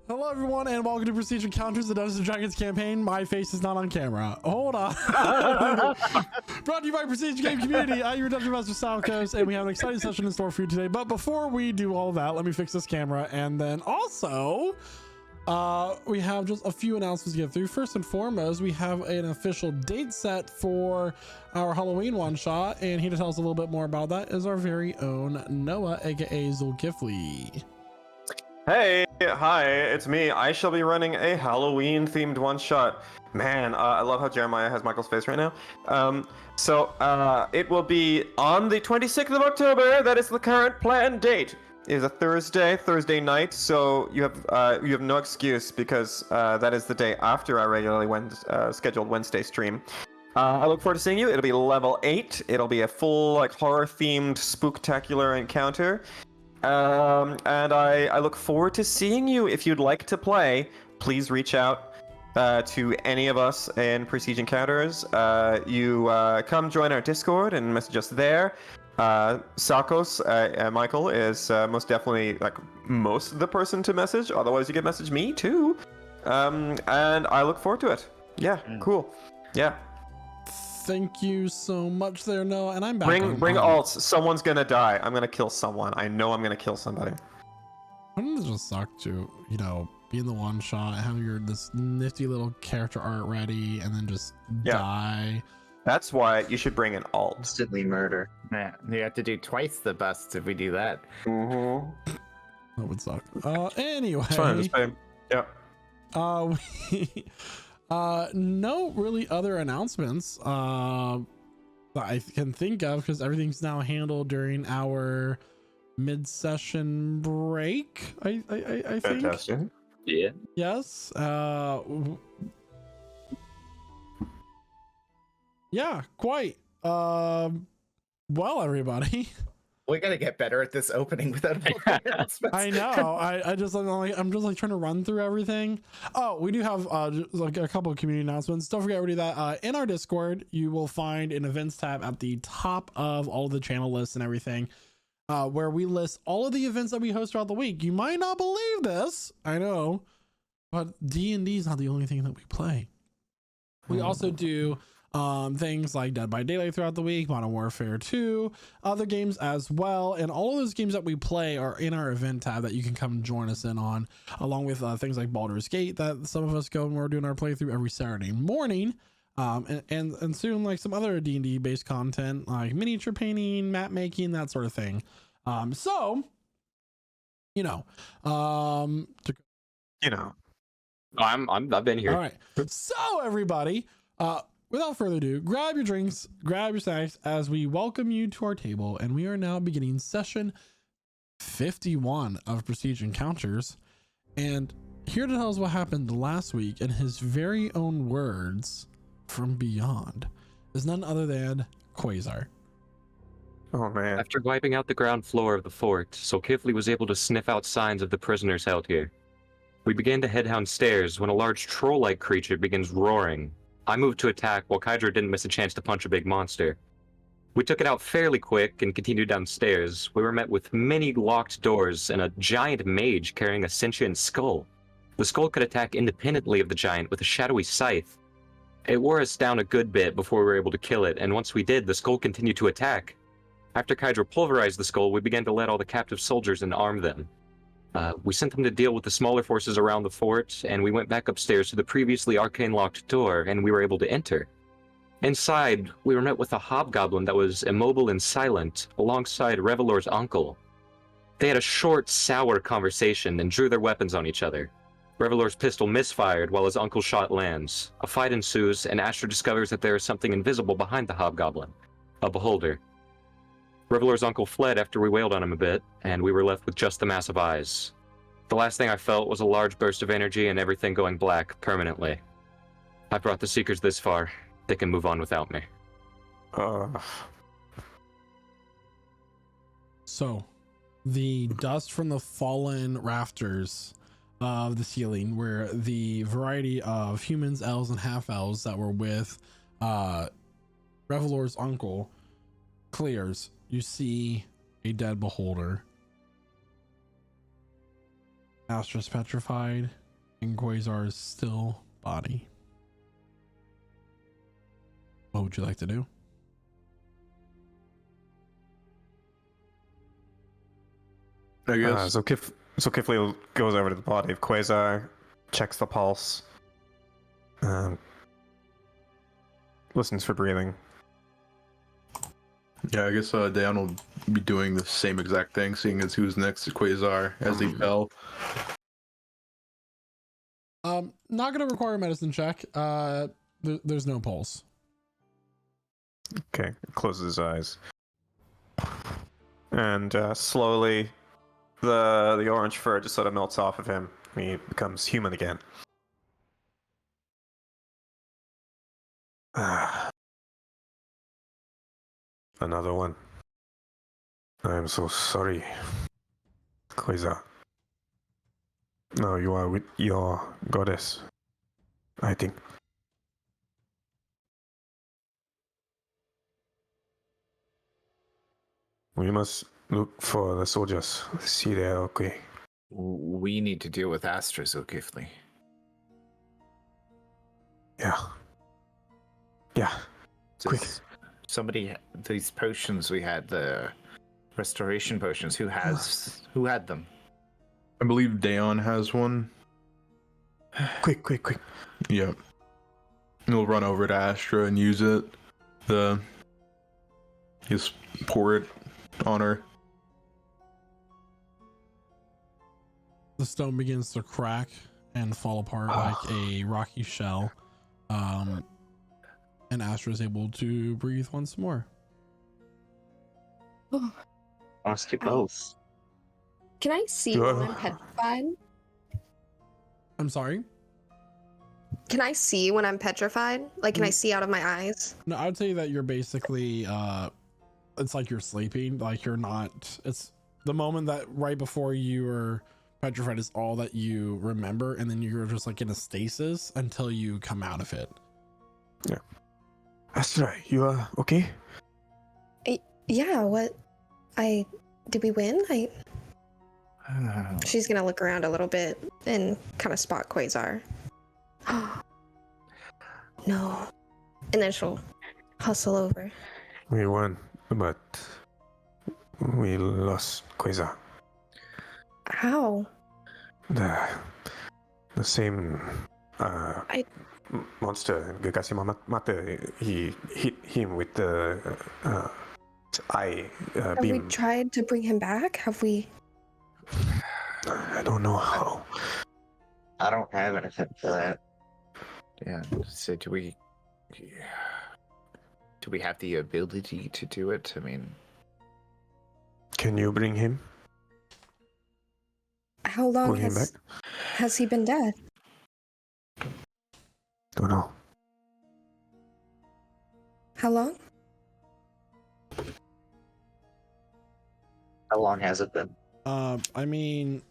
Hello everyone and welcome to Prestige Encounters, the Dungeons & Dragons campaign. My face is not on camera. Hold on. Brought to you by Prestige Game Community. I'm your Dungeon Master Salcos, and we have an exciting session in store for you today. But before we do all of that, let me fix this camera. And then also, we have just a few announcements to get through. First and foremost, we have an official date set for our Halloween one-shot. And here to tell us a little bit more about that is our very own Noah, aka Zulkifli. Hey, hi, it's me. I shall be running a Halloween-themed one-shot. Man, I love how Jeremiah has Michael's face right now. It will be on the 26th of October. That is the current planned date. It is a Thursday night, so you have no excuse because that is the day after our regularly scheduled Wednesday stream. I look forward to seeing you. It'll be level 8. It'll be a full horror-themed, spooktacular encounter. And I look forward to seeing you. If you'd like to play, please reach out to any of us in Prestige Encounters. You come join our Discord and message us there. Sakos, Michael, is most definitely most the person to message. Otherwise, you can message me too. And I look forward to it. Yeah, cool. Yeah. Thank you so much there, Noah. And I'm back. Bring alts. Someone's gonna die. I'm gonna kill someone. I know I'm gonna kill somebody. Wouldn't it just suck to, be in the one shot, have this nifty little character art ready, and then just die? That's why you should bring an alt. Instantly murder. Man, you have to do twice the bust if we do that. Mm-hmm. That would suck. Anyway. It's fine, just pay. Yeah. No really other announcements that I can think of, because everything's now handled during our mid-session break. I think. Fantastic. Yeah. Yes. Yeah, quite. Well, everybody. We gotta get better at this opening without announcements. I know. I'm just trying to run through everything. Oh, we do have a couple of community announcements. Don't forget to do that. In our Discord, you will find an events tab at the top of all of the channel lists and everything, where we list all of the events that we host throughout the week. You might not believe this, I know, but D&D is not the only thing that we play. We also do things like Dead by Daylight throughout the week, Modern Warfare 2, other games as well, and all of those games that we play are in our event tab that you can come join us in on, along with things like Baldur's Gate that some of us go and we're doing our playthrough every Saturday morning, and soon some other D&D based content like miniature painting, map making, that sort of thing. I've I've been here. All right, so everybody, without further ado, grab your drinks, grab your snacks as we welcome you to our table, and we are now beginning session 51 of Prestige Encounters. And here to tell us what happened last week in his very own words from beyond is none other than Quasar. Oh man. After wiping out the ground floor of the fort, Zulkifli was able to sniff out signs of the prisoners held here. We began to head downstairs when a large troll-like creature begins roaring. I moved to attack while Kydra didn't miss a chance to punch a big monster. We took it out fairly quick and continued downstairs. We were met with many locked doors and a giant mage carrying a sentient skull. The skull could attack independently of the giant with a shadowy scythe. It wore us down a good bit before we were able to kill it, and once we did, the skull continued to attack. After Kydra pulverized the skull, we began to let all the captive soldiers and arm them. We sent them to deal with the smaller forces around the fort, and we went back upstairs to the previously arcane-locked door, and we were able to enter. Inside, we were met with a hobgoblin that was immobile and silent, alongside Revelor's uncle. They had a short, sour conversation and drew their weapons on each other. Revelor's pistol misfired while his uncle's shot lands. A fight ensues, and Astra discovers that there is something invisible behind the hobgoblin, a beholder. Revelor's uncle fled after we wailed on him a bit, and we were left with just the massive eyes. The last thing I felt was a large burst of energy and everything going black permanently. I brought the Seekers this far. They can move on without me. So, the dust from the fallen rafters of the ceiling, where the variety of humans, elves, and half-elves that were with Revelor's uncle clears. You see a dead beholder Astra's petrified, and Quasar's still body. What would you like to do? I guess. So Kifli goes over to the body of Quasar, checks the pulse, listens for breathing. Yeah, I guess Dayon will be doing the same exact thing, seeing as who's next to Quasar as he fell. Not gonna require a medicine check. There's no pulse. Okay, closes his eyes. And slowly, the orange fur just sort of melts off of him. He becomes human again. Another one. I'm so sorry, Quasar. No, you are with your goddess, I think. We must look for the soldiers. See they're okay. We need to deal with Astra Zulkifli. Yeah. Yeah. Quick. Somebody, these potions we had, the restoration potions, who had them? I believe Dayon has one. Quick. Yep. He'll run over to Astra and use it. Just pour it on her. The stone begins to crack and fall apart like a rocky shell. And Astra is able to breathe once more. Lost you both. Can I see Sure. when I'm petrified? I'm sorry? Can I see when I'm petrified? Like, can I see out of my eyes? No, I would say that you're basically, it's like you're sleeping. Like you're not, it's the moment that right before you were petrified is all that you remember. And then you're just like in a stasis until you come out of it. Yeah. Astra, you are okay? Yeah, what? Did we win? She's gonna look around a little bit and kind of spot Quasar. No. And then she'll hustle over. We won, but we lost Quasar. How? The same monster, Gagasi Mate, he hit him with the eye Have beam. we tried to bring him back? Have we? I don't know how. I don't have anything for that. Yeah. So do we have the ability to do it? I mean, Can you bring him? How long Bring him back? has he been dead? Don't know. How long? How long has it been? I mean,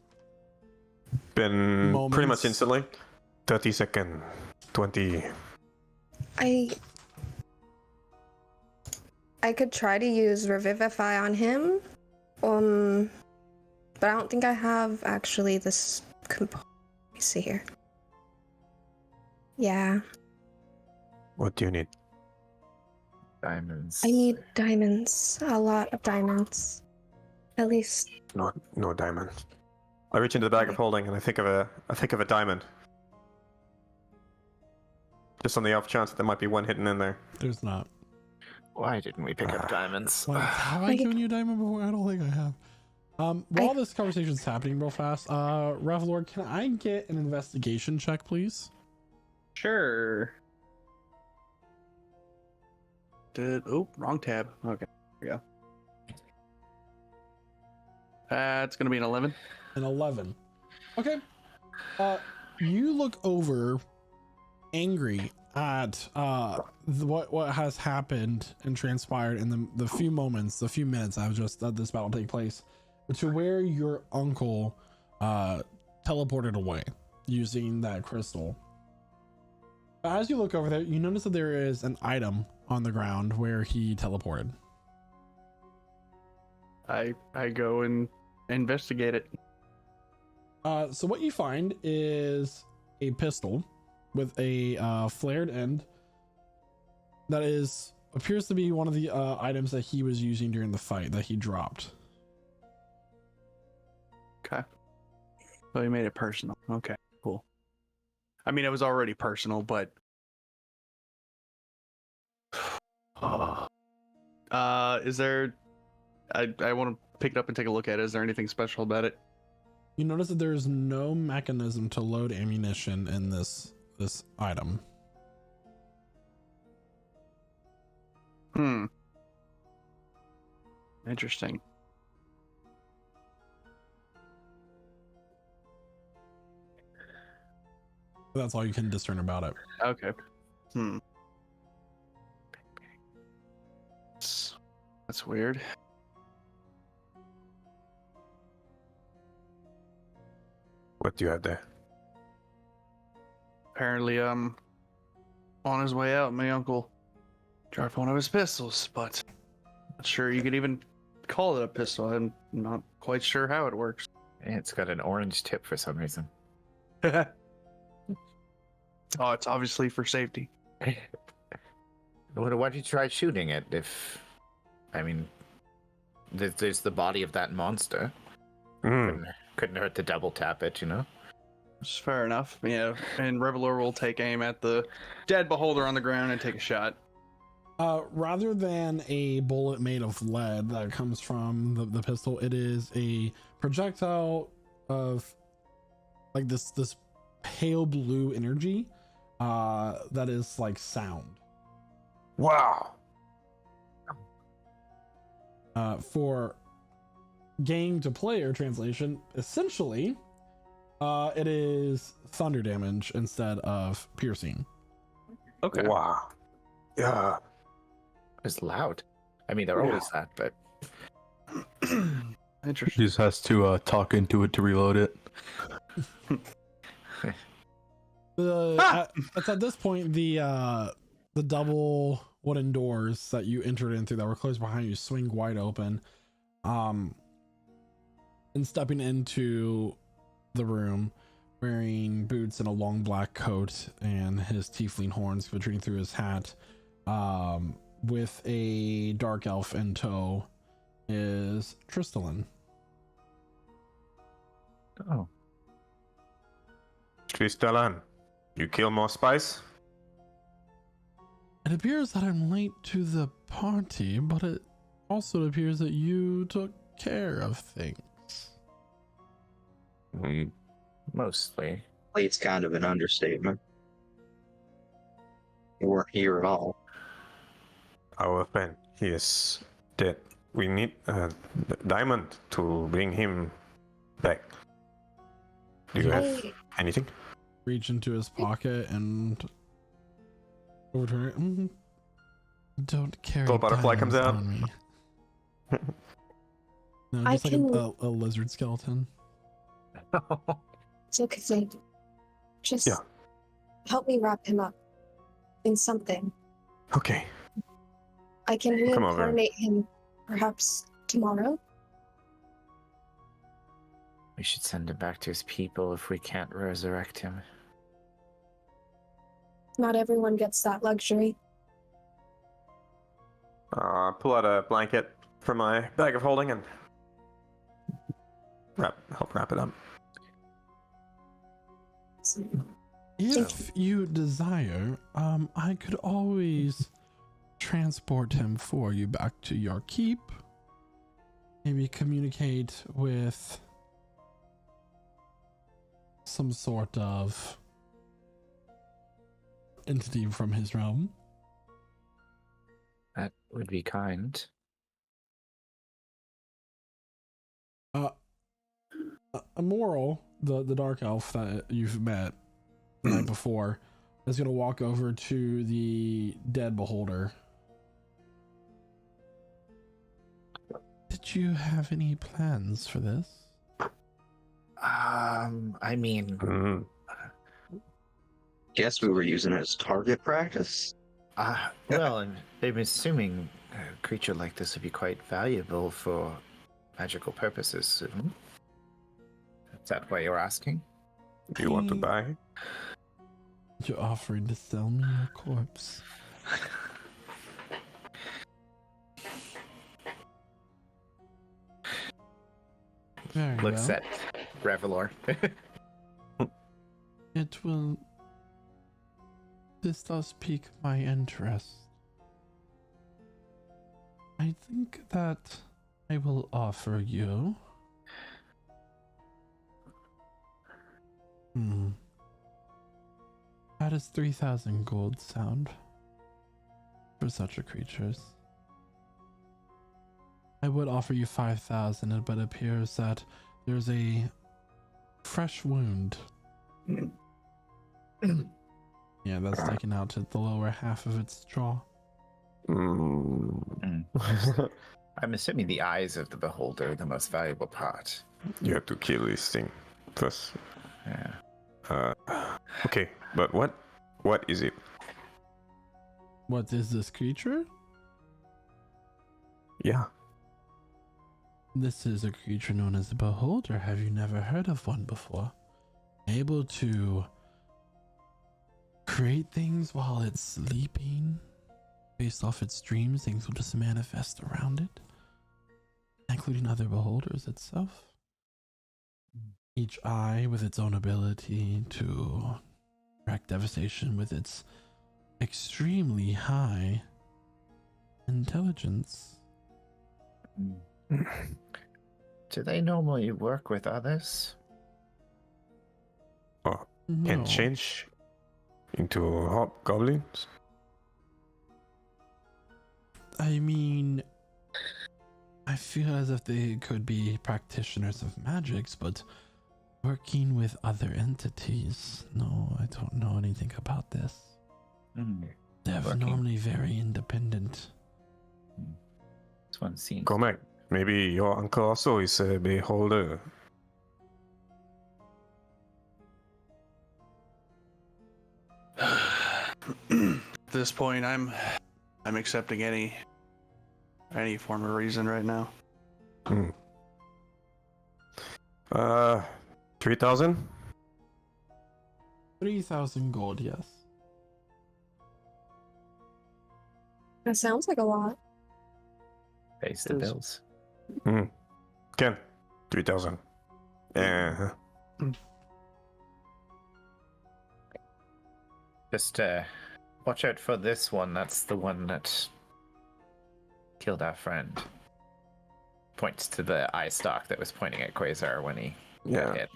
Been pretty much Moments. instantly. 30 second, 20. I could try to use Revivify on him, but I don't think I have actually this component. Let me see here. Yeah, What do you need? diamonds. I need diamonds. A lot of diamonds. At least. No diamond. I reach into the bag of holding and I think of a diamond. Just on the off chance that there might be one hidden in there. there's not. Why didn't we pick up diamonds? What, have I given you a diamond before? I don't think I have. While this conversation's happening real fast, Revlord, can I get an investigation check, please? Sure. Wrong tab. Okay, there we go. It's gonna be an 11. An 11. Okay. You look over, angry at what has happened and transpired in the few minutes I've just let this battle take place, to where your uncle teleported away using that crystal. As you look over there, you notice that there is an item on the ground where he teleported. I go and investigate it. So what you find is a pistol with a flared end that appears to be one of the items that he was using during the fight that he dropped. Okay. So he made it personal. Okay, cool. I mean, it was already personal, but is there? I want to pick it up and take a look at it. Is there anything special about it? You notice that there is no mechanism to load ammunition in this item. Interesting. That's all you can discern about it. Okay. That's weird. What do you have there? Apparently, on his way out, my uncle dropped one of his pistols, but not sure you could even call it a pistol. I'm not quite sure how it works. It's got an orange tip for some reason. Oh, it's obviously for safety. Why don't you try shooting it? I mean, there's the body of that monster. Couldn't hurt to double tap it, you know? It's fair enough. Yeah, and Revelor will take aim at the dead beholder on the ground and take a shot. Rather than a bullet made of lead that comes from the pistol, it is a projectile of like this pale blue energy that is like sound. Wow. For game to player translation, essentially, it is thunder damage instead of piercing. Okay. Wow. Yeah. It's loud. I mean, they're always that, but Interesting. He just has to talk into it to reload it. It's at this point the double wooden doors that you entered into that were closed behind you swing wide open, and stepping into the room wearing boots and a long black coat and his tiefling horns protruding through his hat, with a dark elf in tow, is Tristalin. oh, Tristalan, you kill more spice? It appears that I'm late to the party, but it also appears that you took care of things. mostly. It's kind of an understatement. You weren't here at all. Our friend, he is dead. We need a diamond to bring him back. Do you have anything? Reach into his pocket and overturn it. Don't carry Little butterfly comes diamonds out. on me. No, I just like can- a lizard skeleton. It's okay. Just Yeah. help me wrap him up in something. Okay. I can Come over. reincarnate him perhaps tomorrow. We should send him back to his people if we can't resurrect him. Not everyone gets that luxury. Pull out a blanket from my bag of holding and help wrap it up. If you desire, I could always transport him for you back to your keep. Maybe communicate with some sort of entity from his realm. That would be kind. Immoral, the dark elf that you've met the night before, is gonna walk over to the dead beholder. Did you have any plans for this? I mean, Guess we were using it as target practice. well, I'm assuming a creature like this would be quite valuable for magical purposes. Is that what you're asking? Do you want to buy? You're offering to sell me your corpse. Very Looks well. at Revelor. It will. This does pique my interest. I think that I will offer you. How does 3,000 gold sound for such a creatures? I would offer you 5,000, but it appears that there's a fresh wound. Yeah, that's taken out to the lower half of its jaw. Mm. I'm assuming the eyes of the beholder are the most valuable part. You have to kill this thing first. Yeah. Okay, but what is it? What is this creature? Yeah. This is a creature known as the Beholder. Have you never heard of one before? Able to create things while it's sleeping. Based off its dreams, things will just manifest around it, including other beholders itself. Each eye with its own ability to track devastation with its extremely high intelligence. Do they normally work with others? Oh, No. can change into hobgoblins? I mean, I feel as if they could be practitioners of magics, but working with other entities, no, I don't know anything about this. They're Working. normally very independent. This one seems. Cormac, maybe your uncle also is a beholder. At this point, I'm accepting any form of reason right now. 3,000? 3,000 gold, yes. That sounds like a lot. Face the Is- bills. Ken, 3,000. Yeah. Just watch out for this one. That's the one that killed our friend. Points to the eye stalk that was pointing at Quasar when he got hit.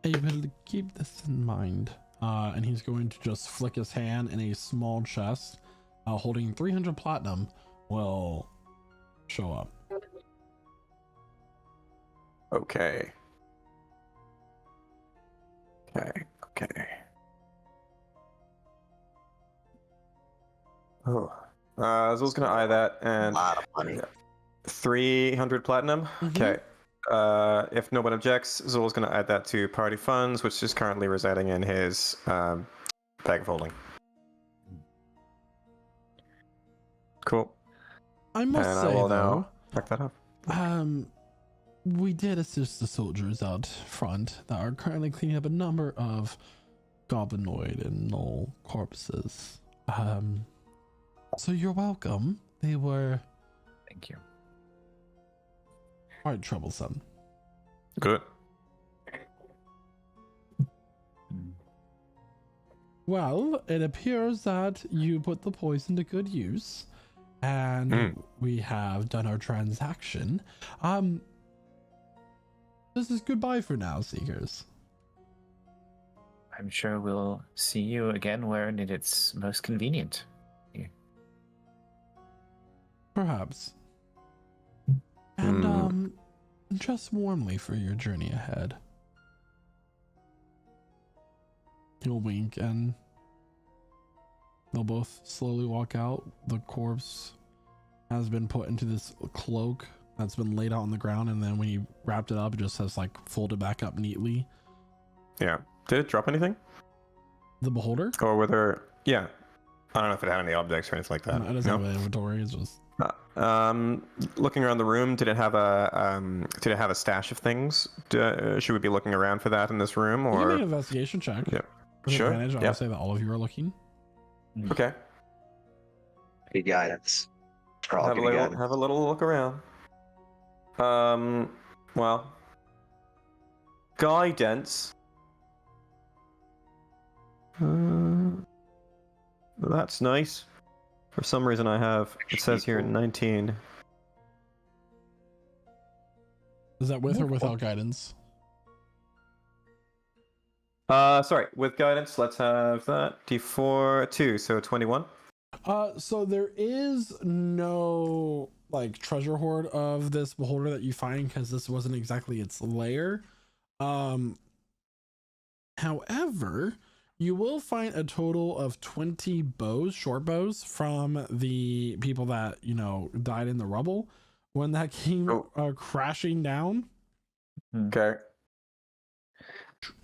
I will keep this in mind. And he's going to just flick his hand in a small chest, holding 300 platinum, will show up. Okay. Oh. Zol's gonna eye that A and lot of money. 300 platinum. Okay. If no one objects, Zol's gonna add that to party funds, which is currently residing in his bag of holding. Cool. I must And I say, will though, now back that up. we did assist the soldiers out front that are currently cleaning up a number of goblinoid and gnoll corpses. So you're welcome. They were Thank you. quite troublesome. Good. Well, it appears that you put the poison to good use, and we have done our transaction. This is goodbye for now, Seekers. I'm sure we'll see you again when it's most convenient. Perhaps. And dress warmly for your journey ahead. He'll wink and they'll both slowly walk out. The corpse has been put into this cloak that's been laid out on the ground, and then when he wrapped it up, it just has like folded back up neatly. Yeah. Did it drop anything? The beholder? Or were there... Yeah. I don't know if it had any objects or anything like that. No, it doesn't have an inventory. It's just Looking around the room, did it have a stash of things? Should we be looking around for that in this room, You can or? make an investigation check. Yeah. With Sure. advantage, Yeah. I'll say that all of you are looking. Okay. Good guidance. For all Have a good little, guidance. have a little look around. Well, guidance. That's nice. For some reason, it says here 19. Is that with or without guidance? Sorry, with guidance, let's have that. D4, 2, so 21. So there is no like treasure hoard of this beholder that you find because this wasn't exactly its lair. However, you will find a total of 20 bows, short bows, from the people that, you know, died in the rubble when that came crashing down. Okay.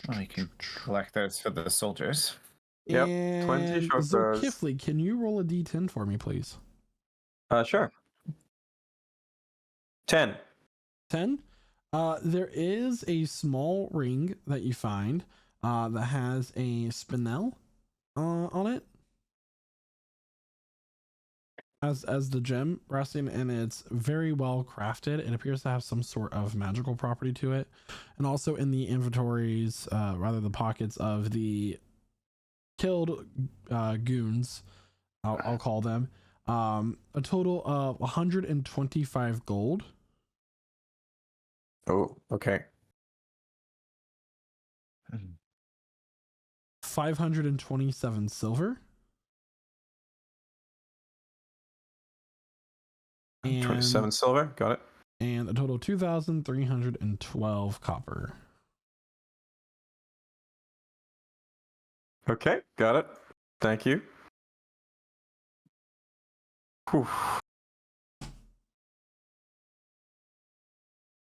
Well, you can collect those for the soldiers. Yep, And 20 short bows. Zulkifli, can you roll a d10 for me, please? Sure. 10. 10. There is a small ring that you find that has a spinel on it as the gem resting, and it's very well crafted. It appears to have some sort of magical property to it. And also in the inventories, rather the pockets of the killed goons, I'll call them, a total of 125 gold. Oh, okay. 527 silver. And 27 silver, got it. And a total of 2,312 copper. Okay, got it. Thank you. Whew.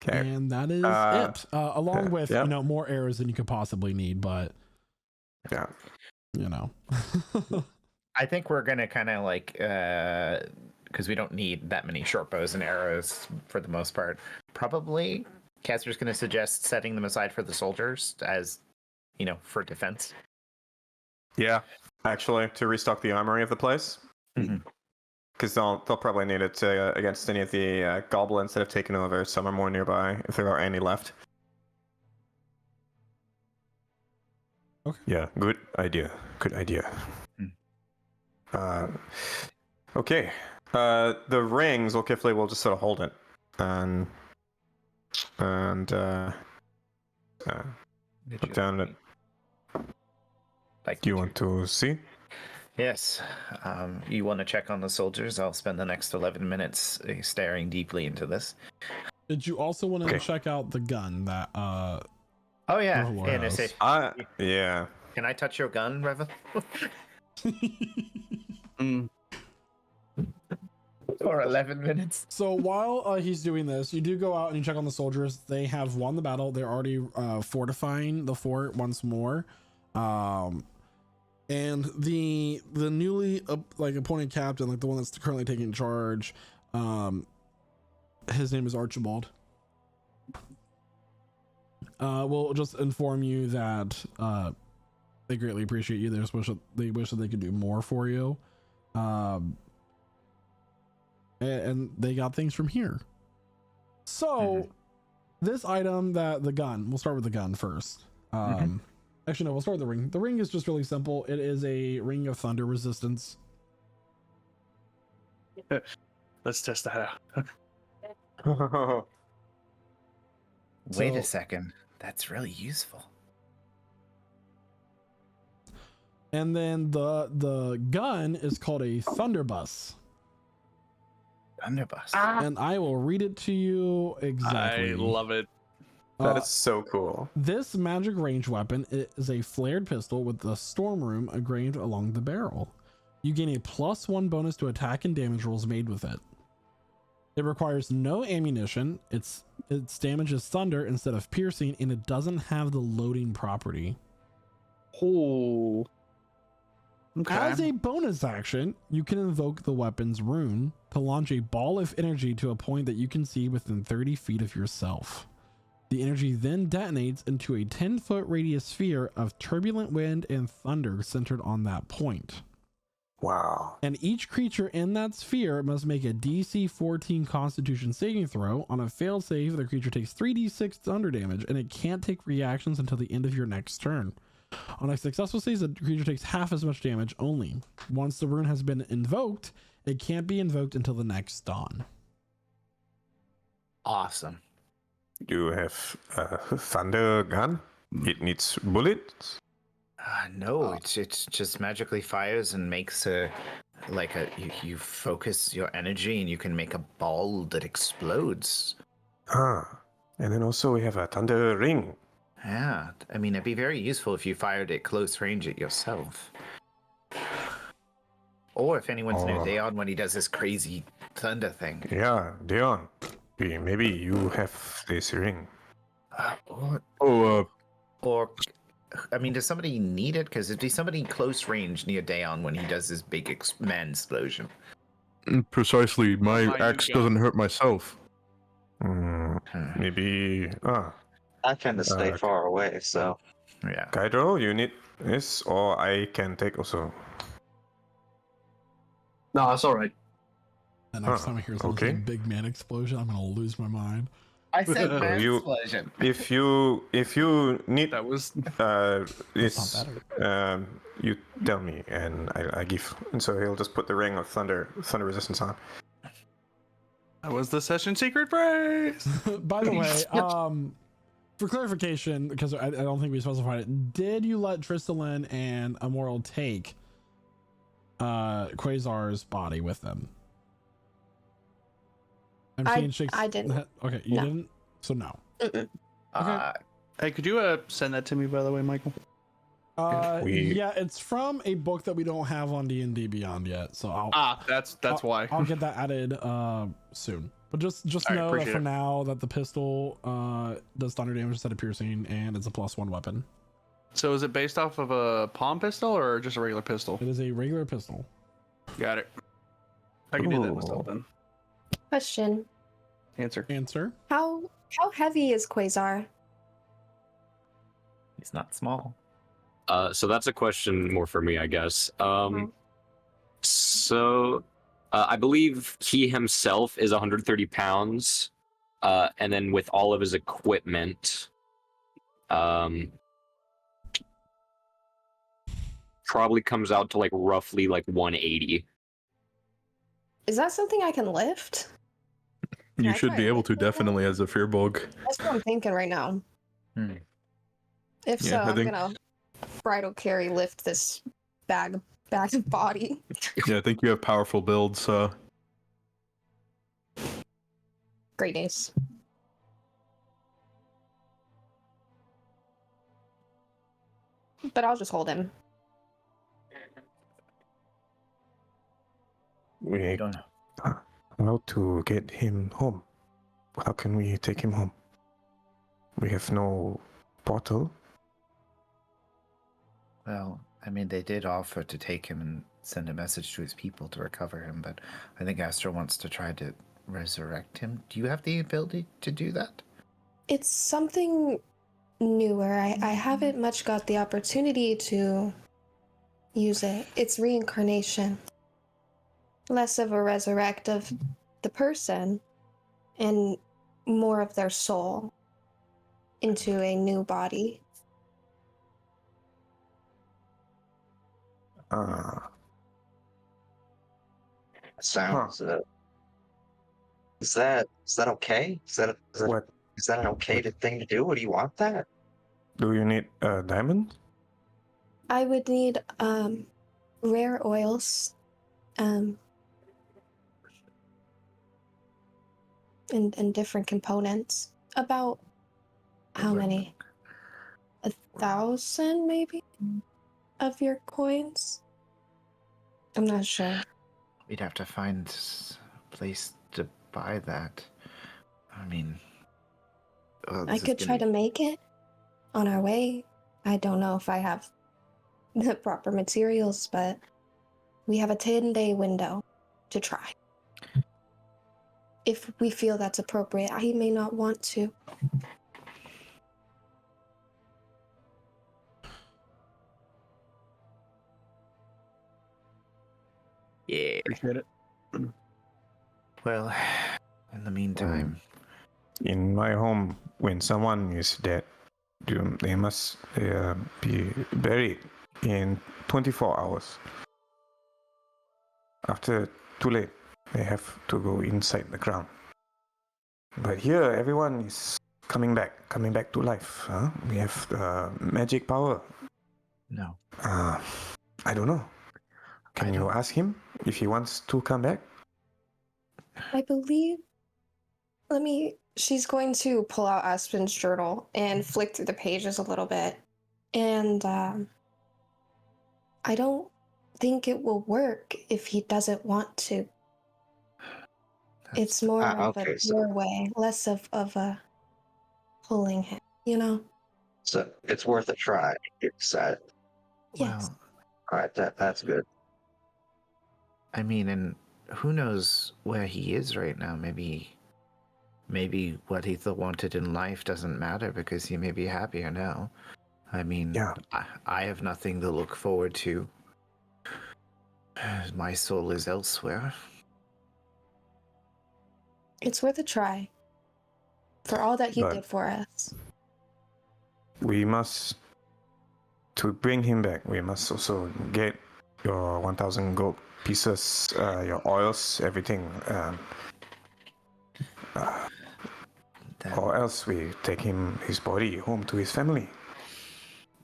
Okay. And that is it. Along with, yeah. you know, more arrows than you could possibly need, but Yeah. you know. I think we're gonna kind of like, because we don't need that many short bows and arrows for the most part. Probably, Casper's gonna suggest setting them aside for the soldiers, as you know, for defense. Yeah, actually, to restock the armory of the place. Because they'll probably need it against any of the goblins that have taken over. Some are more nearby, if there are any left. Okay. Yeah, good idea. Good idea. Okay. The rings, Zulkifli will just sort of hold it. And look down at it. Like, Do you want to see? Yes. You want to check on the soldiers? I'll spend the next 11 minutes staring deeply into this. Did you also want to check out the gun that Oh yeah. Overlord And has? Yeah. Can I touch your gun, Revan? For 11 minutes. So while he's doing this, you do go out and you check on the soldiers. They have won the battle. They're already fortifying the fort once more. And the newly appointed captain, like the one that's currently taking charge, his name is Archibald. We'll just inform you that they greatly appreciate you. They wish that they could do more for you. And they got things from here. So this item, the gun, we'll start with the gun first. Actually, no, we'll start with the ring. The ring is just really simple. It is a ring of thunder resistance. Let's test that out. Wait So- a second. That's really useful. And then the gun is called a thunderbuss. Thunderbuss. And I will read it to you exactly. I love it. That is so cool. This magic range weapon is a flared pistol with the storm room engraved along the barrel. You gain a +1 bonus to attack and damage rolls made with it. It requires no ammunition. Its damage is thunder instead of piercing, and it doesn't have the loading property. Oh. Okay. As a bonus action, you can invoke the weapon's rune to launch a ball of energy to a point that you can see within 30 feet of yourself. The energy then detonates into a 10-foot radius sphere of turbulent wind and thunder centered on that point. Wow. And each creature in that sphere must make a DC 14 Constitution saving throw. On a failed save, the creature takes 3d6 thunder damage, and it can't take reactions until the end of your next turn. On a successful save, the creature takes half as much damage only. Once the rune has been invoked, it can't be invoked until the next dawn. Awesome. You have a thunder gun? It needs bullets? No, it's just magically fires and makes you focus your energy and you can make a ball that explodes. Ah. And then also we have a thunder ring. Yeah, I mean, it'd be very useful if you fired at close range at yourself. Or if anyone's near Daon when he does this crazy thunder thing. Yeah, Dion. Maybe you have this ring. Or, I mean, does somebody need it? Because it'd be somebody close range near Daon when he does this big man explosion. Precisely. My My axe new doesn't hurt myself. Maybe. I tend to stay far away, so. Yeah. Kydro, you need this, or I can take also. No, it's all right. The next time I hear something like big man explosion, I'm gonna lose my mind. I said man You- explosion. If you need That was this, not bad. you tell me, and I give. And so he'll just put the ring of thunder resistance on. the session secret phrase. By the way, for clarification, because I don't think we specified it, did you let Tristalin and Immoral take Quasar's body with them? I didn't. Okay, you No. didn't? So no. Hey, could you send that to me, by the way, Michael? Yeah, it's from a book that we don't have on D&D Beyond yet, so That's why. I'll get that added soon. But just All right, know that appreciate for it. now that the pistol does thunder damage instead of piercing, and it's a +1 weapon. So is it based off of a palm pistol or just a regular pistol? It is a regular pistol. Got it. I can do that myself then. Question: Answer. How heavy is Quasar? He's not small. So that's a question more for me, I guess. So I believe he himself is 130 pounds, and then with all of his equipment, probably comes out to roughly 180. Is that something I can lift? You I should try be to able lift to it? definitely as a Fearbog. That's what I'm thinking right now. If so, Yeah, I I'm think- gonna bridal carry lift this bag of body. Yeah, I think you have powerful builds, so. Great news. But I'll just hold him. We Don't know. how to get him home? How can we take him home? We have no portal. Well, I mean, they did offer to take him and send a message to his people to recover him, but I think Astra wants to try to resurrect him. Do you have the ability to do that? It's something newer. I haven't much got the opportunity to use it. It's reincarnation. Less of a resurrect of the person and more of their soul into a new body. Sounds. Is that okay? Is that What an okay thing to do? Would you want that? do you need? A diamond? I would need rare oils and different components. About how many? 1,000 maybe of your coins? I'm not sure. We'd have to find a place to buy that. I mean, I could try to make it on our way. I don't know if I have the proper materials, but we have a 10-day window to try. If we feel that's appropriate, I may not want to. Yeah. Appreciate it. Well, in the meantime, In my home, when someone is dead, they must be buried in 24 hours. After too late, they have to go inside the ground. But here, everyone is coming back to life. Huh? We have magic power. no. I don't know. Can you ask him if he wants to come back? I believe. She's going to pull out Aspen's journal and flick through the pages a little bit. And I don't think it will work if he doesn't want to. It's more of okay, a so- doorway, less of a pulling him, you know? So it's worth a try. You said. Yes. Well, All right, that's good. I mean, and who knows where he is right now? Maybe what he wanted in life doesn't matter because he may be happier now. I mean, Yeah. I have nothing to look forward to. My soul is elsewhere. It's worth a try. For all that he But- did for us. We must, to bring him back, we must also get your 1,000 gold pieces, your oils, everything. Or else we take his body home to his family.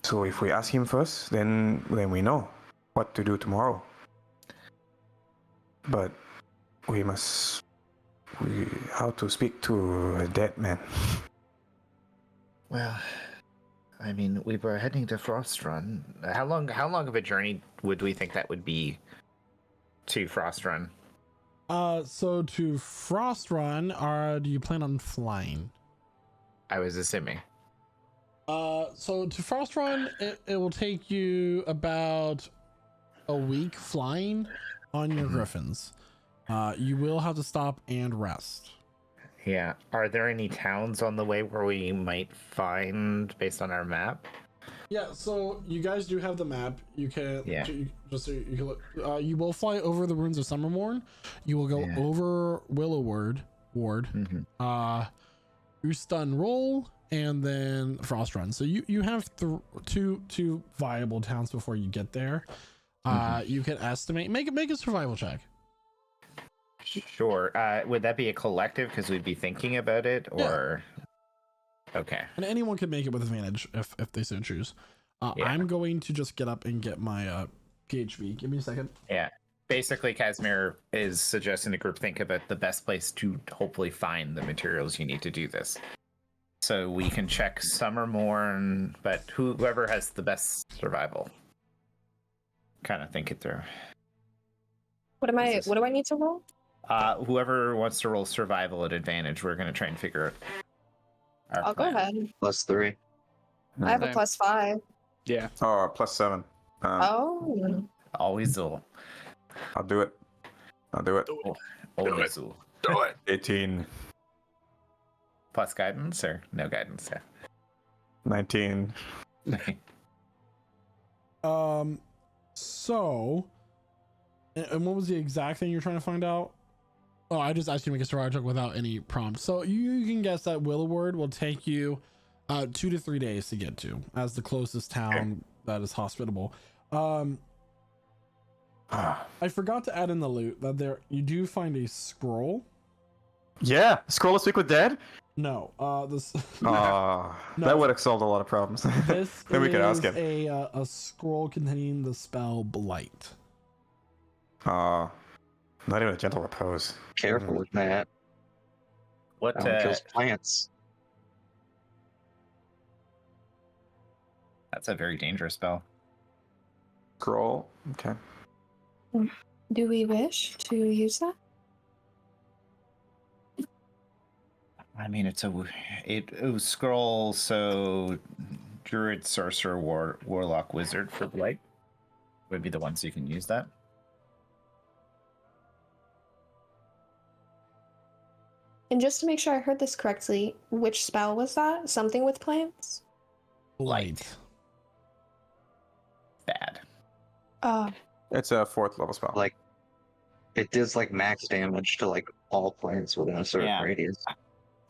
So if we ask him first, then we know what to do tomorrow. But we how to speak to a dead man. Well, I mean, we were heading to Frost Run. How long of a journey would we think that would be to Frost Run? So to Frost Run, do you plan on flying? I was assuming. So to Frost Run, it will take you about a week flying on your griffins. You will have to stop and rest. Yeah. Are there any towns on the way where we might find based on our map? Yeah, so you guys do have the map. You can just so you can look. You will fly over the ruins of Summermorn. You will go over Willowward Ward, Ustan Roll, and then Frost Run. So you have two viable towns before you get there. You can estimate. Make a survival check. Sure. Would that be a collective because we'd be thinking about it, or? Okay. And anyone can make it with advantage if they so choose. I'm going to just get up and get my PHB. Give me a second. Yeah. Basically, Casimir is suggesting the group think about the best place to hopefully find the materials you need to do this. So we can check Summermorn, but whoever has the best survival. Kind of think it through. What do I need to roll? Whoever wants to roll survival at advantage, we're going to try and figure out. I'll go ahead. +3. I have a Same. +5. Yeah. Oh, +7. Oh. Always Zul. I'll do it. Always Zul. Do it. 18. Plus guidance or no guidance? 19. So, and what was the exact thing you're trying to find out? Oh, I just asked you to make a survival check without any prompt. So you can guess that Willowward will take you 2 to 3 days to get to as the closest town that is hospitable. I forgot to add in the loot that you do find a scroll. Yeah, scroll to speak with dead. No, this No. That would have solved a lot of problems. this Then we could ask is him. a scroll containing the spell Blight. Not even a gentle repose. Careful with that. What? That one kills plants. That's a very dangerous spell. Scroll. Okay. Do we wish to use that? I mean, it was scroll, so druid, sorcerer, warlock, wizard for blight. would be the ones you can use that. And just to make sure I heard this correctly, which spell was that? Something with plants? Light. Bad. It's a 4th level spell. Like, it does like max damage to like all plants within a certain Yeah. radius.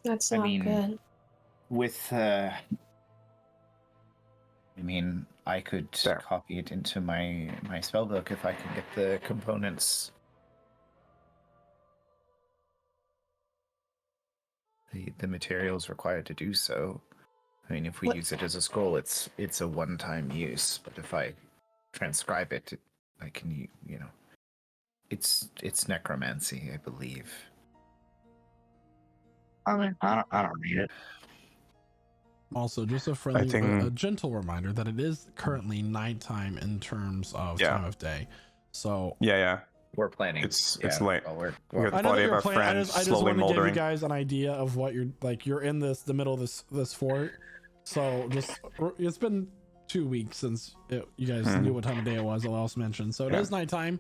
That's I not mean, good. With I could There. copy it into my spellbook if I can get the components. The materials required to do so. I mean, if we What- use it as a scroll, it's a one-time use. But if I transcribe it, I can it's necromancy, I believe. I mean, I don't need it. Also, just a friendly, think- a gentle reminder that it is currently nighttime in terms of Yeah. time of day. So Yeah. We're planning. It's yeah, late. well, we're We got I the know body that of you're our playing. friend I just slowly want to give you moldering. guys an idea of what you're like. You're in the middle of this fort. So just it's been 2 weeks since you guys knew what time of day it was. I'll also mention. So it is nighttime.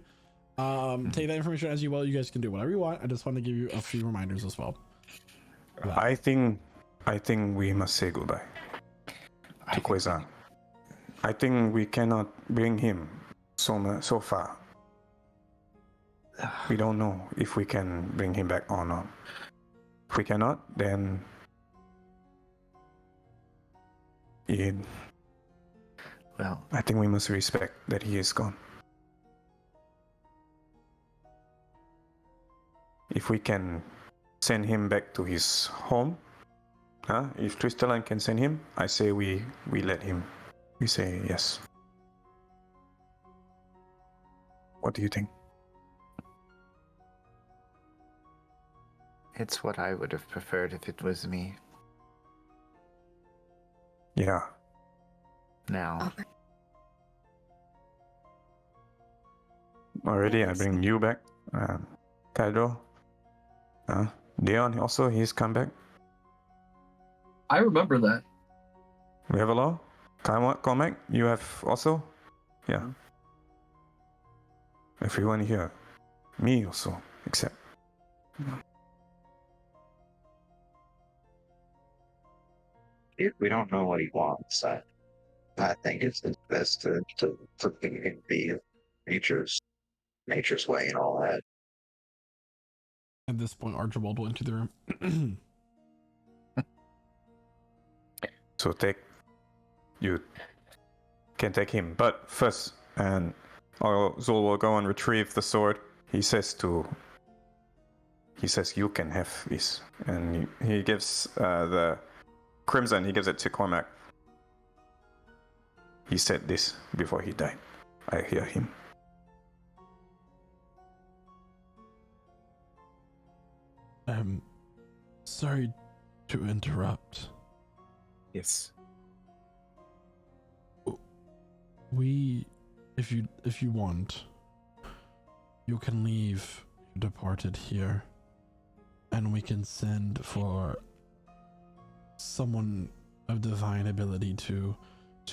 Take that information as you will. You guys can do whatever you want. I just want to give you a few reminders as well. I think we must say goodbye to Quezon. I think we cannot bring him so far. We don't know if we can bring him back or not. If we cannot, then Well, I think we must respect that he is gone. If we can send him back to his home, if Tristalan can send him, I say we let him. We say yes. What do you think? it's what I would have preferred if it was me. Yeah. Now, Already, I bring you back. Kaido. Dion also, he's come back. I remember that. We have a law. Cormac, you have also? Yeah. Everyone here. Me also, except. If we don't know what he wants, I think it's best to be nature's way and all that. At this point, Archibald went to the room. So you can take him, but first, and Zul will go and retrieve the sword. He says you can have this, and he gives the crimson. He gives it to Cormac. He said this before he died. I hear him. Sorry to interrupt. yes. If you want, you can leave your departed here, and we can send for someone of divine ability to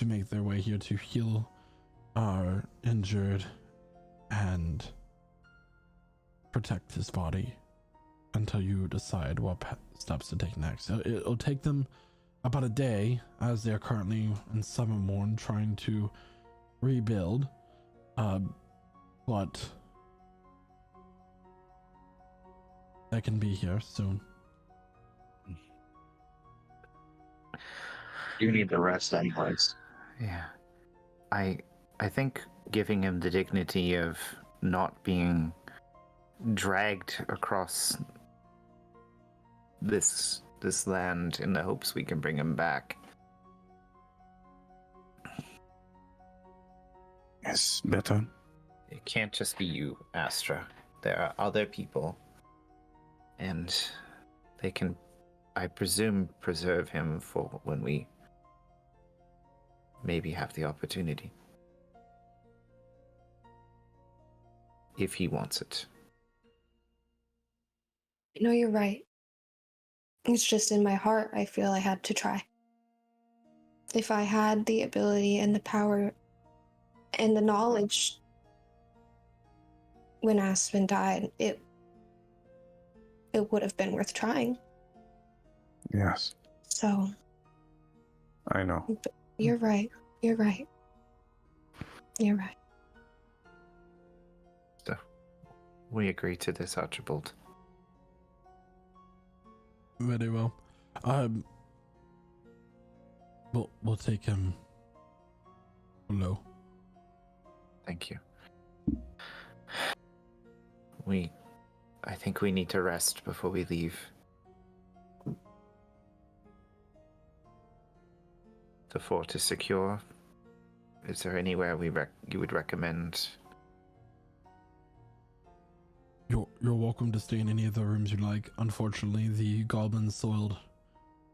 make their way here to heal our injured and protect his body until you decide what steps to take next. It'll take them about a day, as they're currently in Summermorn trying to rebuild, but they can be here soon. You need the rest anyways. Yeah. I think giving him the dignity of not being dragged across this land in the hopes we can bring him back. Yes, better. It can't just be you, Astra. There are other people, and they can, I presume, preserve him for when we maybe have the opportunity. If he wants it. No, you're right. It's just in my heart, I feel I had to try. If I had the ability and the power and the knowledge when Aspen died, it would have been worth trying. Yes, So I know. you're right. You're right. You're right. So, we agree to this, Archibald. Very well. We'll take him below. Thank you. I think we need to rest before we leave. The fort is secure. Is there anywhere you would recommend? You're welcome to stay in any of the rooms you like. Unfortunately, the goblins soiled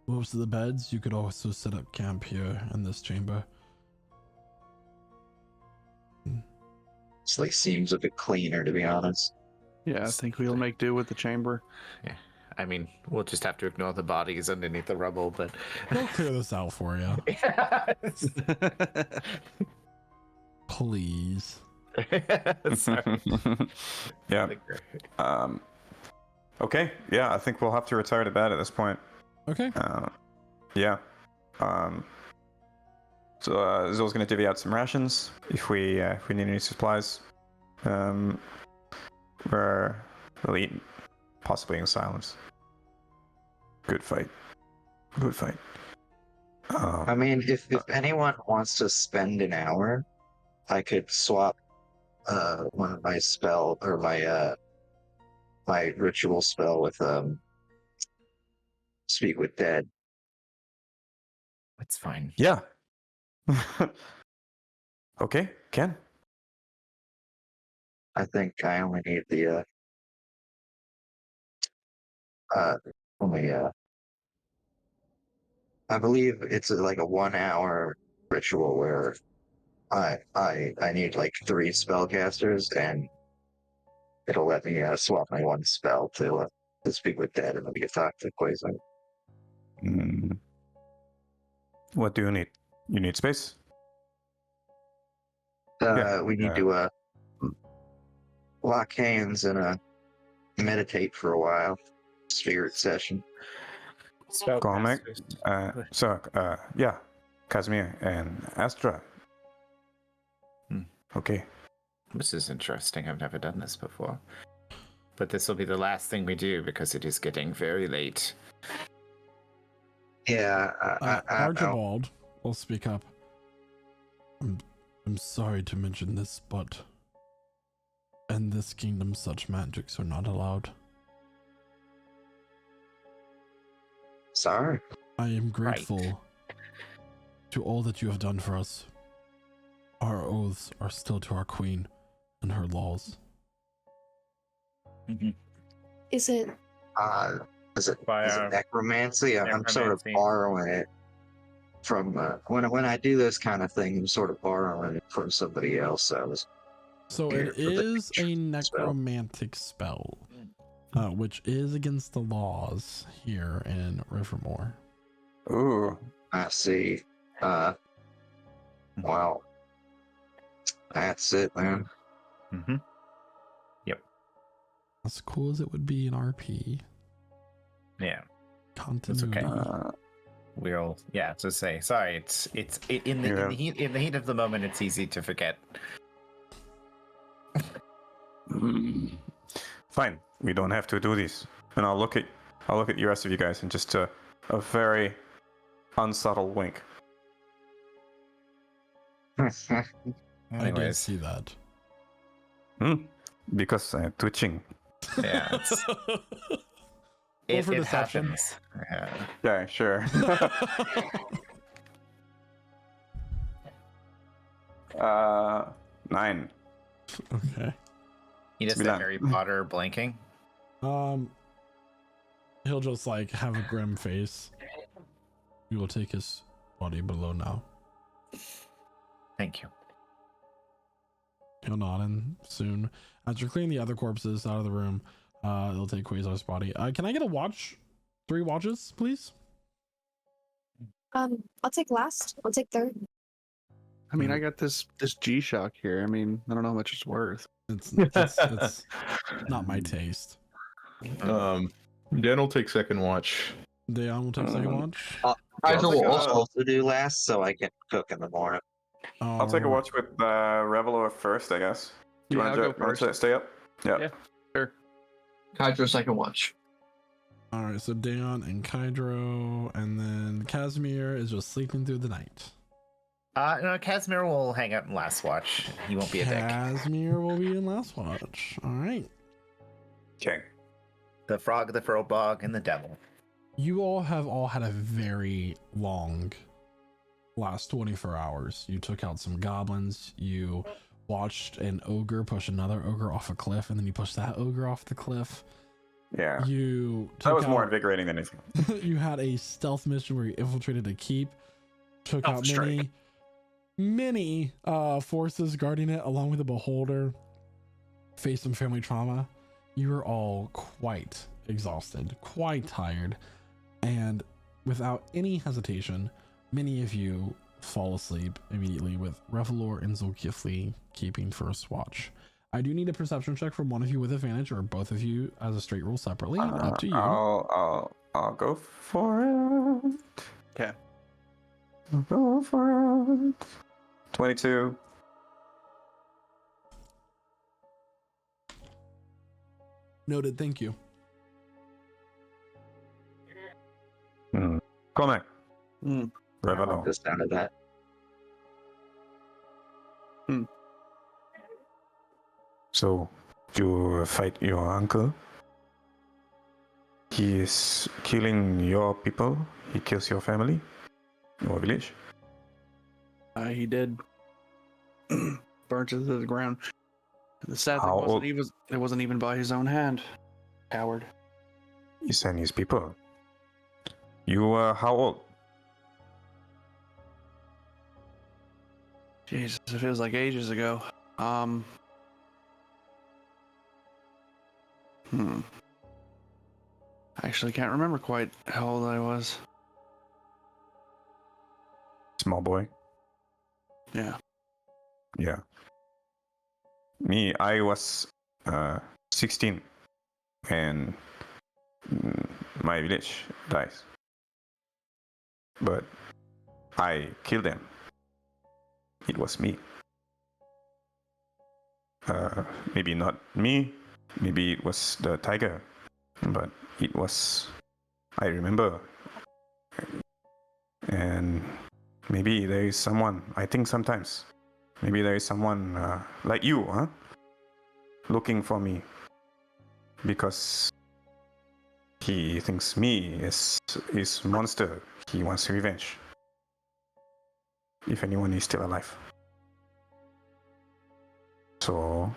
most of the beds. You could also set up camp here in this chamber. It's like seems a bit cleaner, to be honest. Yeah, I think we'll make do with the chamber. Yeah. I mean, we'll just have to ignore the bodies underneath the rubble, but We'll clear this out for you. Yes. Please. Sorry. Yeah. Okay. Yeah, I think we'll have to retire to bed at this point. Okay. Yeah. So Zill's gonna divvy out some rations if we need any supplies. We'll eat, possibly in silence. Good fight. Good fight. I mean, if anyone wants to spend an hour, I could swap one of my spell or my ritual spell with speak with dead. It's fine. Yeah. Okay, Ken. I think I only need the only I believe it's like a 1 hour ritual where I need like 3 spellcasters, and it'll let me swap my one spell to speak with dead and let me talk to Quasar. What do you need? You need space? We need to lock hands and meditate for a while. Spirit session. Cormac. Yeah. Casimir and Astra. Okay. This is interesting. I've never done this before. But this will be the last thing we do because it is getting very late. Yeah. Archibald will speak up. I'm sorry to mention this, but in this kingdom, such magics are not allowed. Sorry. I am grateful to all that you have done for us. Our oaths are still to our queen and her laws. Is it Is it necromancy? I'm sort of borrowing it from when I do this kind of thing. I'm sort of borrowing it from somebody else. So it is a necromantic spell, which is against the laws here in Rivermore. Ooh, I see. Well, that's it, man. Yep. As cool as it would be in RP. Yeah. Continuity. It's okay. We'll to say sorry. It's in the heat of the moment. It's easy to forget. Fine. We don't have to do this. And I'll look at the rest of you guys and just a very unsubtle wink. I did see that. Because I'm twitching. Yeah. For it deception. happens. Yeah, sure. 9. Okay. He does that Harry Potter blinking. He'll just like have a grim face. We will take his body below now. Thank you. He'll nod, and soon, as you're clearing the other corpses out of the room, they'll take Quasar's body. Can I get a watch? 3 watches, please? I'll take last. I'll take third. I mean, I got this G-Shock here. I mean, I don't know how much it's worth. It's not my taste. Dan will take second watch. Dayon will take second watch. Kaiser will I'll also. also do last, so I can cook in the morning. I'll take a watch with Revelor first, I guess. Do you Yeah, want I'll go to first. stay up? Yeah. Yeah. Sure. Kaiser second watch. All right, so Dayon and Kydro, and then Casimir is just sleeping through the night. No, Casimir will hang out in last watch. He won't be a dick. Casimir will be in last watch. All right. Okay. The frog, the frobog, and the devil. You all have had a very long last 24 hours. You took out some goblins. You watched an ogre push another ogre off a cliff, and then you pushed that ogre off the cliff. Yeah. You That was took more out- invigorating than anything. You had a stealth mission where you infiltrated a keep, took Stealth out strike. many forces guarding it, along with a beholder. Faced some family trauma. You were all quite exhausted, quite tired, and without any hesitation, many of you fall asleep immediately, with Revelor and Zulkifli keeping first watch. I do need a perception check from one of you with advantage, or both of you as a straight roll separately. Up to you. I'll go for it. Okay. I'll go for it. 22. Noted. Thank you. Cormac. Hmm. I like Revelor. the sound of that. So, you fight your uncle. He is killing your people. He kills your family, your village. He did. Burnt it to the ground. The sad thing How was old- it wasn't even by his own hand. Coward. He sent his people. You were how old? Jesus, it feels like ages ago. I actually can't remember quite how old I was. Small boy. Yeah. Yeah. Me, I was 16, and my village dies. But I killed them. It was me. Maybe not me. Maybe it was the tiger. But it was. I remember. And maybe there is someone. I think sometimes. Maybe there is someone like you, huh? Looking for me. Because he thinks me is monster. He wants revenge. If anyone is still alive. So...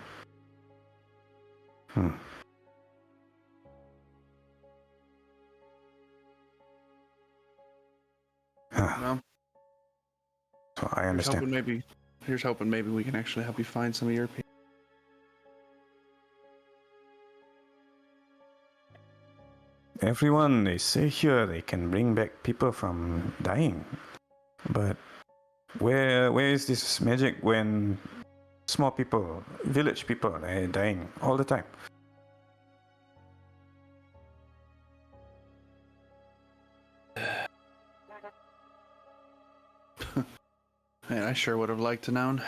Well, So I understand. here's hoping maybe we can actually help you find some of your people. Everyone, they say here they can bring back people from dying. But where is this magic when small people, village people, they're dying all the time? Man, I sure would have liked to known.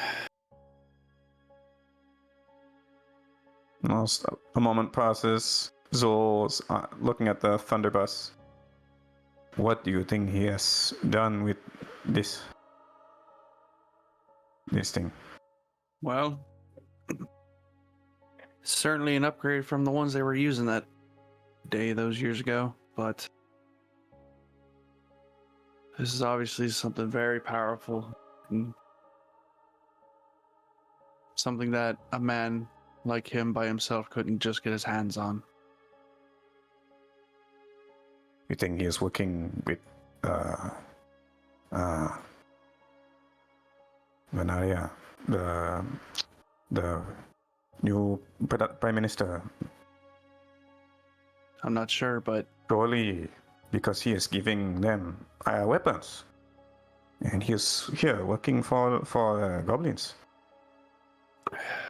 Almost a moment passes. Zol's looking at the Thunderbus. What do you think he has done with this thing? Well, certainly an upgrade from the ones they were using that day those years ago, but this is obviously something very powerful. And something that a man like him by himself couldn't just get his hands on. You think he is working with Vanaria, the new prime minister? I'm not sure, but Surely because he is giving them weapons. And he's here working for goblins.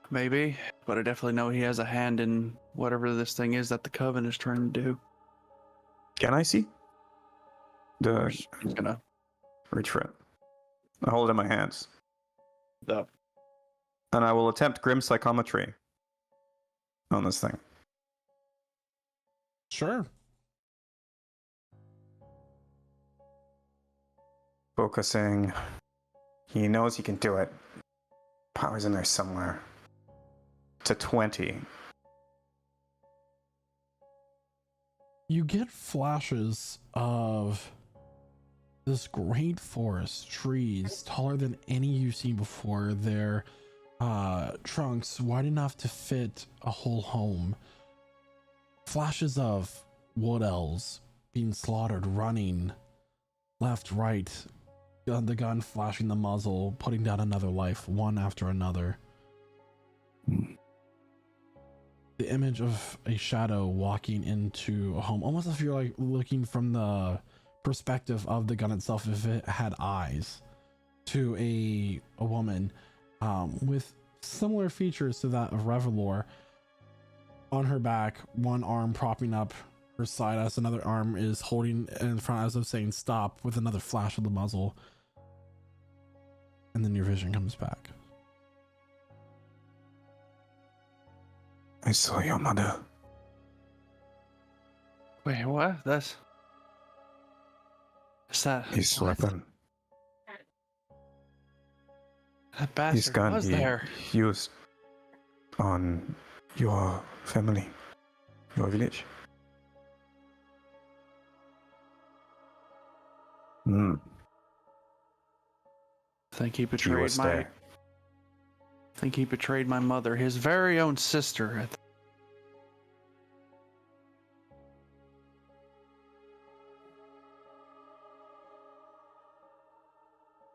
Maybe, but I definitely know he has a hand in whatever this thing is that the Coven is trying to do. Can I see? He's gonna Reach for it. I hold it in my hands. up. And I will attempt grim psychometry on this thing. Sure. Focusing. He knows he can do it. Power's in there somewhere. To 20. You get flashes of this great forest, trees taller than any you've seen before. Their trunks wide enough to fit a whole home. Flashes of wood elves being slaughtered, running left, right. The gun flashing the muzzle, putting down another life, one after another. The image of a shadow walking into a home, almost if you're like looking from the perspective of the gun itself, if it had eyes, to a woman with similar features to that of Revelor. On her back, one arm propping up her side as another arm is holding in front as of saying stop, with another flash of the muzzle. And then your vision comes back. I saw your mother. Wait, what? Is that His what? weapon. That His bastard gun was he there. used on your family. Your village. Think he He betrayed was my. there. Think he betrayed my mother, his very own sister.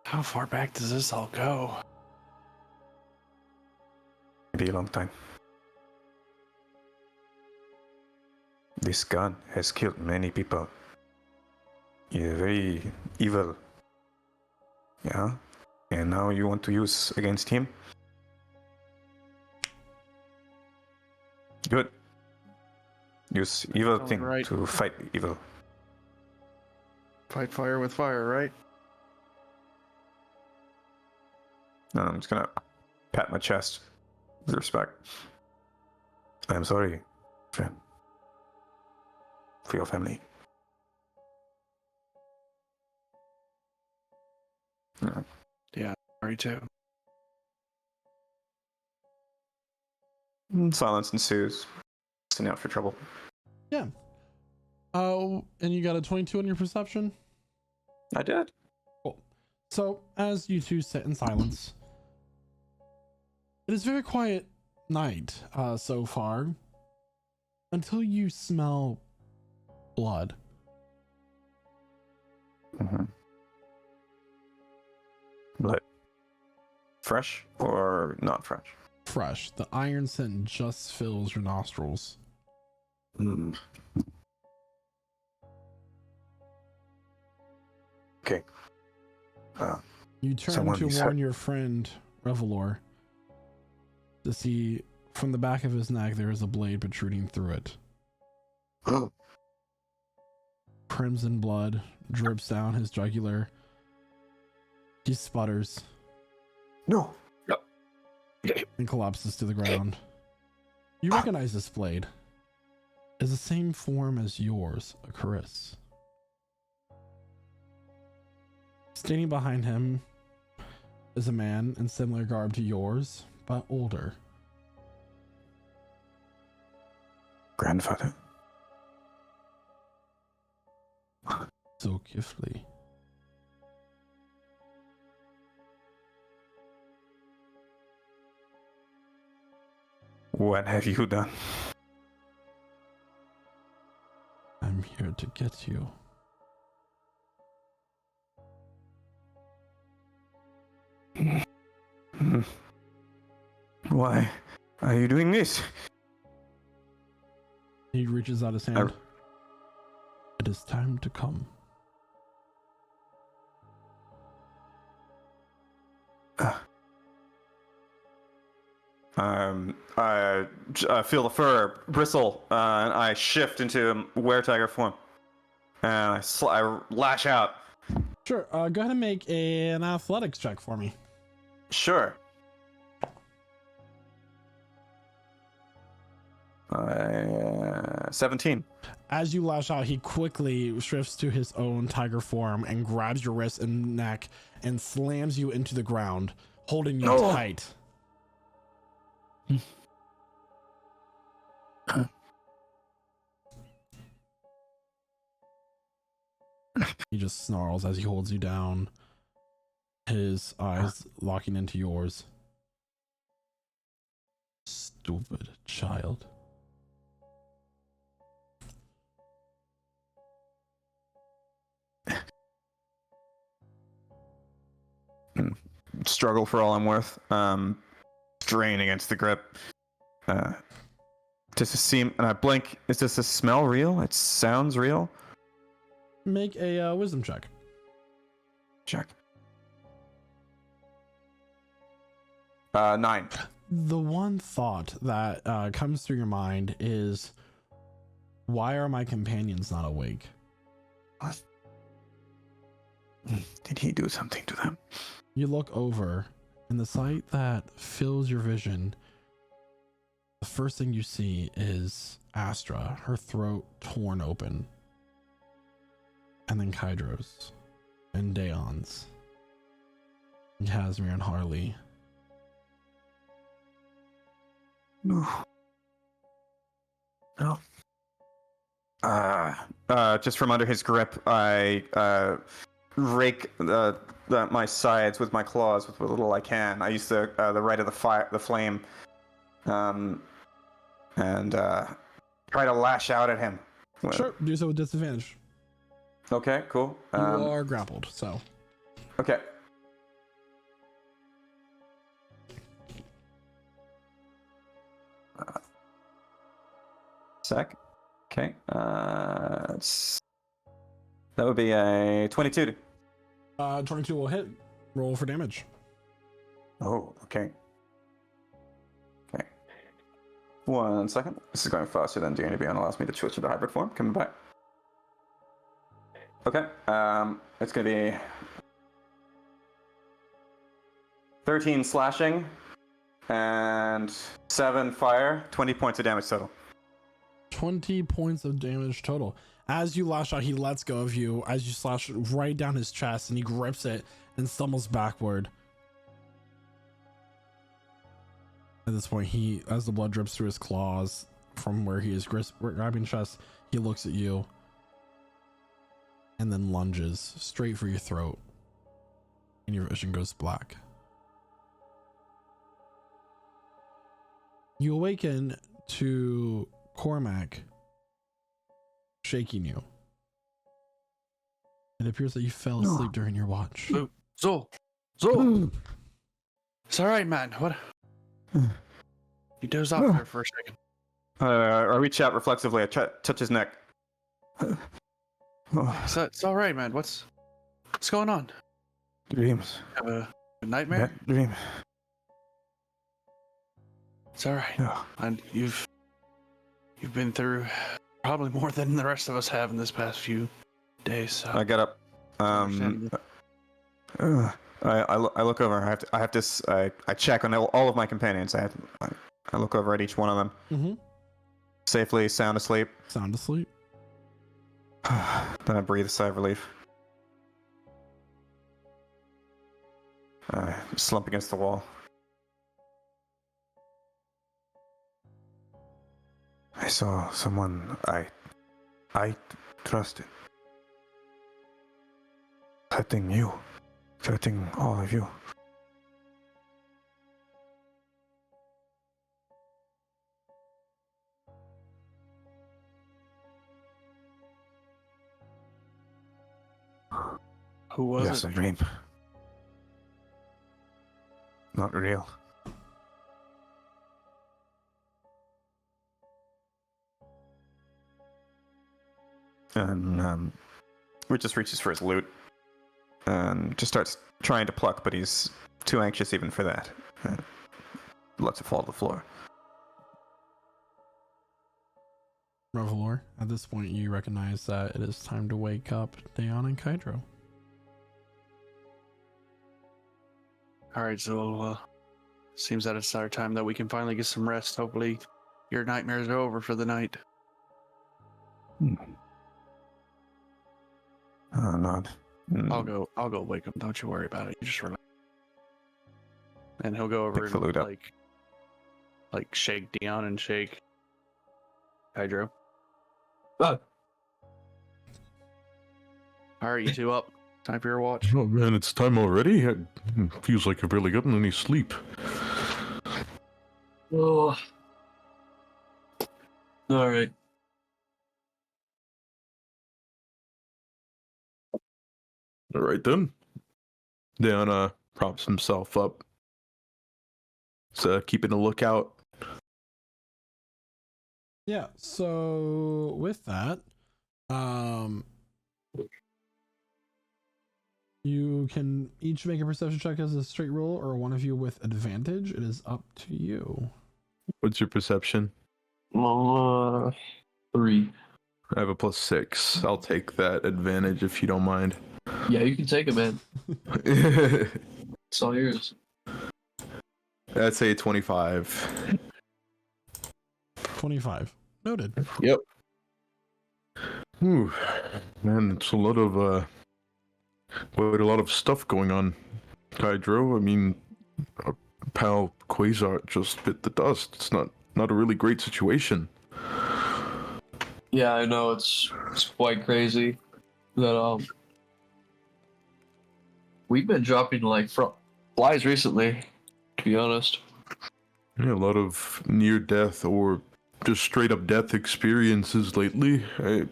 How far back does this all go? Maybe a long time. This gun has killed many people. You're very evil. Yeah? And now you want to use against him? Good. Use evil Sounds thing right. to fight evil. Fight fire with fire, right? No, I'm just gonna pat my chest with respect. I'm sorry, friend. For your family. Yeah. Sorry too. Silence ensues. Listening out for trouble. Yeah. Oh, and you got a 22 on your perception? I did. Cool. So, as you two sit in silence, it is a very quiet night so far, until you smell blood. Mm-hmm. Blood. Fresh or not fresh? Fresh. The iron scent just fills your nostrils. Okay. You turn Someone to is warn hurt. your friend Revelor to see from the back of his neck there is a blade protruding through it. Crimson blood drips down his jugular. He sputters No. and collapses to the ground. You recognize this blade as the same form as yours, Acuris. Standing behind him is a man in similar garb to yours, but older. Grandfather. So Kifli. What have you done? I'm here to get you. Why are you doing this? He reaches out his hand. It is time to come. I feel the fur bristle, and I shift into were-tiger form. And I lash out. Sure. Go ahead and make an athletics check for me. Sure. 17. As you lash out, he quickly shifts to his own tiger form and grabs your wrist and neck and slams you into the ground, holding you tight. He just snarls as he holds you down, his eyes locking into yours. Stupid child. Struggle for all I'm worth. Strain against the grip. Does it seem? And I blink. Is this a smell real? It sounds real. Make a wisdom check. Check. 9. The one thought that comes through your mind is, why are my companions not awake? What? Did he do something to them? You look over, and the sight that fills your vision, the first thing you see is Astra, her throat torn open. And then Kydros, and Daeon's, and Casimir and Harley. No. No. Just from under his grip, I rake my sides with my claws with what little I can. I use the right of the flame, and try to lash out at him. Sure, do so with disadvantage. Okay, cool. You are grappled, so. Okay. Sec. Okay. That would be a 22. 22 will hit. Roll for damage. Oh, okay. Okay. 1 second. This is going faster than D&D Beyond allows me to switch to the hybrid form. Coming back. Okay. It's going to be 13 slashing and 7 fire. 20 points of damage total. 20 points of damage total. As you lash out, he lets go of you as you slash right down his chest, and he grips it and stumbles backward. At this point, as the blood drips through his claws from where he is grabbing chest, he looks at you and then lunges straight for your throat, and your vision goes black. You awaken to Cormac shaking you. It appears that you fell asleep during your watch. Zol! It's alright, man. What? You doze off there for a second. I reach out reflexively. I touch his neck. It's alright, man. What's going on? Dreams. Have a nightmare? Bad dream. It's alright. No. And you've been through probably more than the rest of us have in this past few days. So I get up. I look over. I check on all of my companions. I look over at each one of them. Mm-hmm. Safely, sound asleep. Sound asleep. Then I breathe a sigh of relief. Slump against the wall. I saw someone I trusted. Threatening all of you. who was Yes, it? a dream. Not real. And Rick just reaches for his loot and just starts trying to pluck, but he's too anxious even for that. Lots to fall to the floor. Revelor, at this point, you recognize that it is time to wake up Dayon and Kydro. All right, so seems that it's our time that we can finally get some rest. Hopefully, your nightmares are over for the night. Not. I'll go wake him. Don't you worry about it. You just relax. And he'll go over Pick the loot and up. like shake Dion and shake Hydro. Ah. All right, you two up. Time for your watch. Oh man, it's time already? It feels like I've barely gotten any sleep. Oh. All right. Alright then. Diana props himself up. So keeping a lookout. Yeah, so with that, you can each make a perception check as a straight roll, or one of you with advantage. It is up to you. What's your perception? 3. I have a +6. I'll take that advantage if you don't mind. Yeah, you can take it, man. It's all yours. I'd say 25. 25. Noted. Yep. Ooh, man, it's a lot of quite a lot of stuff going on. Hydro, I mean, our pal Quasar just bit the dust. It's not a really great situation. Yeah, I know it's quite crazy that we've been dropping like flies recently, to be honest. Yeah, a lot of near death or just straight up death experiences lately. I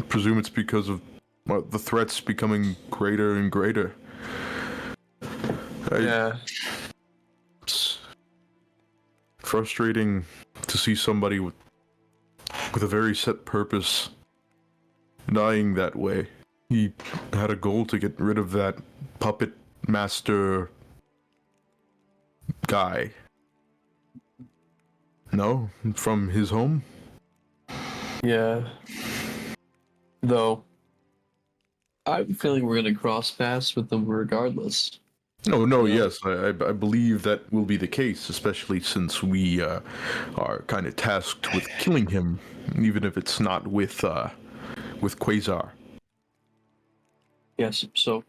presume it's because of the threats becoming greater and greater. Yeah. It's frustrating to see somebody with a very set purpose dying that way. He had a goal to get rid of that puppet master guy. No? From his home? Yeah. Though, I'm feeling we're gonna cross paths with them regardless. No, yes, I believe that will be the case, especially since we are kind of tasked with killing him, even if it's not with Quasar. Yes, so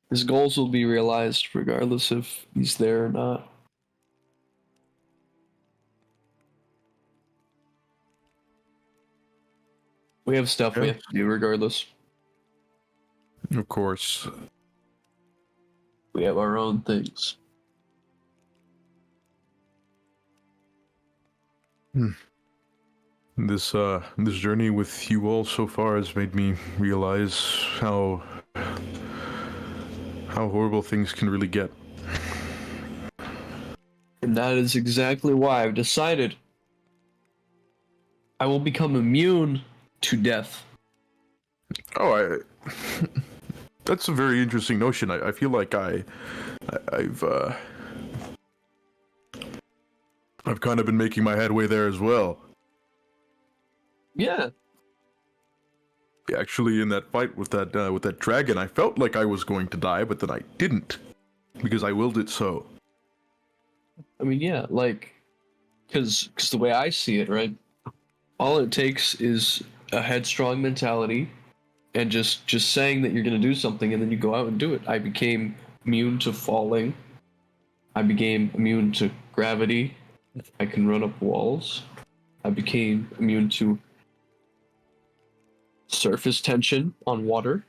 his goals will be realized regardless if he's there or not. We have stuff we have to do regardless. Of course. We have our own things. This journey with you all so far has made me realize how horrible things can really get. And that is exactly why I've decided I will become immune to death. Oh, that's a very interesting notion. I feel like I've kind of been making my headway there as well. Yeah. Actually, in that fight with that dragon, I felt like I was going to die, but then I didn't because I willed it so. I mean, yeah, like, because the way I see it, right, all it takes is a headstrong mentality and just saying that you're going to do something and then you go out and do it. I became immune to falling. I became immune to gravity. I can run up walls. I became immune to surface tension on water.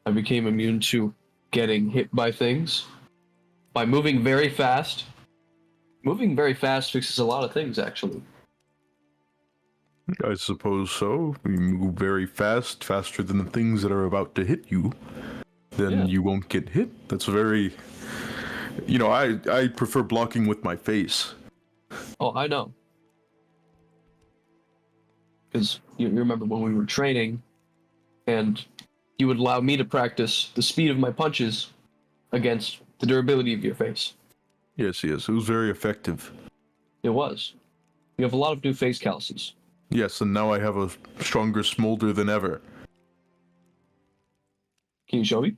I became immune to getting hit by things. By moving very fast. Moving very fast fixes a lot of things, actually. I suppose so. You move very fast, faster than the things that are about to hit you. Then you won't get hit. That's very... You know, I prefer blocking with my face. Oh, I know. Because you remember when we were training, and you would allow me to practice the speed of my punches against the durability of your face. Yes, yes, it was very effective. It was. You have a lot of new face calluses. Yes, and now I have a stronger smolder than ever. Can you show me?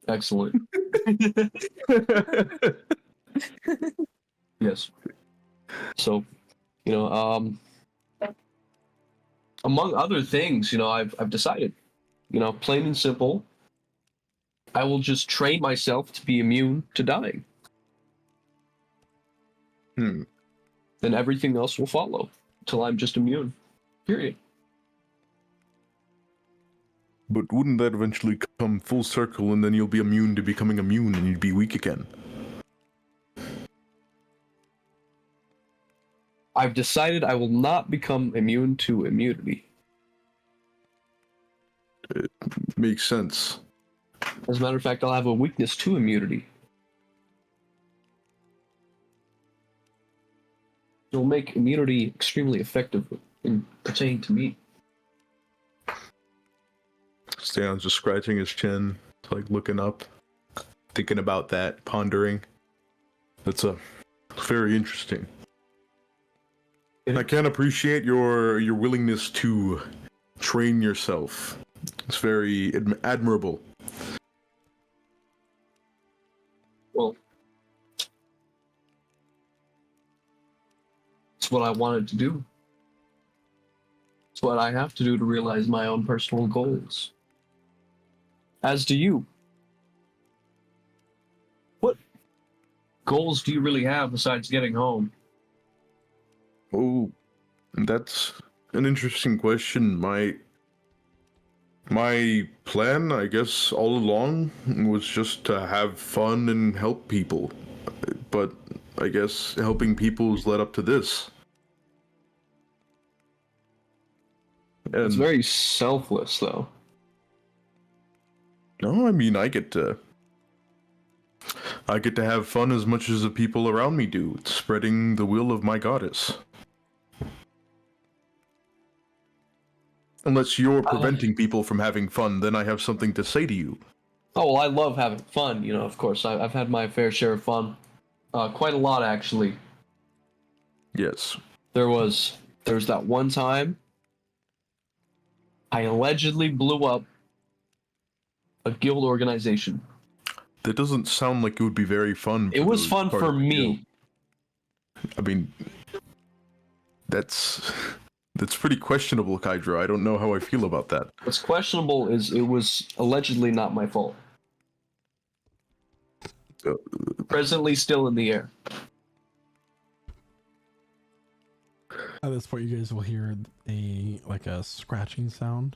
Excellent. Yes. So, among other things, I've decided, plain and simple, I will just train myself to be immune to dying. Hmm. Then everything else will follow till I'm just immune. Period. But wouldn't that eventually come full circle and then you'll be immune to becoming immune and you'd be weak again? I've decided I will not become immune to immunity. It makes sense. As a matter of fact, I'll have a weakness to immunity. It'll make immunity extremely effective in pertaining to me. Stan's just scratching his chin, like looking up, thinking about that, pondering. That's very interesting. And I can appreciate your willingness to train yourself. It's very admirable. Well, it's what I wanted to do. It's what I have to do to realize my own personal goals. As do you. What goals do you really have besides getting home? Oh, that's an interesting question. My plan, I guess, all along was just to have fun and help people. But I guess helping people has led up to this. It's And very selfless, though. no, I mean, I get to have fun as much as the people around me do. It's spreading the will of my goddess. Unless you're preventing people from having fun, then I have something to say to you. Oh, well, I love having fun, of course. I've had my fair share of fun. Quite a lot, actually. Yes. There's that one time I allegedly blew up a guild organization. That doesn't sound like it would be very fun. It was fun for me. I mean, that's pretty questionable, Kydra. I don't know how I feel about that. What's questionable is it was allegedly not my fault. Presently still in the air. At this point, you guys will hear a scratching sound.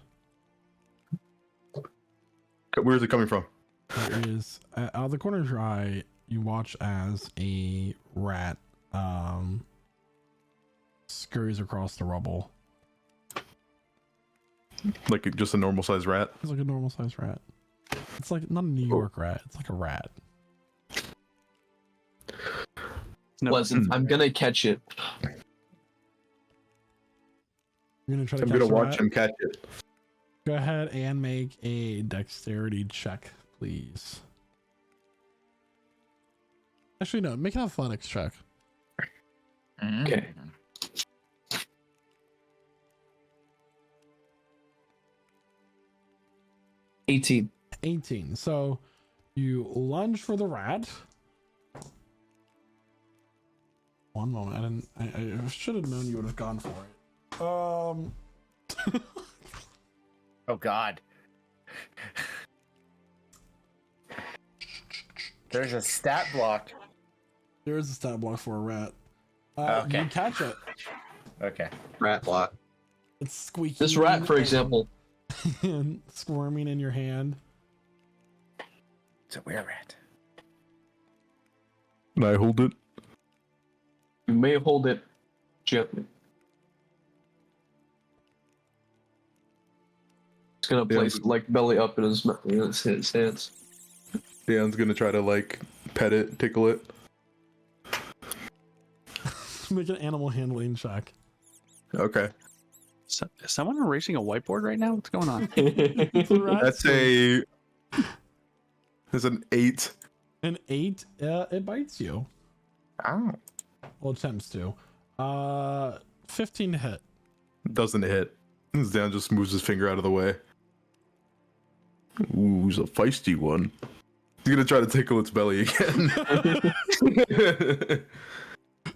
Where's it coming from? There is out of the corner of your eye, you watch as a rat scurries across the rubble. Like just a normal sized rat? It's like a normal sized rat. It's like not a New York rat. It's like a rat. No. Listen, I'm gonna catch it. You're gonna try to I'm catch gonna the watch rat? him catch it. Go ahead and make a dexterity check, please. Actually, no, make an athletics check. Okay. $18. 18. So you lunge for the rat. One moment. I should have known you would have gone for it. Oh God. There's a stat block. There is a stat block for a rat. Okay. You catch it. Okay. Rat block. It's squeaky. This rat, for example, and squirming in your hand. It's a were-rat. And I hold it. you may hold it gently. It's gonna place it like belly up in his hands. Dan's gonna try to pet it, tickle it. Make an animal handling check. Okay. So, is someone erasing a whiteboard right now? What's going on? That's a. There's an 8. An 8, it bites you. Oh. Well, attempts to. 15 to hit. Doesn't hit. Dan just moves his finger out of the way. Ooh, he's a feisty one. He's gonna try to tickle its belly again.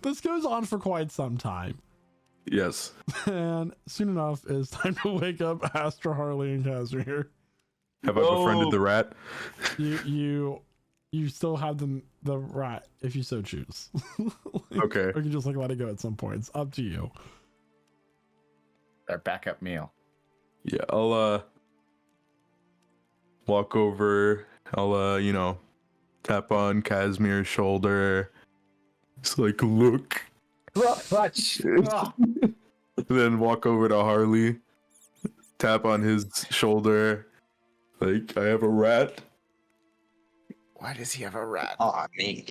This goes on for quite some time. Yes. And soon enough, it's time to wake up Astra, Harley, and Casimir. Have I befriended the rat? You still have the rat if you so choose. Okay. Or you can just like let it go at some point. It's up to you. Their backup meal. Yeah, I'll walk over. I'll tap on Casimir's shoulder. It's like, look. Then walk over to Harley. Tap on his shoulder. Like, I have a rat. Why does he have a rat? Aw, me.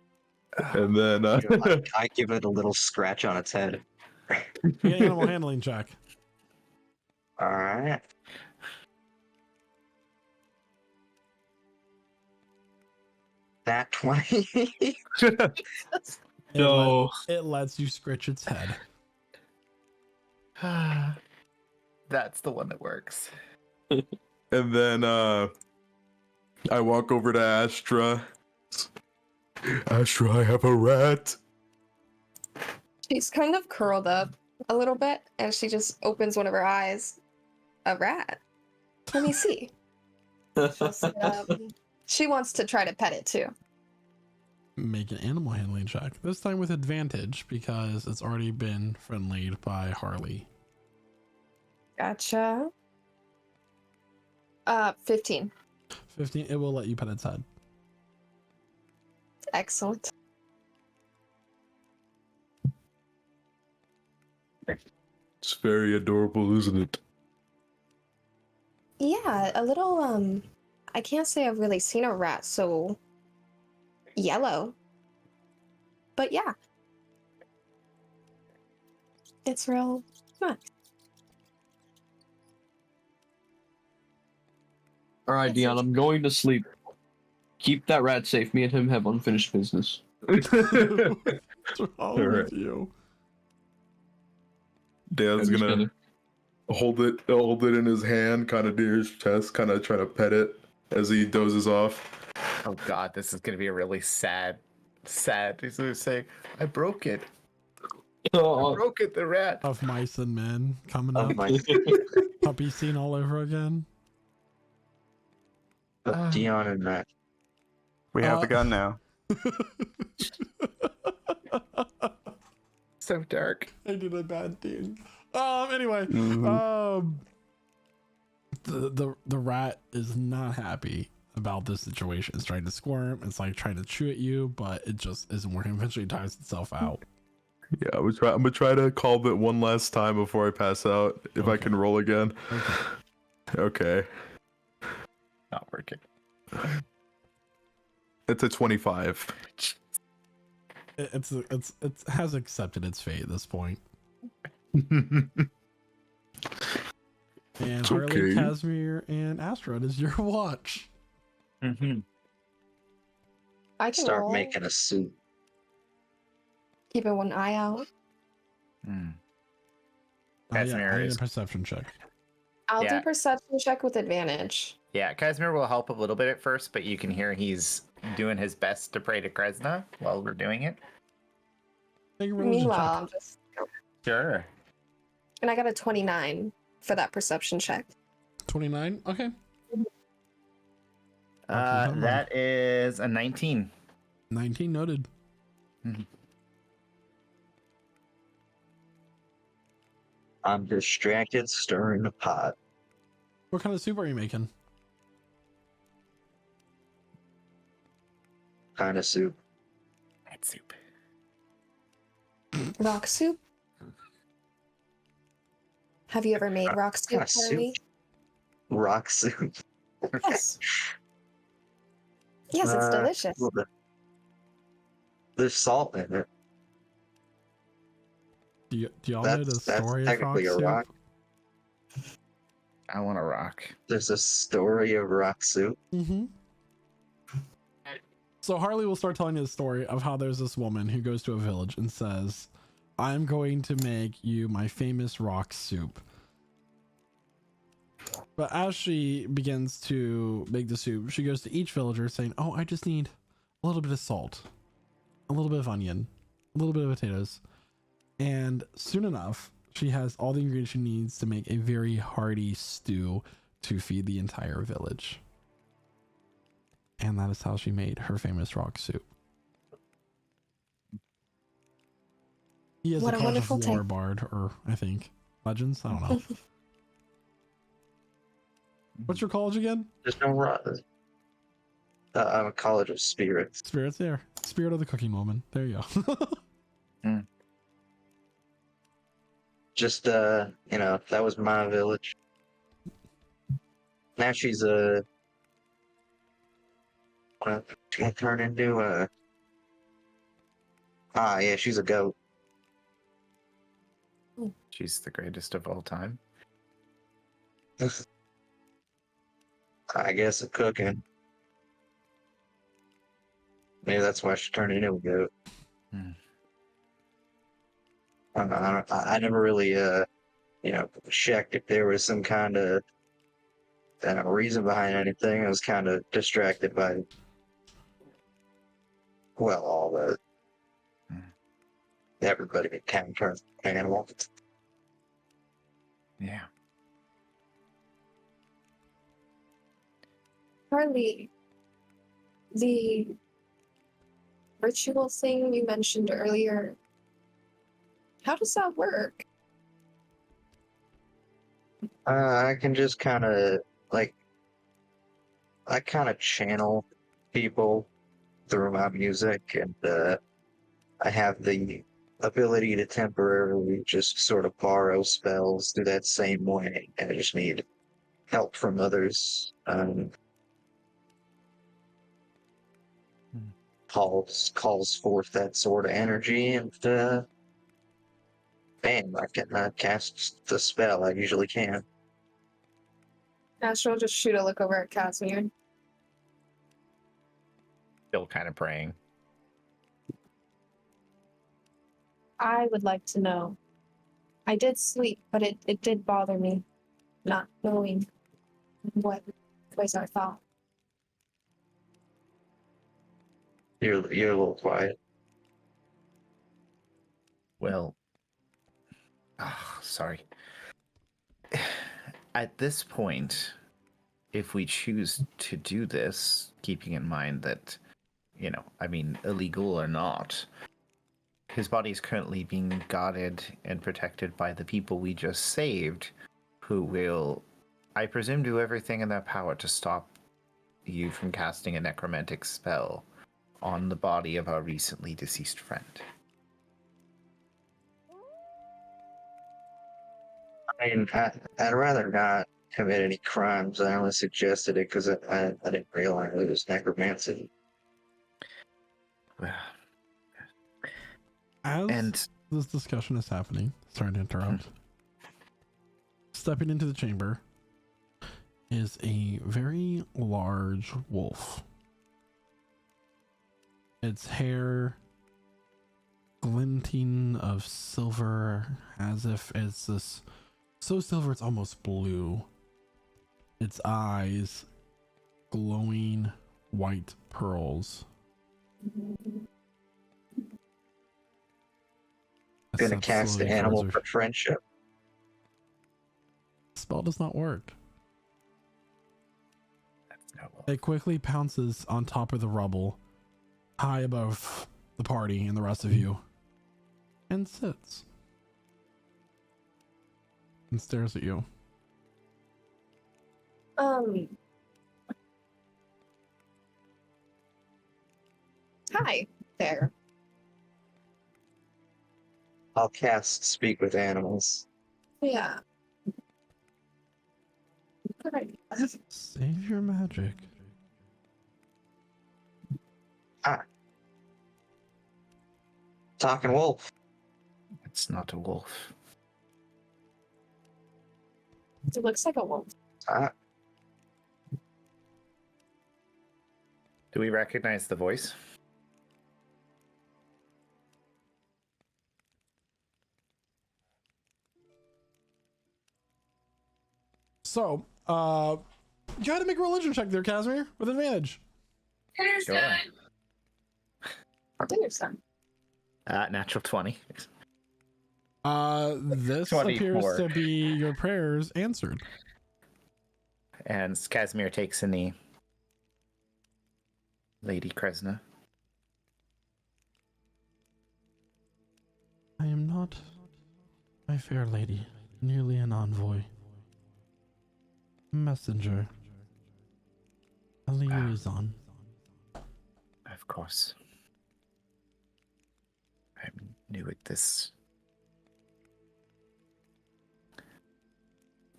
And then I give it a little scratch on its head. Get an animal handling check. Alright. That 20. It lets you scratch its head. That's the one that works. and then I walk over to Astra. Astra, I have a rat. She's kind of curled up a little bit, and she just opens one of her eyes. A rat. Let me see. She wants to try to pet it too. Make an animal handling check. This time with advantage because it's already been friendlied by Harley. Gotcha. 15. 15. It will let you pet its head. Excellent. It's very adorable, isn't it? Yeah, a little, I can't say I've really seen a rat so yellow. But yeah. It's real nice. All right, Dion, I'm going to sleep. Keep that rat safe. Me and him have unfinished business. What's wrong Alright. with you? Dan's I'm just gonna hold it in his hand, kind of near his chest, kind of trying to pet it as he dozes off. Oh god, this is gonna be a really sad. He's gonna say, I broke it. I broke it, the rat. Of mice and men coming Oh up. my. Puppy scene all over again. Dion and Matt. We have the gun now. So dark. I did a bad thing. Anyway, the rat is not happy about this situation. It's trying to squirm. It's like trying to chew at you, but it just isn't working. Eventually, it tires itself out. Yeah, I'm gonna try to call it one last time before I pass out. If I can roll again. Okay. Not working. It's a 25. It has accepted its fate at this point. And It's Harley, okay. Casimir, and Astra, it is your watch. Mm-hmm. I can Start roll, making a soup. keeping one eye out. Mm. Yeah, Casimir I need a is- perception check. I'll Yeah. do perception check with advantage. Yeah, Casimir will help a little bit at first, but you can hear he's doing his best to pray to Kresna while we're doing it. Make a religion Meanwhile, check. I'm just, Sure. and I got a 29 for that perception check. 29. Okay. That is a 19. 19 noted. I'm distracted, stirring the pot. What kind of soup are you making? Kind of soup. Red soup. Rock soup? Have you ever made rock soup, kinda soup? Harley? Rock soup. Yes. Yes, it's delicious. Well, there's salt in it. Do y'all know the That's story of rock technically a soup? rock. I want a rock. There's a story of rock soup. Mm-hmm. So Harley will start telling you the story of how there's this woman who goes to a village and says, I'm going to make you my famous rock soup. But as she begins to make the soup, she goes to each villager saying, oh, I just need a little bit of salt, a little bit of onion, a little bit of potatoes. And soon enough, she has all the ingredients she needs to make a very hearty stew to feed the entire village. And that is how she made her famous rock soup. He has What a a college of wonderful lore time. bard, or I think legends. I don't know. What's your college again? There's no rock. I'm a college of spirits. Spirits there. Spirit of the cooking woman. There you go. Just you know, that was my village. Now she's a what she gonna turn into yeah, she's a goat. She's the greatest of all time. I guess a cooking. Maybe that's why she turned into a goat. I never really you know, checked if there was some kind of reason behind anything. I was kind of distracted by, well, all the everybody at town turns animal. Yeah. Harley, the ritual thing you mentioned earlier, how does that work? I can just kind of like I kind of channel people through my music, and I have the ability to temporarily just sort of borrow spells through that same way, and I just need help from others. Calls forth that sort of energy, and bam, I can cast the spell. I usually can. Astral, just shoot a look over at Casimir. Still kind of praying. I would like to know. I did sleep, but it did bother me not knowing what Quasar thought. You're a little quiet. Well, sorry. At this point, if we choose to do this, keeping in mind that, you know, I mean, illegal or not, his body is currently being guarded and protected by the people we just saved, who will, I presume, do everything in their power to stop you from casting a necromantic spell on the body of our recently deceased friend. I mean, I'd rather not commit any crimes. I only suggested it because I didn't realize it was necromancy. As And this discussion is happening, sorry to interrupt. Stepping into the chamber is a very large wolf. Its hair glinting of silver, as if it's this so silver it's almost blue. Its eyes glowing white pearls. Gonna cast the animal for friendship. Spell does not work. that's noble. It quickly pounces on top of the rubble, high above the party and the rest of you, and sits and stares at you. Hi there. I'll cast Speak with Animals. Yeah. Good idea. Save your magic. Talking wolf. It's not a wolf. It looks like a wolf. Ah, Do we recognize the voice? So, you got to make a religion check there, Casimir, with advantage. Sure. Dinner son. Natural 20. This 24. appears to be your prayers answered. And Casimir takes in the Lady Kresna. I am not, my fair lady, merely an envoy, messenger, a liaison. Of course. I'm new at this.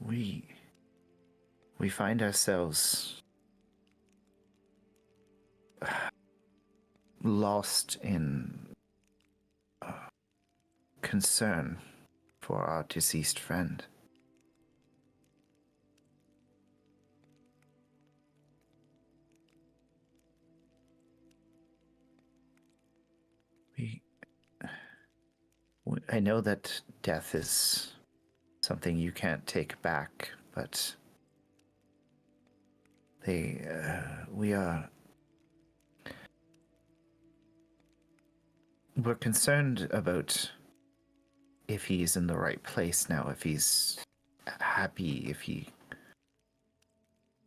We find ourselves lost in concern for our deceased friend. I know that death is something you can't take back, but we're concerned about if he's in the right place now, if he's happy,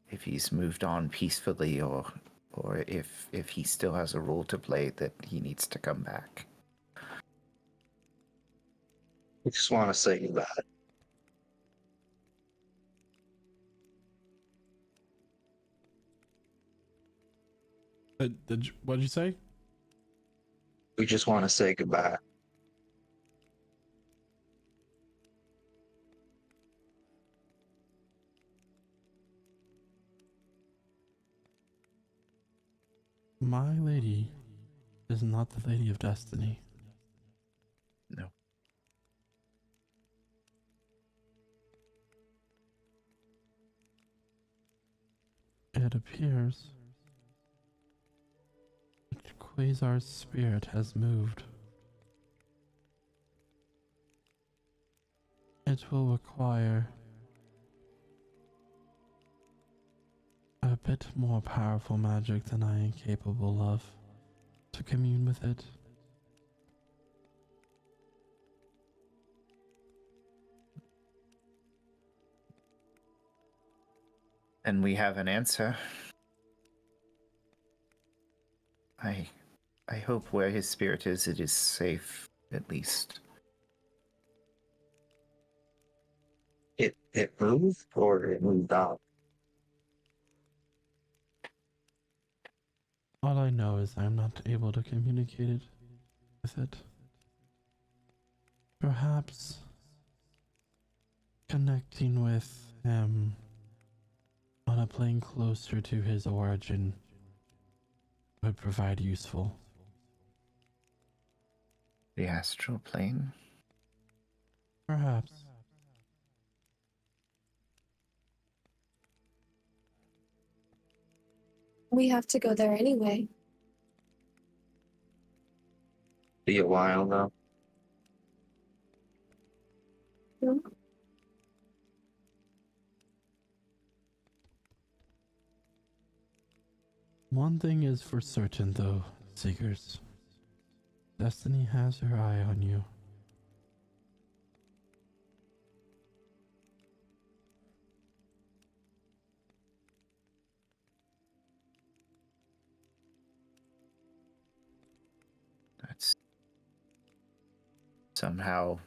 if he's moved on peacefully, or if he still has a role to play that he needs to come back. I just want to say goodbye. What did you say? We just want to say goodbye. My lady is not the Lady of Destiny. No. It appears that Quasar's spirit has moved. It will require a bit more powerful magic than I am capable of to commune with it. And we have an answer. I hope where his spirit is, it is safe, at least. It moved or it moved out? All I know is I'm not able to communicate it with it. Perhaps connecting with him on a plane closer to his origin would provide useful. The astral plane? Perhaps. We have to go there anyway. Be a while though. Hmm? One thing is for certain though, Seekers. Destiny has her eye on you. That's somehow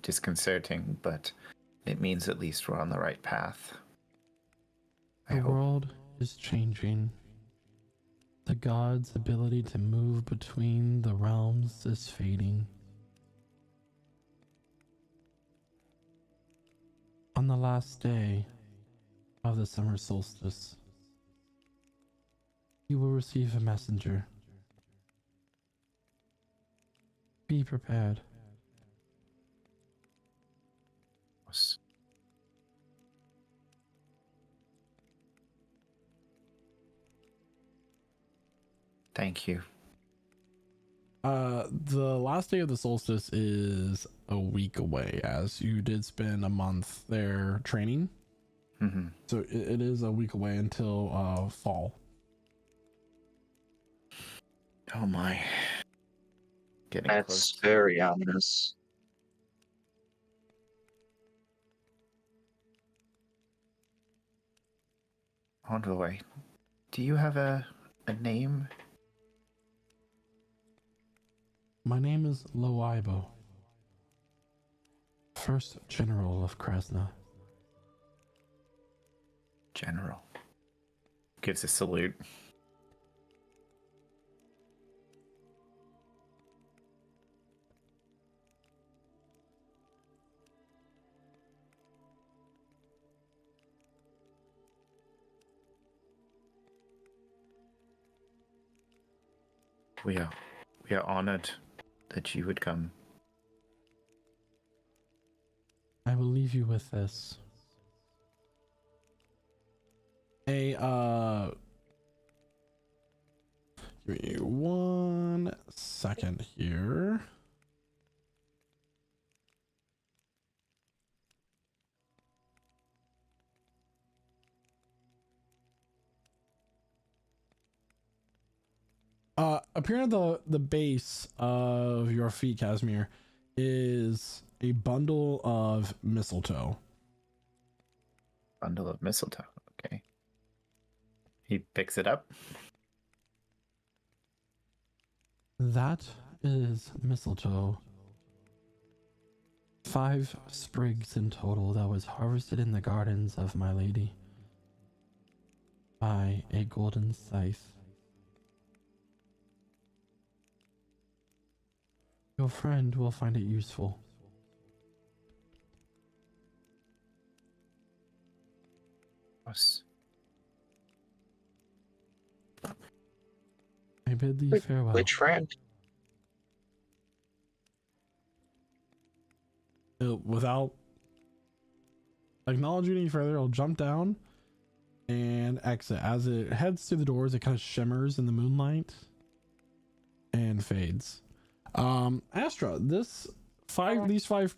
disconcerting, but it means at least we're on the right path. I The hope. world is changing. The gods' ability to move between the realms is fading. On the last day of the summer solstice, you will receive a messenger. Be prepared. Yes. Thank you. The last day of the solstice is a week away, as you did spend a month there training. Mm-hmm. So it is a week away until fall. Oh my. Getting That's close. very ominous. Envoy, do you have a name? My name is Loibo, first general of Krasna. General. Gives a salute. We are honored that you would come. I will leave you with this. Give me 1 second here. Appearing at the base of your feet, Casimir, is a bundle of mistletoe. Bundle of mistletoe. Okay. He picks it up. That is mistletoe. 5 sprigs in total that was harvested in the gardens of my lady by a golden scythe. Your friend will find it useful. Us. I bid thee farewell. Which friend? Without acknowledging any further, it'll jump down and exit. As it heads to the doors, it kind of shimmers in the moonlight and fades. Astra, these five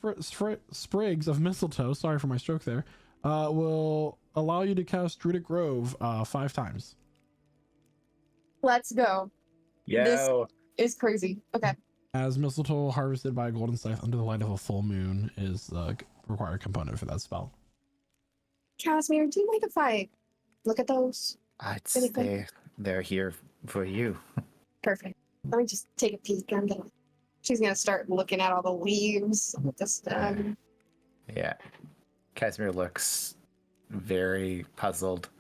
sprigs of mistletoe, sorry for my stroke there, will allow you to cast Druidic Grove 5 times. Let's go. Yo. It's crazy. Okay. As mistletoe harvested by a golden scythe under the light of a full moon is the required component for that spell. Casimir, do you mind if I look at those? I'd Anything? say they're here for you. Perfect. Let me just take a peek. She's gonna start looking at all the leaves. Just Yeah. Casimir looks very puzzled.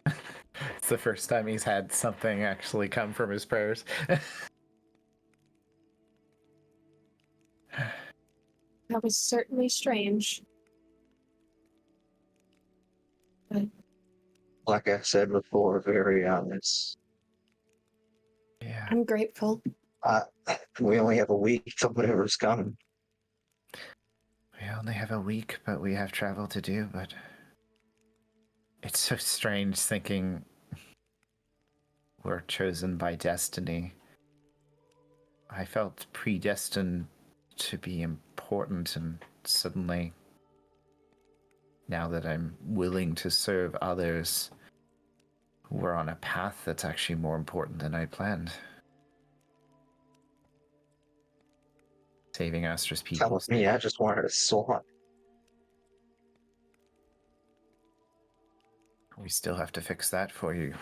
It's the first time he's had something actually come from his prayers. That was certainly strange. Like I said before, very ominous. Yeah. I'm grateful. We only have a week till whatever's coming. We only have a week, but we have travel to do, but it's so strange thinking we're chosen by destiny. I felt predestined to be important, and suddenly, now that I'm willing to serve others, we're on a path that's actually more important than I planned. Saving Astra's people. That was me. I just wanted a sword. We still have to fix that for you.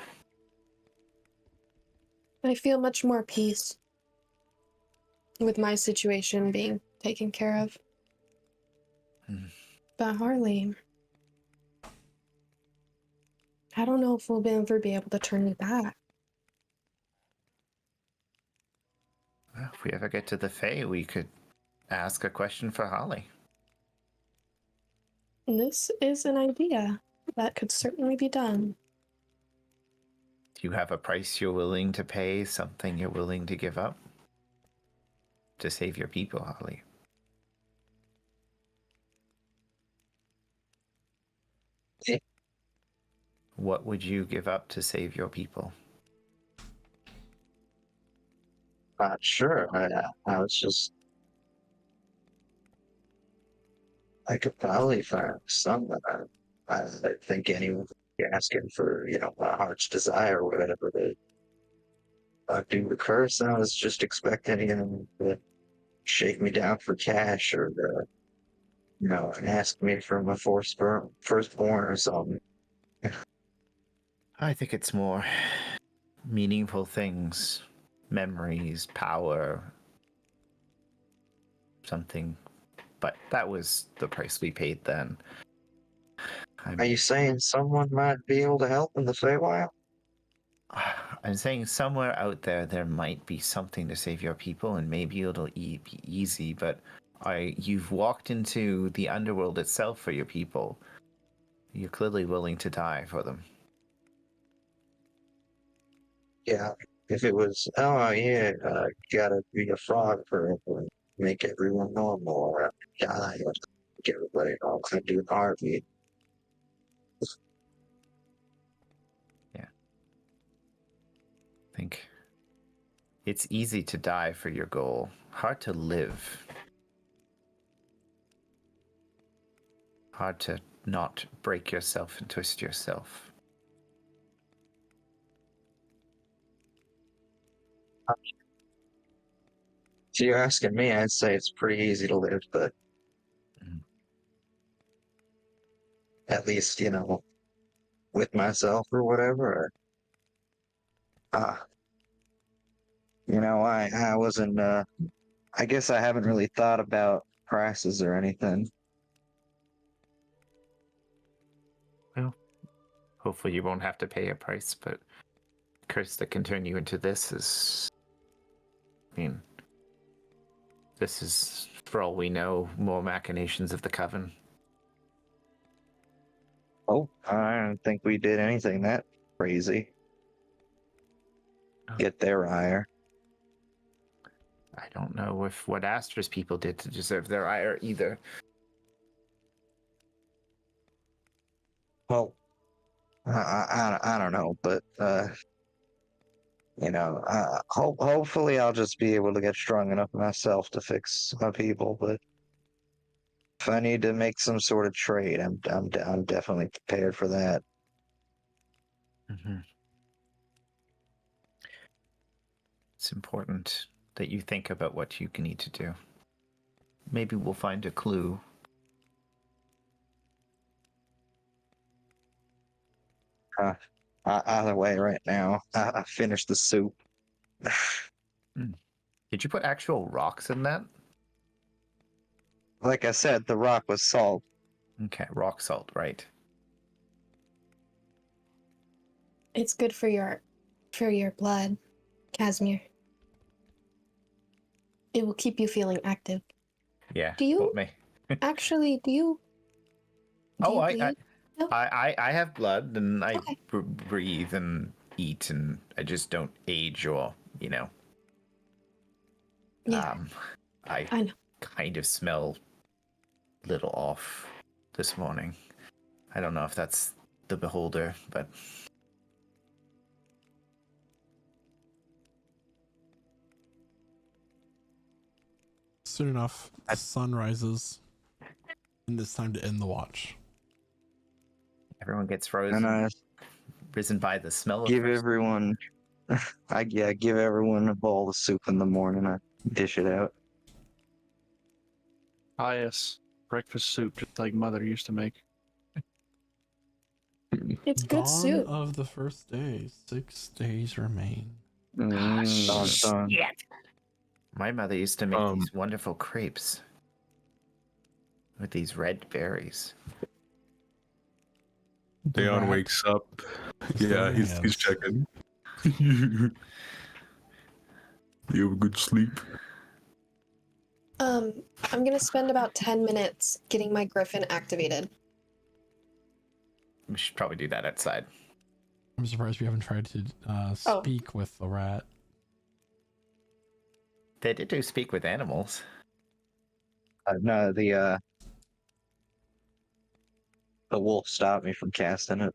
I feel much more peace with my situation being taken care of. But Harley, I don't know if we'll ever be able to turn you back. Well, if we ever get to the Fae, we could ask a question for Holly. This is an idea that could certainly be done. Do you have a price you're willing to pay, something you're willing to give up to save your people, Holly? What would you give up to save your people? Not sure. I was just. I could probably find something. I think anyone would be asking for, my heart's desire or whatever to do the curse. I was just expecting him to shake me down for cash or, ask me for my firstborn or something. I think it's more meaningful things, memories, power, something. But that was the price we paid then. Are you saying someone might be able to help in the Feywild? I'm saying somewhere out there might be something to save your people, and maybe it'll be easy. But you've walked into the underworld itself for your people. You're clearly willing to die for them. Yeah. If it was, oh yeah, gotta be a frog for make everyone normal or die or make everybody normal. I do an heartbeat. I think it's easy to die for your goal, hard to live. Hard to not break yourself and twist yourself. If you're asking me, I'd say it's pretty easy to live, but at least, with myself or whatever. I wasn't, I guess I haven't really thought about prices or anything. Well, hopefully you won't have to pay a price, but the curse that can turn you into this is... this is, for all we know, more machinations of the Coven. Oh, I don't think we did anything that crazy. Get their ire. I don't know if what Astra's people did to deserve their ire either. Well, I don't know, but hopefully I'll just be able to get strong enough myself to fix my people. But if I need to make some sort of trade, I'm definitely prepared for that. Mm-hmm. It's important that you think about what you need to do. Maybe we'll find a clue. Either way, right now, I finished the soup. Did you put actual rocks in that? Like I said, the rock was salt. Okay, rock salt, right. It's good for your blood, Casimir. It will keep you feeling active. Yeah. Do you vote me. actually? Do you bleed? No? I have blood and I Okay. breathe and eat and I just don't age or, Yeah. I I know. kind of smell a little off this morning. I don't know if that's the beholder, but Soon enough, the sun rises, and it's time to end the watch. everyone gets frozen. And I Risen by the smell of give frozen. everyone, give everyone a bowl of soup in the morning. I dish it out. Ah, yes. Breakfast soup, just like Mother used to make. It's good Dawn soup. of the first day. 6 days remain. Dun, dun. My mother used to make these wonderful crepes with these red berries. Dayon wakes up. Yeah, he's checking. You have a good sleep. I'm gonna spend about 10 minutes getting my griffin activated. We should probably do that outside. I'm surprised we haven't tried to speak with the rat. They did do speak with animals. No, the wolf stopped me from casting it.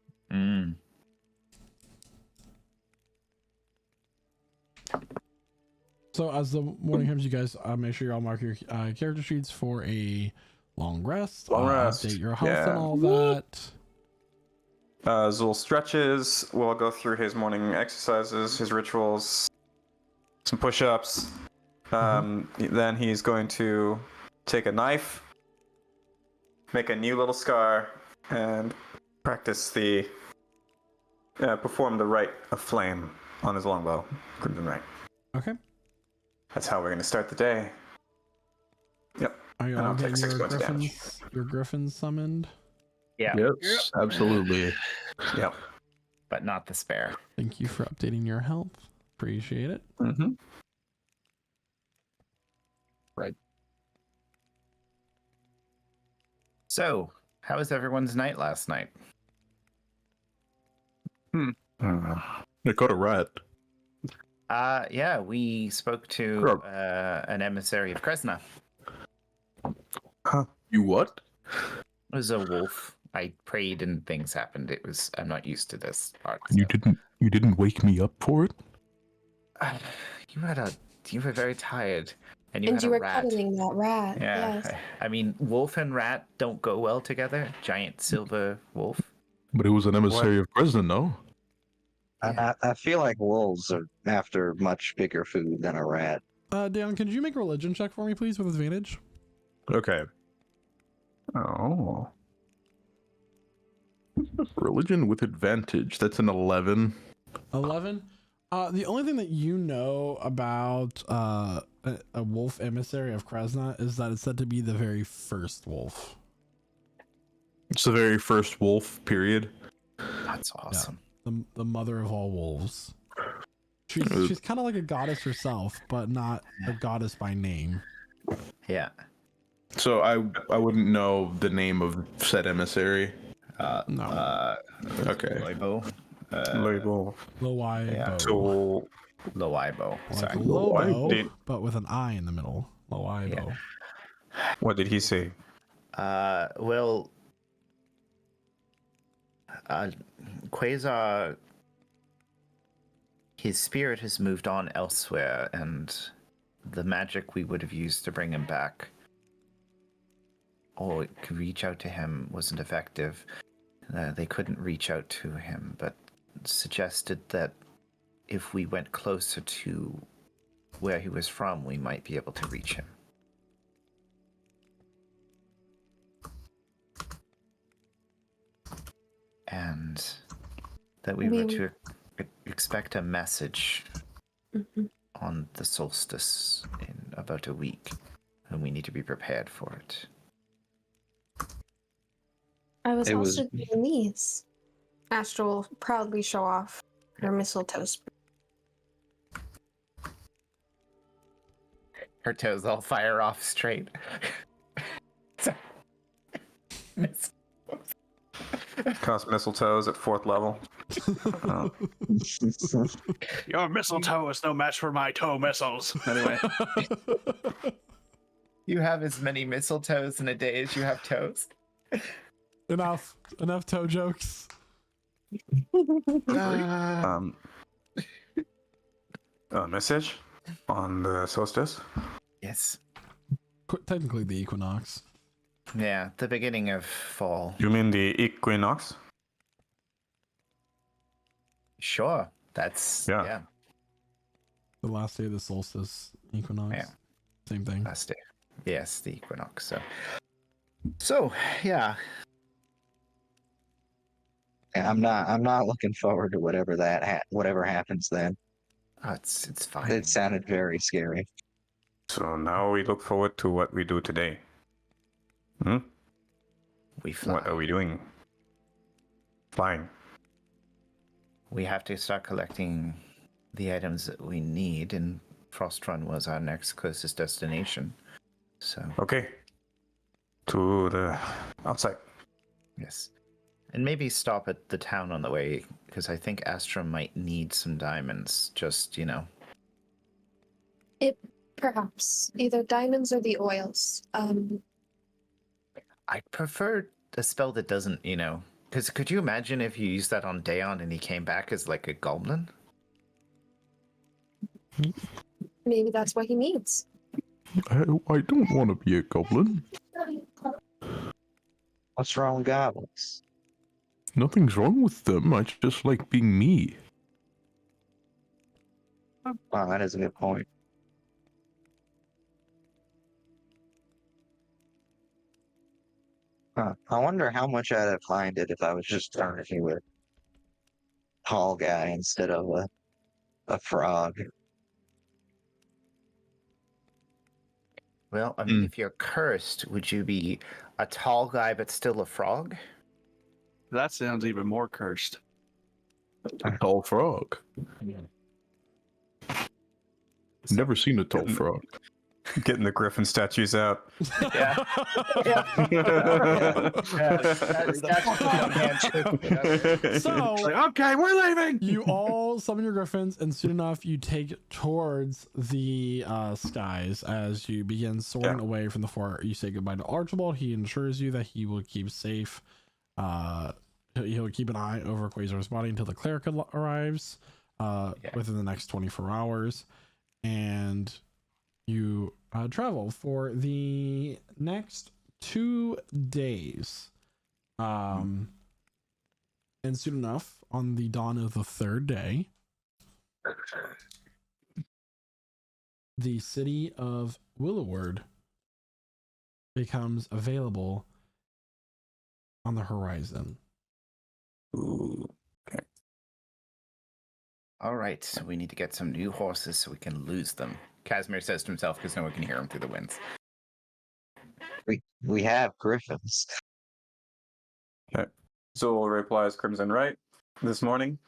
So as the morning comes, you guys make sure you all mark your character sheets for a long rest. Long rest. Update your health Yeah. and all that. Zul stretches. We'll go through his morning exercises, his rituals, some push-ups. Then he's going to take a knife, make a new little scar, and practice perform the rite of flame on his longbow, Crimson Rite. Okay. That's how we're going to start the day. Yep. Are you And all I'll take getting 6 points of damage. your griffins summoned? Yeah. Yes, absolutely. Yep. But not the spare. Thank you for updating your health. Appreciate it. Mm-hmm. So, how was everyone's night last night? I got a rat. Yeah, we spoke to an emissary of Kresna. You what? It was a wolf. I prayed and things happened. I'm not used to this part. You didn't wake me up for it? You were very tired. And you And had you a were rat. cuddling that rat. Yeah. Yes. I mean, wolf and rat don't go well together. Giant silver wolf. But it was an emissary of President, no? I feel like wolves are after much bigger food than a rat. Dan, could you make a religion check for me, please, with advantage? Okay. Oh. Religion with advantage. That's an 11. 11. The only thing that you know about a wolf emissary of Kresna is that it's said to be the very first wolf. It's the very first wolf, period. That's awesome. The mother of all wolves. She's kind of like a goddess herself, but not a goddess by name. Yeah. So I wouldn't know the name of said emissary. No. Okay. Loibo. Loibo. Loibo. Yeah. So Loibo. Like Sorry. Lobo, did- but with an I in the middle. Loibo. Yeah. what did he say? Well, Quasar, his spirit has moved on elsewhere, and the magic we would have used to bring him back, or could reach out to him, wasn't effective. They couldn't reach out to him, but suggested that if we went closer to where he was from, we might be able to reach him. And that we were to expect a message on the solstice in about a week, and we need to be prepared for it. I was also doing these. Astra will proudly show off her mistletoe. Her toes all fire off straight. Cost mistletoes at 4th level. Your mistletoe is no match for my toe missiles. Anyway. You have as many mistletoes in a day as you have toes. Enough toe jokes. A message on the solstice? Yes. Technically the equinox. Yeah, the beginning of fall. You mean the equinox? Sure. That's Yeah. The last day of the solstice equinox. Yeah. Same thing. Last day. Yes, the equinox. So yeah. I'm not looking forward to whatever happens then. Oh, it's fine. It sounded very scary. So now we look forward to what we do today. We fly. What are we doing? Flying. We have to start collecting the items that we need, and Frost Run was our next closest destination. So Okay. To the outside. yes. And maybe stop at the town on the way, because I think Astra might need some diamonds, just, Perhaps. Either diamonds or the oils. I prefer a spell that doesn't, because could you imagine if you used that on Daon and he came back as like a goblin? Maybe that's what he needs. I don't want to be a goblin. What's wrong with goblins? Nothing's wrong with them. I just like being me. Wow, that is a good point. Huh. I wonder how much I'd have minded if I was just targeting with a tall guy instead of a frog. Well, I mean, if you're cursed, would you be a tall guy but still a frog? That sounds even more cursed. A tall frog. Never seen a tall frog. Getting the griffin statues out. Yeah. So It's like, okay, we're leaving. you all summon your griffins, and soon enough you take towards the skies as you begin soaring away from the fort. You say goodbye to Archibald. He ensures you that he will keep safe. He'll keep an eye over Quasar's body until the cleric arrives within the next 24 hours. And you travel for the next 2 days. And soon enough, on the dawn of the 3rd day, the city of Willowward becomes available on the horizon. Ooh. Okay. All right, so we need to get some new horses so we can lose them. Casimir says to himself because no one can hear him through the winds. We have griffins. Okay. Zool replies Crimson right this morning.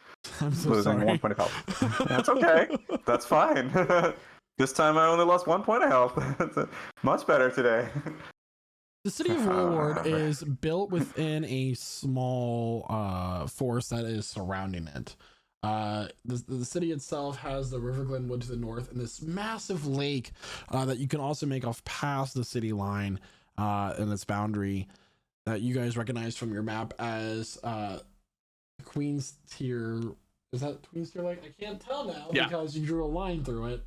I'm so Losing sorry. 1 point of health. That's okay. That's fine. This time I only lost 1 point of health. Much better today. The city of Willowward is built within a small forest that is surrounding it. The city itself has the River Glenwood to the north and this massive lake that you can also make off past the city line and its boundary that you guys recognize from your map as Queen's Tier. Is that Queen's Tier Lake? I can't tell now because you drew a line through it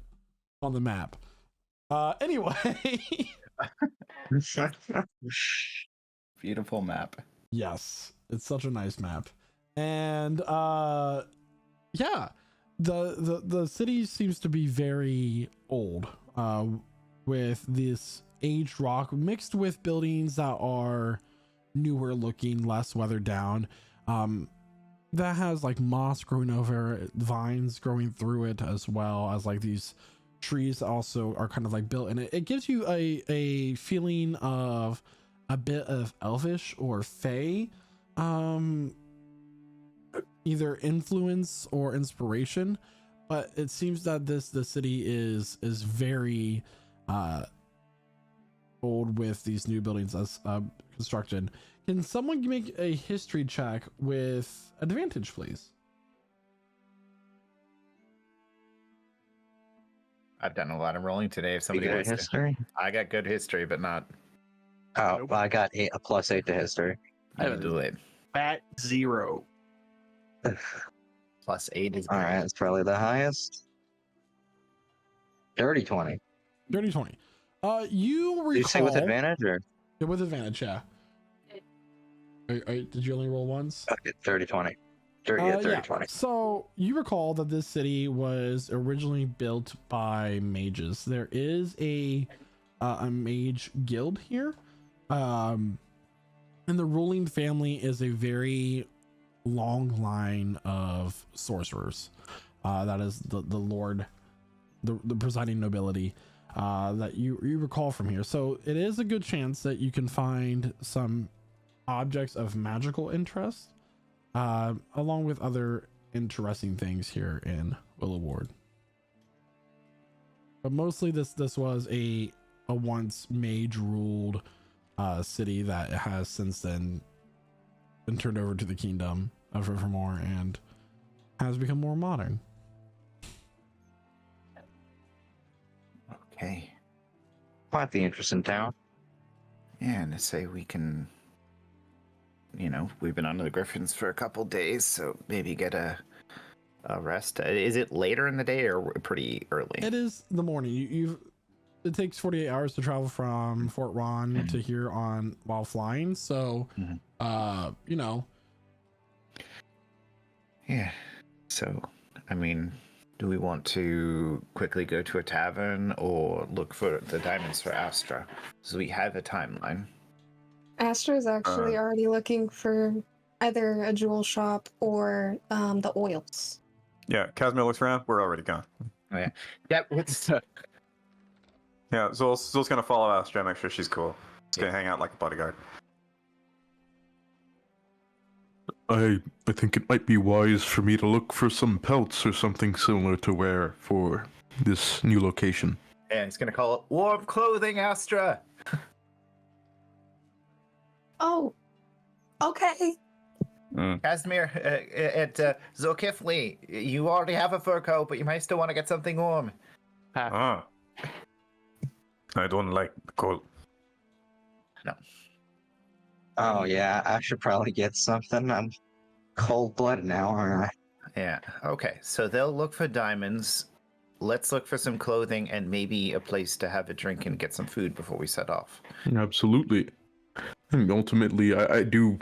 on the map. Anyway. Beautiful map. Yes, it's such a nice map. And yeah, the city seems to be very old, with this aged rock mixed with buildings that are newer looking, less weathered down, that has like moss growing over it, vines growing through it, as well as like these trees also are kind of like built in it. It gives you a feeling of a bit of elvish or fey either influence or inspiration, but it seems that the city is very old with these new buildings as constructed. Can someone make a history check with advantage, please? I've done a lot of rolling today. If somebody wants history. I got good history, but not. Oh, well, I got a +8 to history. I have You do it. Fat 0. +8 is All right, that's probably the highest. Dirty 20. Dirty 20. You recall. Did you say with advantage or? Yeah, with advantage, yeah. Did you only roll once? Okay, 30 20. 30 20. So you recall that this city was originally built by mages. There is a mage guild here, and the ruling family is a very long line of sorcerers. That is the lord, the presiding nobility that you recall from here. So it is a good chance that you can find some objects of magical interest, along with other interesting things here in Willowward. But mostly this was a once mage ruled city that has since then been turned over to the kingdom of Rivermore and has become more modern. Okay. Quite the interesting town. Yeah, and to say we can, we've been under the Griffins for a couple days, so maybe get a a rest. Is it later in the day or pretty early? It is the morning. It takes 48 hours to travel from Fort Ron to here on while flying. So, you know. Yeah. So, I mean, do we want to quickly go to a tavern or look for the diamonds for Astra? So we have a timeline. Astra is actually already looking for either a jewel shop or the oils. Yeah, Casimir looks around. We're already gone. Oh, yeah. Yeah. What's Yeah, Zul's gonna follow Astra, make sure she's cool. He's gonna hang out like a bodyguard. I think it might be wise for me to look for some pelts or something similar to wear for this new location. Yeah, he's gonna call it warm clothing, Astra. Oh, okay. Casimir, at Zulkifli, you already have a fur coat, but you might still want to get something warm. Ah. I don't like the cold. No. Oh yeah, I should probably get something. I'm cold-blooded now, aren't I? Yeah. Okay. So they'll look for diamonds. Let's look for some clothing and maybe a place to have a drink and get some food before we set off. Absolutely. And ultimately, I do,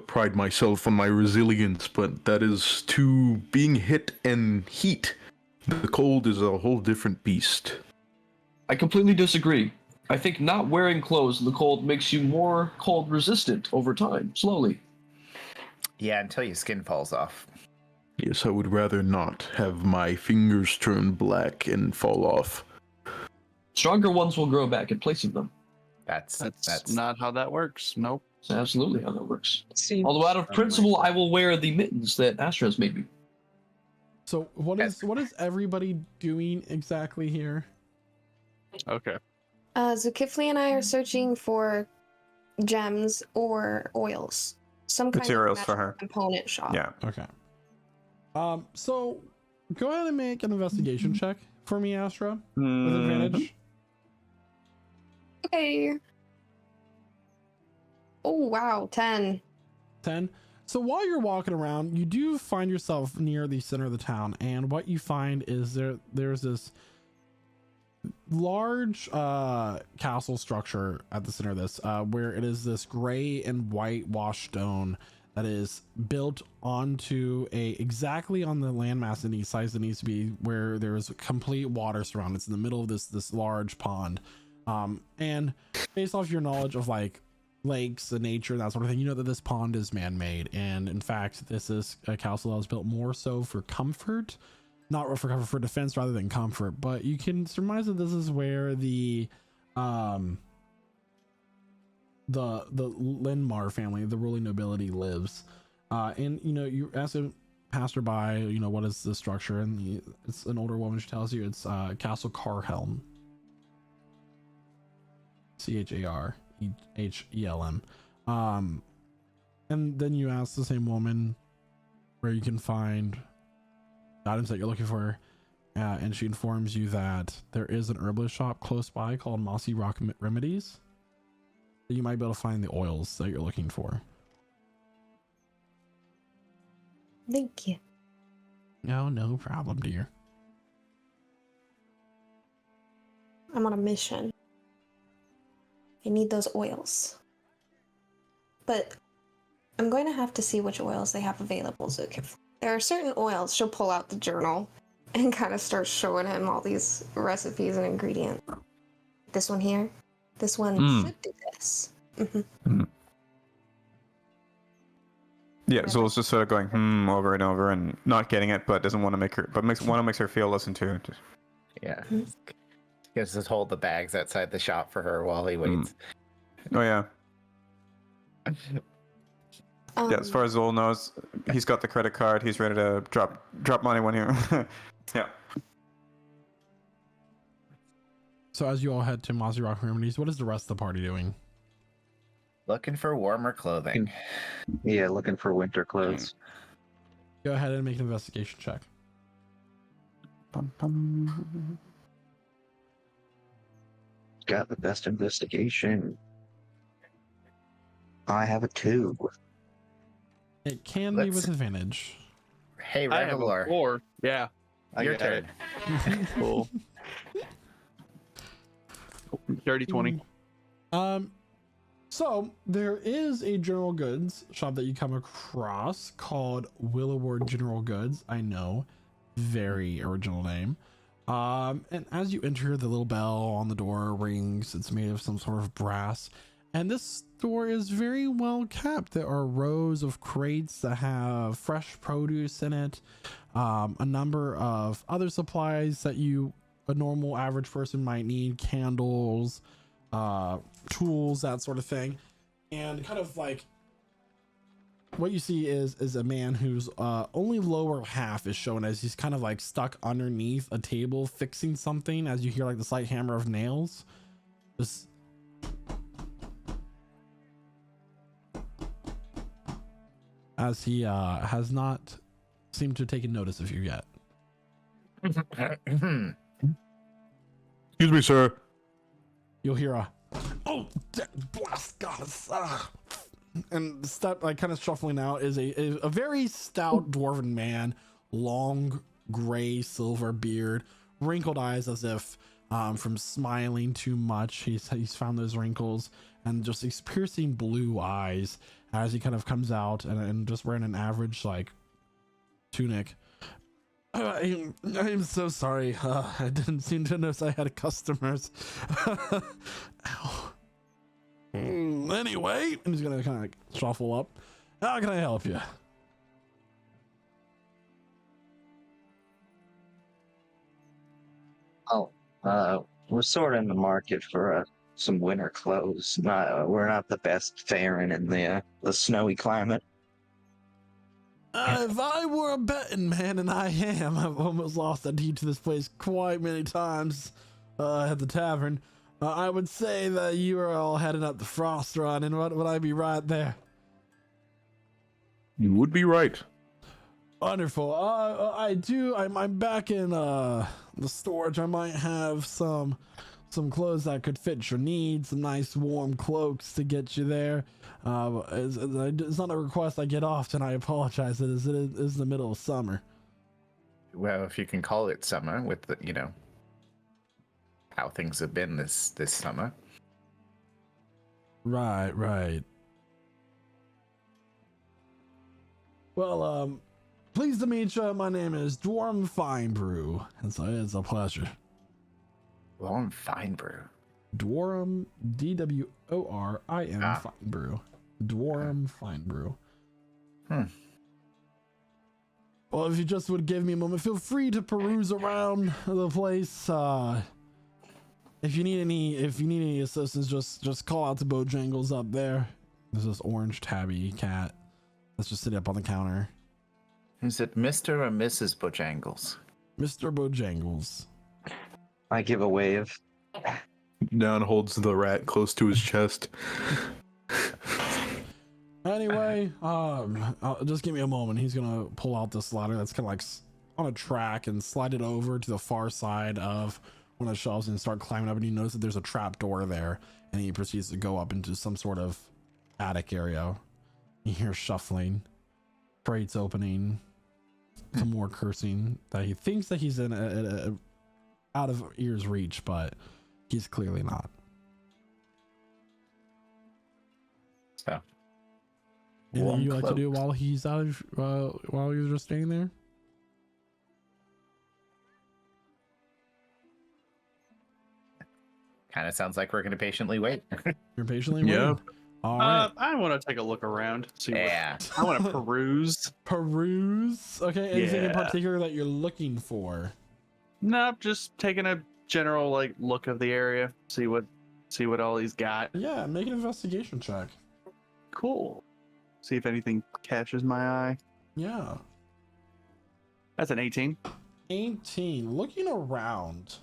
pride myself on my resilience, but that is to being hit and heat. The cold is a whole different beast. I completely disagree. I think not wearing clothes in the cold makes you more cold resistant over time, slowly. Yeah, until your skin falls off. Yes, I would rather not have my fingers turn black and fall off. Stronger ones will grow back in place of them. That's not how that works. Nope. That's absolutely how that works. Seems Although out of principle, I will wear the mittens that Astra's made me. So what is everybody doing exactly here? Okay. Zulkifli and I are searching for gems or oils. Some kind Materials of for her. component shop. Yeah. Okay. So go ahead and make an investigation check for me, Astra, with advantage. Okay. Oh wow, 10. 10. So while you're walking around, you do find yourself near the center of the town, and what you find is there's this large castle structure at the center of this, where it is this gray and white washed stone that is built onto exactly on the landmass in the size it needs to be, where there's complete water surrounded. It's in the middle of this large pond. And based off your knowledge of like lakes and nature and that sort of thing, you know that this pond is man-made, and in fact this is a castle that was built more so for comfort, not for comfort, for defense rather than comfort. But you can surmise that this is where the Linmar family, the ruling nobility, lives. And you ask a passerby, what is the structure, and it's an older woman. She tells you it's Castle Carhelm. Charhelm. And then you ask the same woman where you can find the items that you're looking for, and she informs you that there is an herbalist shop close by called Mossy Rock Remedies. You might be able to find the oils that you're looking for. Thank you. No problem, dear. I'm on a mission. I need those oils. But I'm going to have to see which oils they have available, Zulkifli. There are certain oils. She'll pull out the journal and kind of start showing him all these recipes and ingredients. This one here. This one should do this. Yeah, so it's just sort of going over and over and not getting it, but doesn't want to make her, but makes her feel listened to. Yeah. He just hold the bags outside the shop for her while he waits. Oh yeah. Yeah, as far as Zol knows, he's got the credit card. He's ready to drop money when you. Yeah. So as you all head to Mossy Rock Remedies, what is the rest of the party doing? Looking for warmer clothing. Yeah, looking for winter clothes. Go ahead and make an investigation check. Got the best investigation. I have a 2. It can be with advantage. Hey, I have a Revelor. 4. Yeah. I Your get turn. it. Cool. Dirty 20. So there is a general goods shop that you come across called Willoward General Goods. I know, very original name. And as you enter, the little bell on the door rings. It's made of some sort of brass, and this store is very well kept. There are rows of crates that have fresh produce in it, a number of other supplies that a normal average person might need, candles, tools, that sort of thing. And kind of like what you see is a man whose only lower half is shown, as he's kind of like stuck underneath a table fixing something, as you hear like the slight hammer of nails. Just as he has not seemed to have taken notice of you yet. Excuse me, sir. You'll hear a, oh, blast goddess, and step like kind of shuffling out is a very stout dwarven man, long gray silver beard, wrinkled eyes as if from smiling too much he's found those wrinkles, and just these piercing blue eyes as he kind of comes out and just wearing an average like tunic. I'm so sorry. I didn't seem to notice I had customers. Ow. Anyway, I'm just gonna kind of like shuffle up. How can I help you? Oh, we're sort of in the market for some winter clothes. We're not the best faring in the snowy climate. If I were a betting man, and I am, I've almost lost a deed to this place quite many times at the tavern. I would say that you are all heading up the Frost Run, and would I be right there? You would be right. Wonderful. I do. I'm back in the storage. I might have some clothes that could fit your needs. Some nice warm cloaks to get you there. It's not a request I get often. I apologize. It is the middle of summer. Well, if you can call it summer with the, how things have been this summer. Right. Well, pleased to meet you. My name is Dwarm Finebrew, and so it's a pleasure. Dwarm Finebrew. Dwarm, DWORIM Finebrew. Dwarm Finebrew. Well, if you just would give me a moment, feel free to peruse around the place. If you need any assistance, just call out to Bojangles up there. There's this orange tabby cat that's just sitting up on the counter. Is it Mr. or Mrs. Bojangles? Mr. Bojangles. I give a wave. Down holds the rat close to his chest. Anyway, just give me a moment. He's gonna pull out this ladder that's kind of like on a track and slide it over to the far side of one of the shelves and start climbing up. And you notice that there's a trap door there, and he proceeds to go up into some sort of attic area. You hear shuffling, crates opening, some more cursing that he thinks that he's in a out of ear's reach, but he's clearly not. So, anything you like to do while he's out of while you're just standing there? kind of sounds like we're going to patiently wait. You're patiently waiting. Yeah. All right. I want to take a look around. See what, Yeah. I want to peruse. Peruse. Okay. Anything in Yeah. particular that you're looking for? Nope, just taking a general look of the area. See what all he's got. Yeah. Make an investigation check. Cool. See if anything catches my eye. Yeah. That's an 18. 18. Looking around,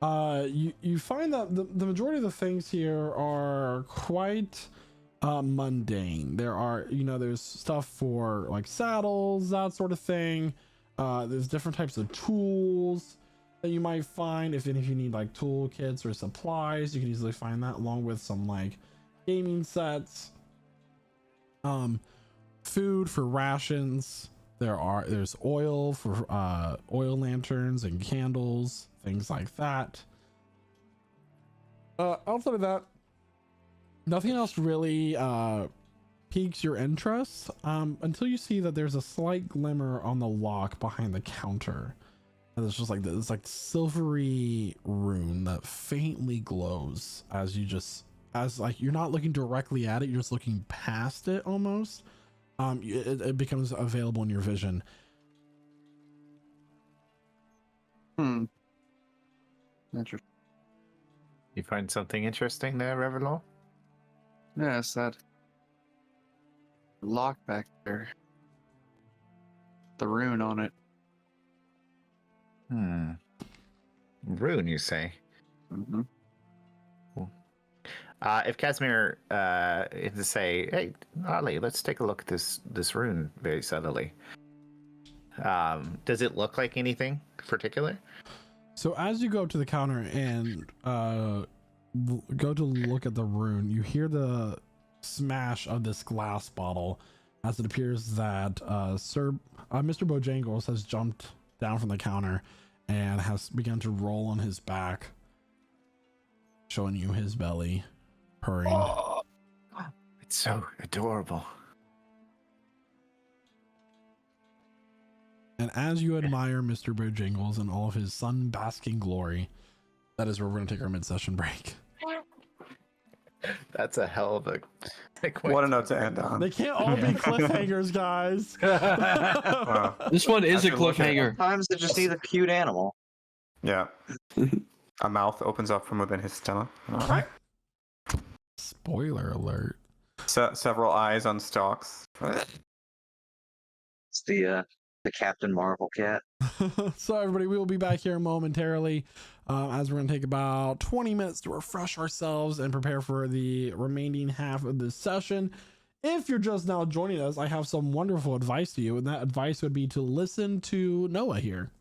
you find that the majority of the things here are quite mundane. There are, there's stuff for like saddles, that sort of thing. There's different types of tools that you might find. If you need like tool kits or supplies, you can easily find that, along with some like gaming sets, food for rations, There's oil for oil lanterns and candles, things like that. Outside of that, nothing else really piques your interest until you see that there's a slight glimmer on the lock behind the counter. And it's just like this like silvery rune that faintly glows as you're not looking directly at it, you're just looking past it almost. It becomes available in your vision. Interesting. You find something interesting there, Revelor? Yeah, it's that lock back there. The rune on it. Rune, you say? Mm-hmm. If Casimir is to say, "Hey, Ollie, let's take a look at this rune very subtly." Does it look like anything particular? So as you go to the counter and go to look at the rune, you hear the smash of this glass bottle as it appears that Mr. Bojangles has jumped down from the counter and has begun to roll on his back, showing you his belly, purring. Oh, it's so adorable. And as you admire Mr. Bojangles and all of his sun-basking glory, that is where we're going to take our mid-session break. That's a hell of a What a note to end on. They can't all be cliffhangers, guys. Wow. This one is a After looking at- cliffhanger. Sometimes it just needs a cute animal. Yeah. A mouth opens up from within his stomach. Spoiler alert. Several eyes on stalks. It's the Captain Marvel cat. So everybody, we will be back here momentarily as we're going to take about 20 minutes to refresh ourselves and prepare for the remaining half of this session. If you're just now joining us, I have some wonderful advice to you, and that advice would be to listen to Noah here.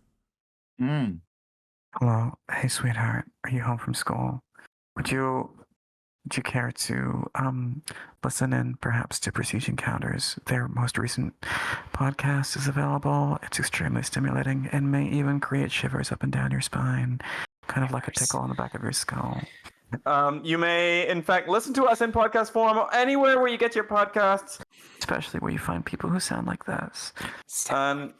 Hello. Hey, sweetheart. Are you home from school? Would you care to listen in perhaps to Prestige Encounters? Their most recent podcast is available. It's extremely stimulating and may even create shivers up and down your spine, kind of like a tickle on the back of your skull. You may, in fact, listen to us in podcast form anywhere where you get your podcasts, especially where you find people who sound like this. And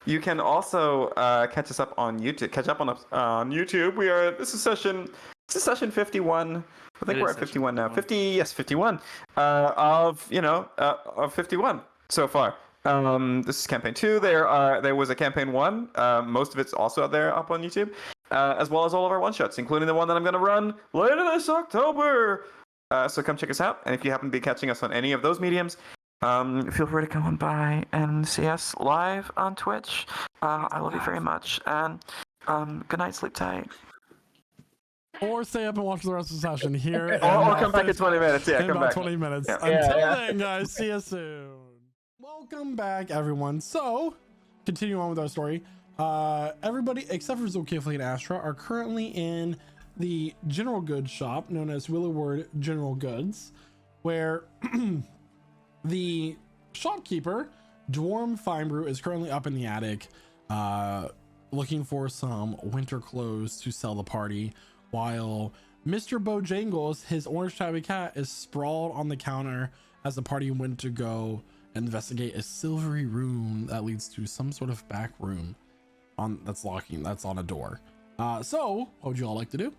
you can also catch us up on YouTube. Catch up on us on YouTube. This is session 51. I think we're at 51 now. 51 of 51 so far. This is campaign 2. There was a campaign 1. Most of it's also out there up on YouTube, as well as all of our one shots, including the one that I'm going to run later this October. So come check us out. And if you happen to be catching us on any of those mediums, feel free to come on by and see us live on Twitch. I love you very much, and good night, sleep tight. Or stay up and watch the rest of the session here. Or come back in 20 minutes. Yeah, in come about back. 20 minutes. Yeah. Until then, guys, see you soon. Welcome back, everyone. So, continue on with our story. Everybody except for Zulkifli and Astra are currently in the general goods shop known as Willowward General Goods, where the shopkeeper, Dwarm Feinbrew, is currently up in the attic looking for some winter clothes to sell the party, while Mr. Bojangles, his orange tabby cat, is sprawled on the counter as the party went to go investigate a silvery room that leads to some sort of back room that's on a door. So what would you all like to do?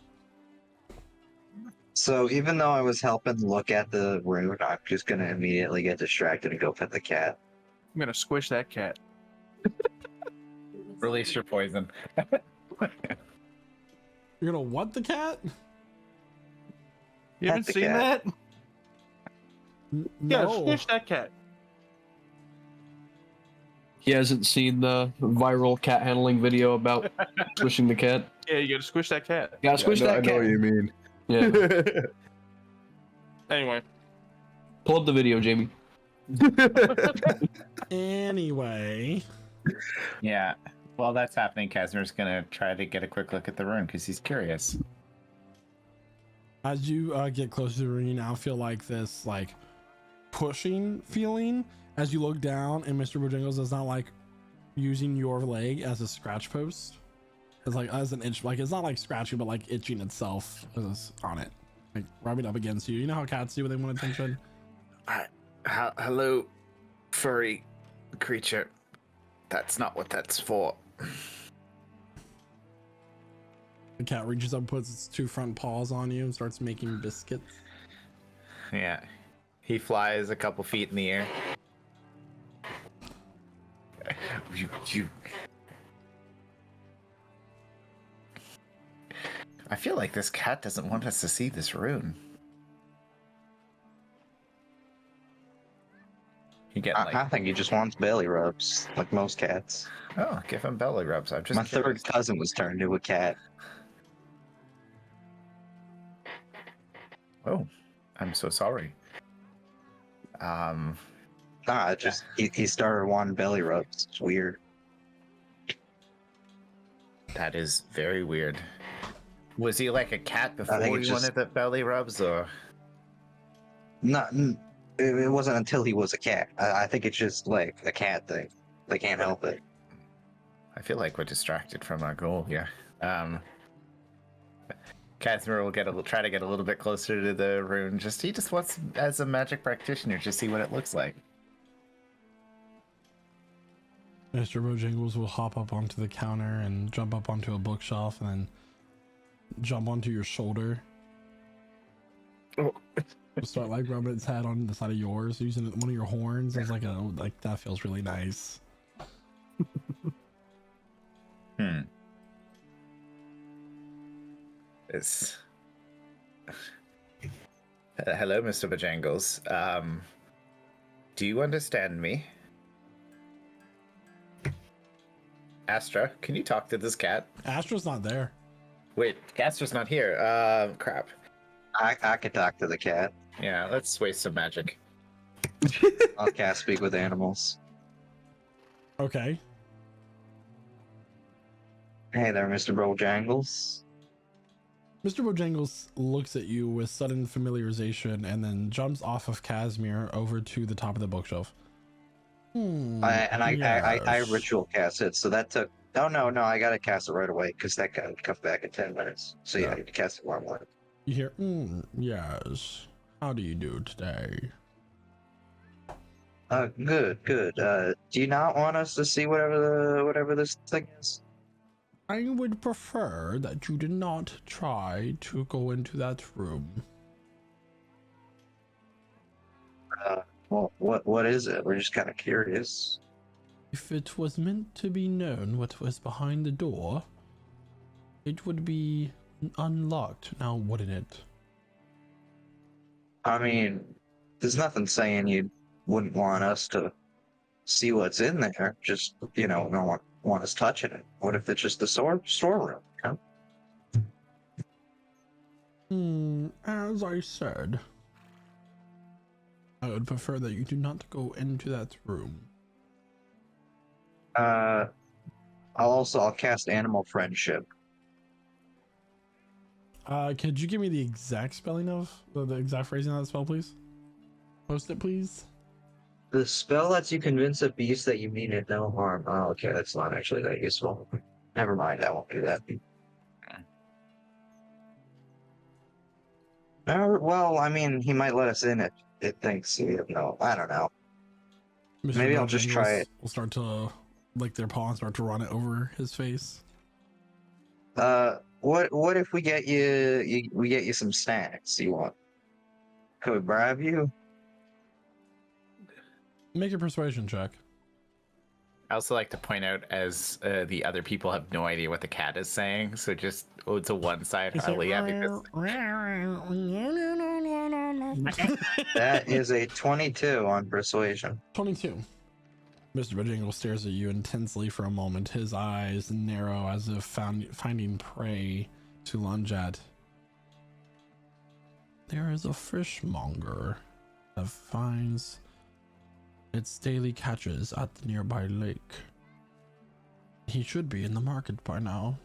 So even though I was helping look at the rune, I'm just gonna immediately get distracted and go pet the cat. I'm gonna squish that cat. Release your poison. You're gonna what the cat? You haven't the seen cat. that? Yeah, No. squish that cat. He hasn't seen the viral cat handling video about squishing the cat. Yeah, you gotta squish that cat. Gotta squish that I know cat. what you mean. Yeah. Anyway. Pull up the video, Jamie. Anyway, Yeah. While that's happening, Casimir's gonna try to get a quick look at the rune because he's curious. as you get closer to the room, you now feel like this pushing feeling as you look down, and Mr. Bojangles is not like using your leg as a scratch post. It's like as an itch, like it's not like scratching, but like itching itself is on it, like rubbing up against you. You know how cats do when they want attention? Hello, furry creature. That's not what that's for. The cat reaches up, puts its 2 front paws on you, and starts making biscuits. Yeah. He flies a couple feet in the air. You. I feel like this cat doesn't want us to see this rune. You get like... I think he just wants belly rubs, like most cats. Oh, give him belly rubs. I'm just My curious. third cousin was turned into a cat. Oh, I'm so sorry. Nah, it just he started wanting belly rubs. It's weird. That is very weird. Was he like a cat before think he it's just- wanted the belly rubs, or? Not, it wasn't until he was a cat. I think it's just like a cat thing. They can't help it. I feel like we're distracted from our goal here. Casimir will try to get a little bit closer to the rune. He just wants, as a magic practitioner, to see what it looks like. Mr. Bojangles will hop up onto the counter and jump up onto a bookshelf and then jump onto your shoulder. Oh. Start like rubbing its head on the side of yours, using one of your horns as like that feels really nice. Hello, Mr. Bojangles. Do you understand me? Astra, can you talk to this cat? Astra's not there. Wait, Astra's not here. Crap. I could talk to the cat. Yeah, let's waste some magic. I'll cast speak with animals. Okay. Hey there, Mr. Bojangles. Mr. Bojangles looks at you with sudden familiarization and then jumps off of Casimir over to the top of the bookshelf. I ritual cast it, so that took... Oh, no, I gotta cast it right away, because that guy would come back in 10 minutes. So yeah, I need to cast it one more. You hear, yes. How do you do today? Good. Do you not want us to see whatever this thing is? I would prefer that you did not try to go into that room. Well, what is it? We're just kind of curious. If it was meant to be known what was behind the door, it would be unlocked now, wouldn't it? I mean, there's nothing saying you wouldn't want us to see what's in there. Just, don't want us touching it. What if it's just the storeroom? Huh? As I said, I would prefer that you do not go into that room. I'll cast Animal Friendship. Could you give me the exact spelling of the exact phrasing of that spell, please? Post it, please. The spell lets you convince a beast that you mean it no harm. Oh, okay, that's not actually that useful. Never mind, I won't do that. Well, I mean, he might let us in if it thinks we have no. I don't know. Maybe I'll just try it. We'll start to lick their paw and start to run it over his face. What if we get you some snacks you want? Could we bribe you? Make a persuasion check. I also like to point out as the other people have no idea what the cat is saying, so just to one side, Harley. That is a 22 on persuasion. 22. Mr. Bojangles stares at you intensely for a moment, his eyes narrow as if finding prey to lunge at. There is a fishmonger that finds its daily catches at the nearby lake. He should be in the market by now.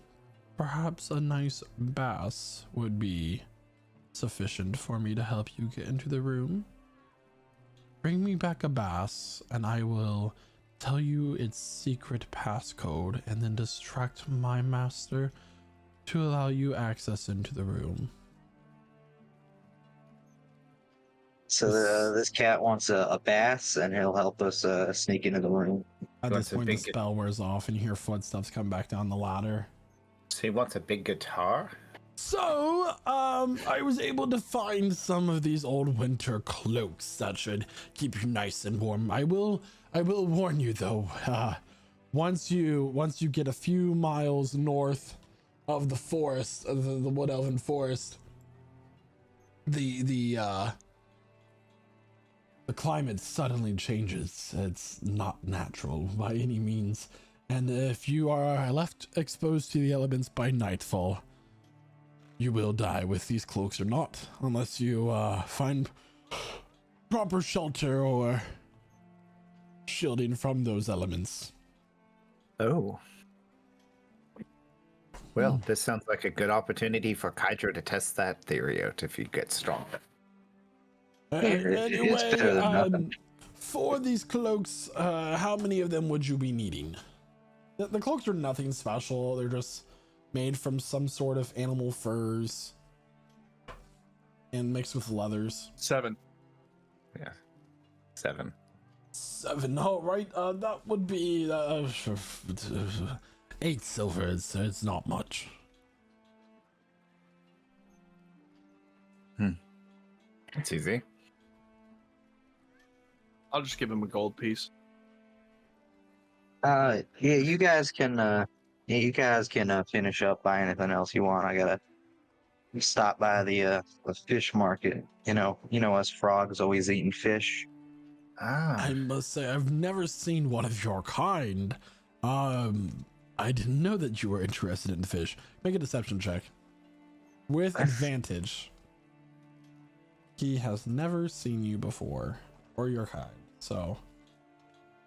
Perhaps a nice bass would be sufficient for me to help you get into the room. Bring me back a bass, and I will tell you its secret passcode, and then distract my master to allow you access into the room. So this cat wants a bass, and he'll help us sneak into the room. At Wants this a point, the big- spell wears off, and you hear footsteps come back down the ladder. So he wants a big guitar? So, I was able to find some of these old winter cloaks that should keep you nice and warm. I will warn you though, once you get a few miles north of the forest, of the Wood Elven Forest, the climate suddenly changes. It's not natural by any means. And if you are left exposed to the elements by nightfall, you will die with these cloaks or not, unless you find proper shelter or shielding from those elements. Oh. Well, this sounds like a good opportunity for Kydra to test that theory out if he gets stronger. It's better than nothing. For these cloaks, how many of them would you be needing? The cloaks are nothing special. They're just made from some sort of animal furs and mixed with leathers. 7. Yeah. 7. 7. Oh, right. That would be 8 silver. It's not much. It's easy. I'll just give him a gold piece. Yeah, you guys can finish up by anything else you want. I gotta stop by the fish market. You know us frogs always eating fish. Ah. I must say, I've never seen one of your kind. I didn't know that you were interested in fish. Make a deception check. With advantage. He has never seen you before, or your kind, so.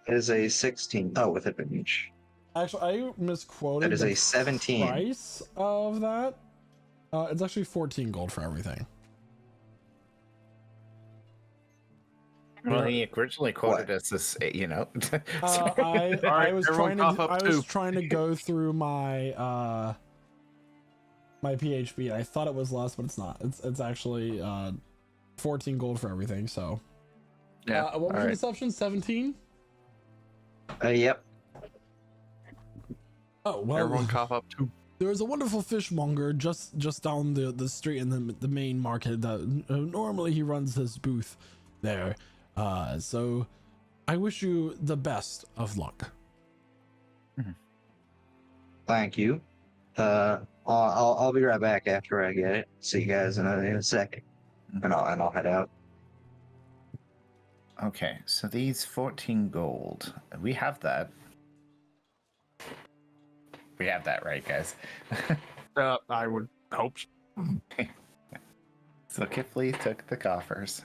It is a 16. Oh, with advantage. Actually, I misquoted That is the a 17. price of that. It's actually 14 gold for everything. Well, he originally quoted us as, Sorry. I was everyone trying to cough up too. trying to go through my my PHP. I thought it was less, but it's not. It's actually 14 gold for everything. So Yeah. what was your deception? 17. Yep. Oh well. Everyone cough up too. There is a wonderful fishmonger just down the street in the main market that normally he runs his booth there. So I wish you the best of luck. Thank you. I'll be right back after I get it. See you guys in a second, and I'll head out. Okay, so these 14 gold. We have that. We have that, right, guys? I would hope so. So Kifley took the coffers.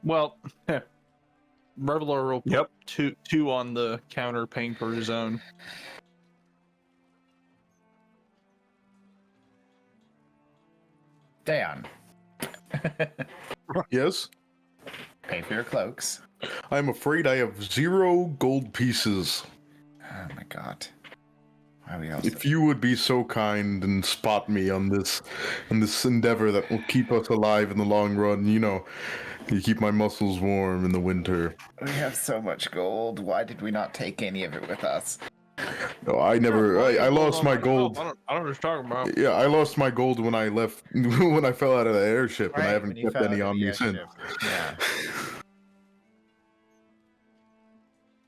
Well, Reveler will put Yep. two on the counter paying for his own. Dan, Yes? pay for your cloaks. I'm afraid I have 0 gold pieces. Oh my god. Why are we all If you would be so kind and spot me on this endeavor that will keep us alive in the long run, you keep my muscles warm in the winter. We have so much gold. Why did we not take any of it with us? No, I lost my gold. I don't know what you're talking about. Yeah, I lost my gold when I left, when I fell out of the airship, and I Right, haven't when you kept fell any out of on the me since. airship. Yeah.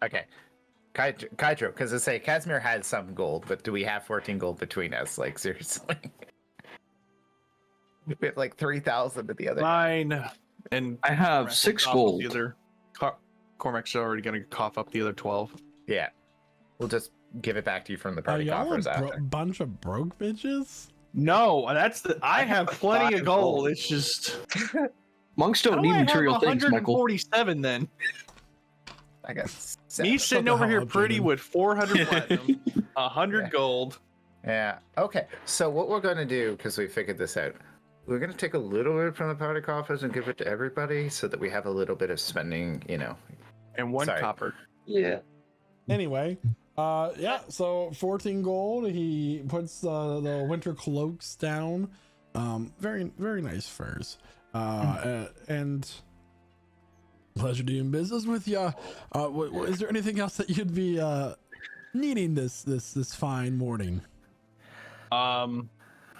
Okay. Kydro, because I say Casimir had some gold, but do we have 14 gold between us? Like, seriously? We have like 3,000 at the other. 9, and I have Cormac 6 will cough up gold. The other, Cormac's already going to cough up the other 12. Yeah. We'll just give it back to you from the party y'all coffers a after. bunch of broke bitches? No, I have plenty of gold. It's just Monks how don't do need I have material things, Michael. 147 then. I got 7. Me sitting the over hell here up, pretty Jaden. with 400 platinum, 100 Yeah. gold. Yeah. Okay. So what we're going to do, because we figured this out, we're gonna take a little bit from the powder coffers and give it to everybody, so that we have a little bit of spending. And one Sorry. copper. Yeah. Anyway, yeah, so 14 gold. He puts the winter cloaks down. Very, very nice furs. And pleasure doing business with you. Is there anything else that you'd be needing this fine morning?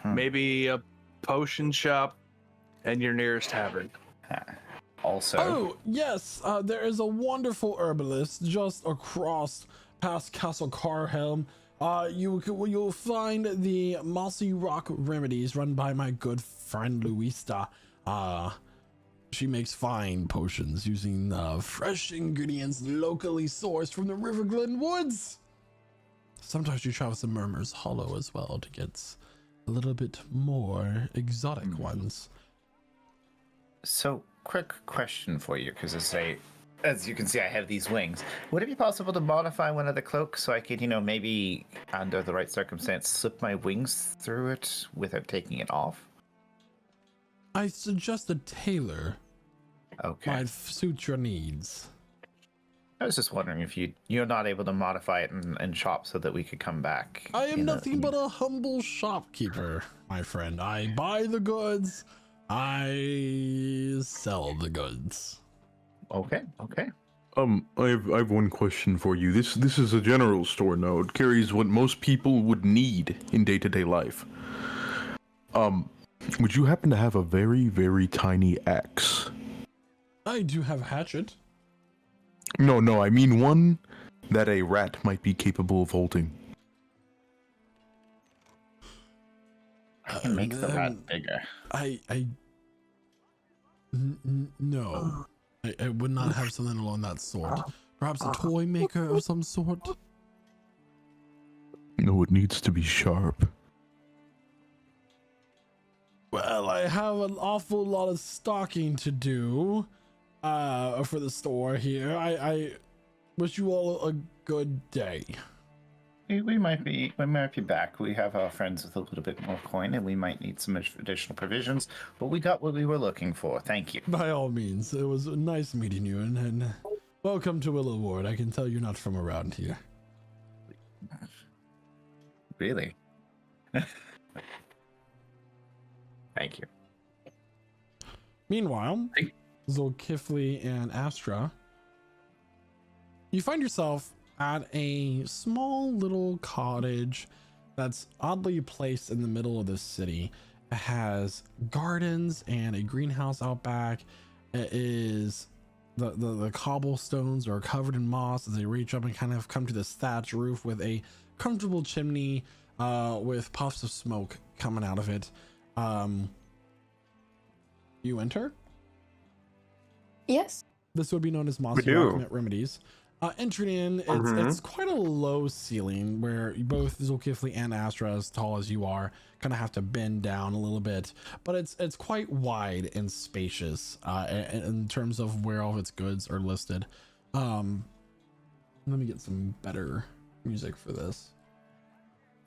Maybe a potion shop and your nearest tavern. Also, Oh yes, there is a wonderful herbalist just across past Castle Carhelm. You'll find the Mossy Rock Remedies run by my good friend Luista. She makes fine potions using fresh ingredients locally sourced from the River Glen Woods. Sometimes you travel to Murmur's Hollow as well to get a little bit more exotic ones. so quick question for you, because as you can see, I have these wings. Would it be possible to modify one of the cloaks so I could, maybe under the right circumstance, slip my wings through it without taking it off? I suggest a tailor Okay. might suit your needs. I was just wondering if you're not able to modify it and shop so that we could come back. I am nothing but a humble shopkeeper, my friend. I buy the goods, I sell the goods. Okay. I have one question for you. This is a general store now. It carries what most people would need in day-to-day life. Would you happen to have a very, very tiny axe? I do have a hatchet. No, I mean one that a rat might be capable of holding. I can make the rat bigger. No. I would not have something along that sort. Perhaps a toy maker of some sort? No, it needs to be sharp. Well, I have an awful lot of stocking to do for the store here. I wish you all a good day. We might be back. We have our friends with a little bit more coin, and we might need some additional provisions. But we got what we were looking for. Thank you. By all means, it was nice meeting you, and welcome to Willow Ward. I can tell you're not from around here. Really? Thank you. Meanwhile, Zulkifli and Astra, you find yourself at a small little cottage that's oddly placed in the middle of the city. It has gardens and a greenhouse out back. It is the cobblestones are covered in moss as they reach up and kind of come to this thatch roof with a comfortable chimney with puffs of smoke coming out of it. You enter? Yes. This would be known as Mossy Rock Remedies. Entering in, it's quite a low ceiling where both Zulkifli and Astra, as tall as you are, kind of have to bend down a little bit, but it's quite wide and spacious in terms of where all of its goods are listed. Let me get some better music for this.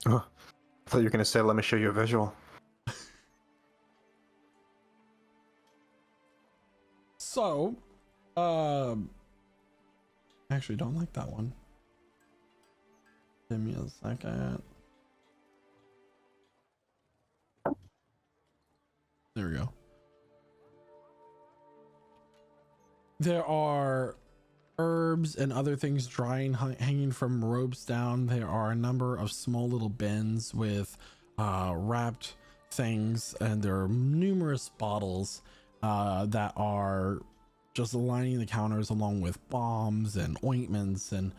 Oh, I thought you were going to say, let me show you a visual. So, actually don't like that one. Give me a second. There we go. There are herbs and other things drying, hanging from ropes down. There are a number of small little bins with wrapped things, and there are numerous bottles that are just lining the counters, along with balms and ointments and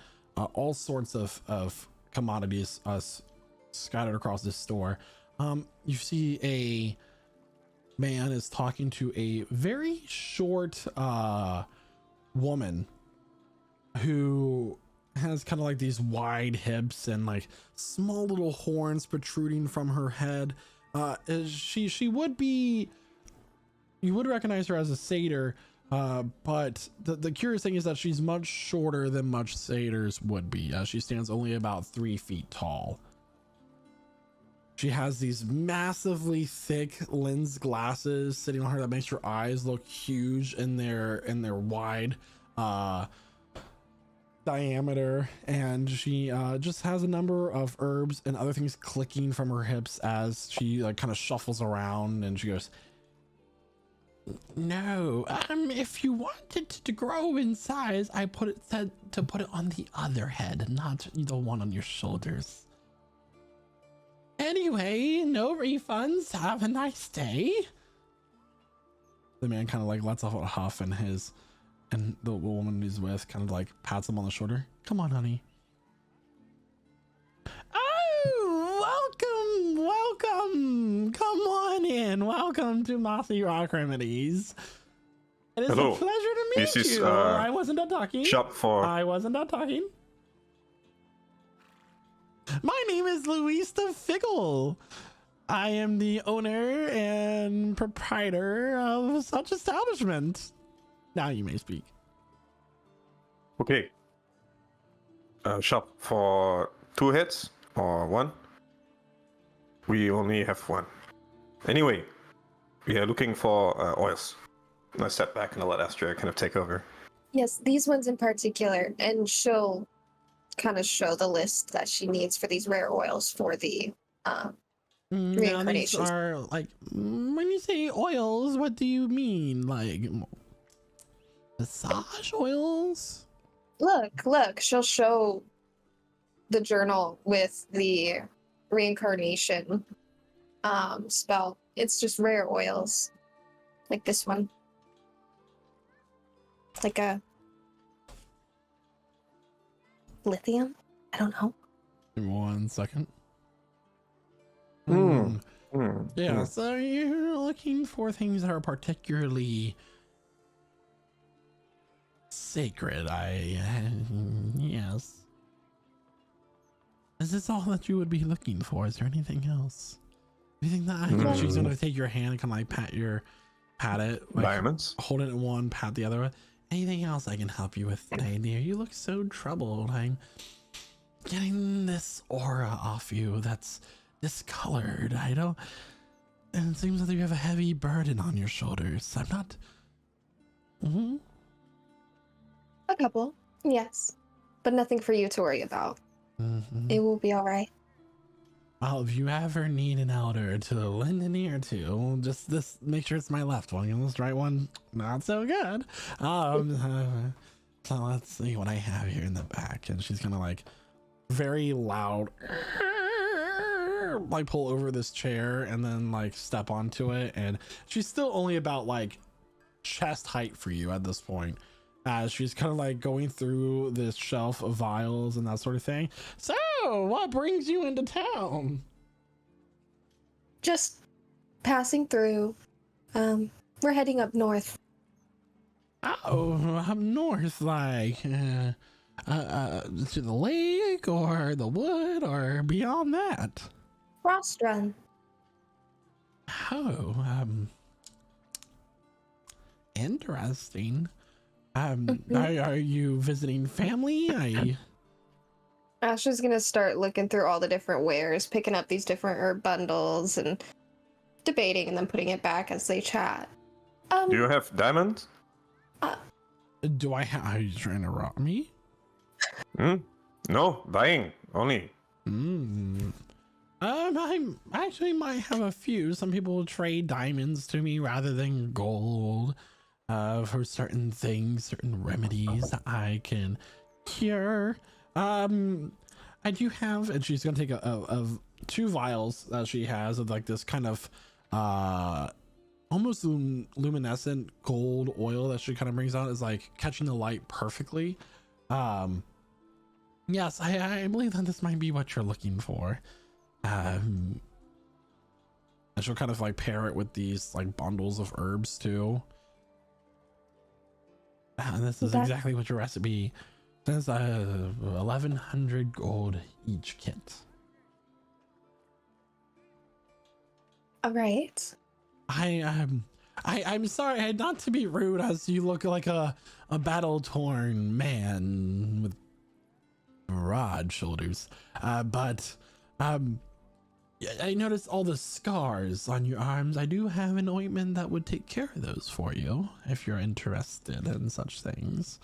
all sorts of commodities scattered across this store. You see a man is talking to a very short woman who has kind of like these wide hips and like small little horns protruding from her head. She would be, you would recognize her as a satyr, but the curious thing is that she's much shorter than much satyrs would be. She stands only about 3 feet tall. She has these massively thick lens glasses sitting on her that makes her eyes look huge in their wide diameter, and she just has a number of herbs and other things clicking from her hips as she like kind of shuffles around, and she goes, no, if you wanted to grow in size, I said to put it on the other head, not the one on your shoulders. Anyway, no refunds. Have a nice day. The man kind of like lets off a huff, and the woman he's with kind of like pats him on the shoulder. Come on, honey. Oh, welcome. Come on in. Welcome to Mossy Rock Remedies. It is Hello. a pleasure to meet This is, you. I wasn't done talking. Shop for. I wasn't done talking. My name is Luista Figgle. I am the owner and proprietor of such establishment. Now you may speak. Okay. Shop for 2 heads or 1? We only have 1. Anyway, we are looking for oils. I step back and I'll let Astria kind of take over. Yes, these ones in particular, and she'll kind of show the list that she needs for these rare oils for the Now these reincarnations. are like, when you say oils, what do you mean? Like massage oils? Look, she'll show the journal with the reincarnation spell. It's just rare oils. Like this one. Like a lithium? I don't know. Give me 1 second. Hmm. Yeah, so you're looking for things that are particularly sacred. Yes. Is this all that you would be looking for? Is there anything else? Do you think that I can, she's gonna take your hand and kind of like pat it, like Diamonds? hold it in one, pat the other. Anything else I can help you with today, dear? You look so troubled. I'm getting this aura off you that's discolored. And it seems that you have a heavy burden on your shoulders. I'm not. A couple, yes. But nothing for you to worry about. It will be alright. Well, if you ever need an elder to lend an ear to, just this, make sure it's my left one. This right one, not so good. So let's see what I have here in the back. And she's gonna like very loud, like pull over this chair and then like step onto it. And she's still only about like chest height for you at this point, as she's kind of like going through this shelf of vials and that sort of thing. So, what brings you into town? Just passing through. We're heading up north. Oh, up north, like to the lake or the wood or beyond that? Frost Run. Oh, interesting. Are you visiting family? Ashley's gonna start looking through all the different wares, picking up these different herb bundles and debating and then putting it back as they chat. Do you have diamonds? Do I have? Are you trying to rob me? No, buying only. I actually might have a few. Some people will trade diamonds to me rather than gold, for certain things, certain remedies that I can cure. I do have, and she's gonna take a 2 vials that she has of like this kind of almost luminescent gold oil that she kind of brings out, is like catching the light perfectly. Yes, I believe that this might be what you're looking for. And she'll kind of like pair it with these like bundles of herbs too. And this is exactly what your recipe says. 1,100 gold each kit. All right. I'm sorry, not to be rude, as you look like a battle-torn man with broad shoulders, but Yeah, I noticed all the scars on your arms. I do have an ointment that would take care of those for you if you're interested in such things.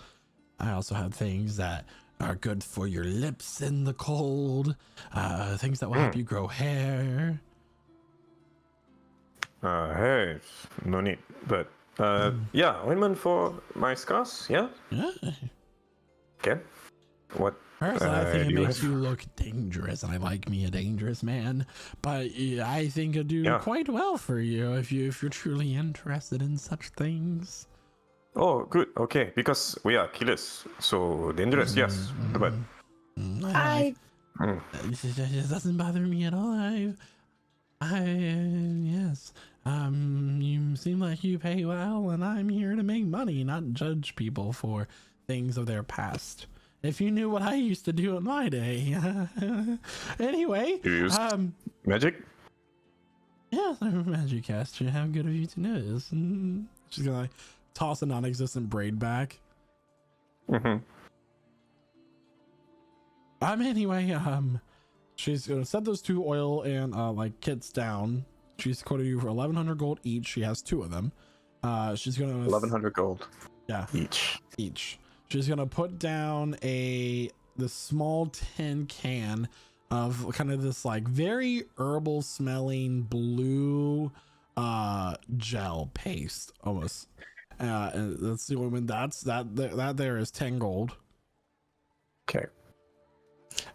I also have things that are good for your lips in the cold, things that will help you grow hair. Hey, no need. But, yeah, ointment for my scars, yeah? Yeah. Okay. What? Personally, I think it do you makes have? you look dangerous, and I like me a dangerous man. But yeah, I think it'd do Yeah. quite well for you if you're truly interested in such things. Oh, good. Okay, because we are killers, so dangerous. Yes, but I It doesn't bother me at all. Yes. You seem like you pay well, and I'm here to make money, not judge people for things of their past. If you knew what I used to do in my day. Anyway, you use magic. yeah, I'm a magic caster. How good of you to notice? She's gonna like toss a non-existent braid back. Mm-hmm. Anyway, she's gonna set those 2 oil and like kits down. She's quoted you for 1,100 gold each. She has 2 of them. She's gonna 1,100 gold. Yeah, Each. she's gonna put down the small tin can of kind of this like very herbal smelling blue gel paste almost. And that's the woman. That there is 10 gold. Okay.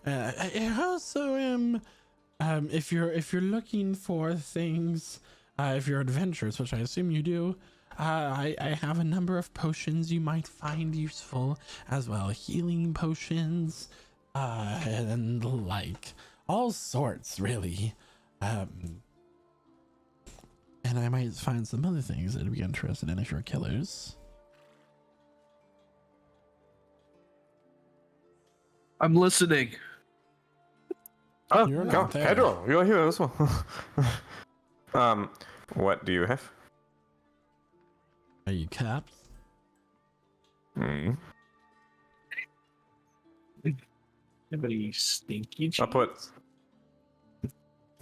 I also am, if you're looking for things, if you're adventurous, which I assume you do, I have a number of potions you might find useful as well, healing potions, and like all sorts really, and I might find some other things that'd be interested in if you're killers. I'm listening. Oh, You're go, not there. Pedro, you're here as well. What do you have? Are you capped? Hmm. Anybody stinky? I put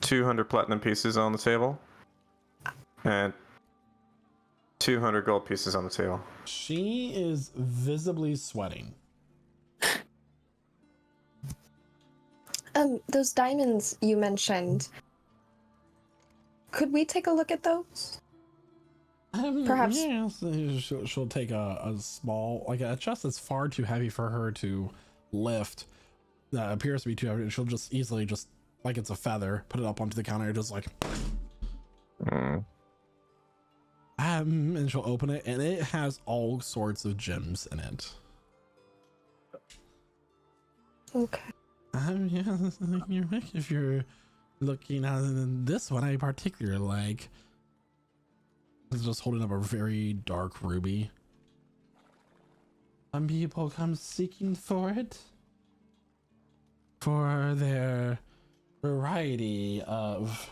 200 platinum pieces on the table and 200 gold pieces on the table. She is visibly sweating. those diamonds you mentioned. Could we take a look at those? Perhaps. Yeah, so she'll take a small, like a chest that's far too heavy for her to lift. That appears to be too heavy. She'll just easily, just like it's a feather, put it up onto the counter, just like. And she'll open it, and it has all sorts of gems in it. Okay. Yeah, if you're looking at this one, I particularly like. It's just holding up a very dark ruby. Some people come seeking for it, for their variety of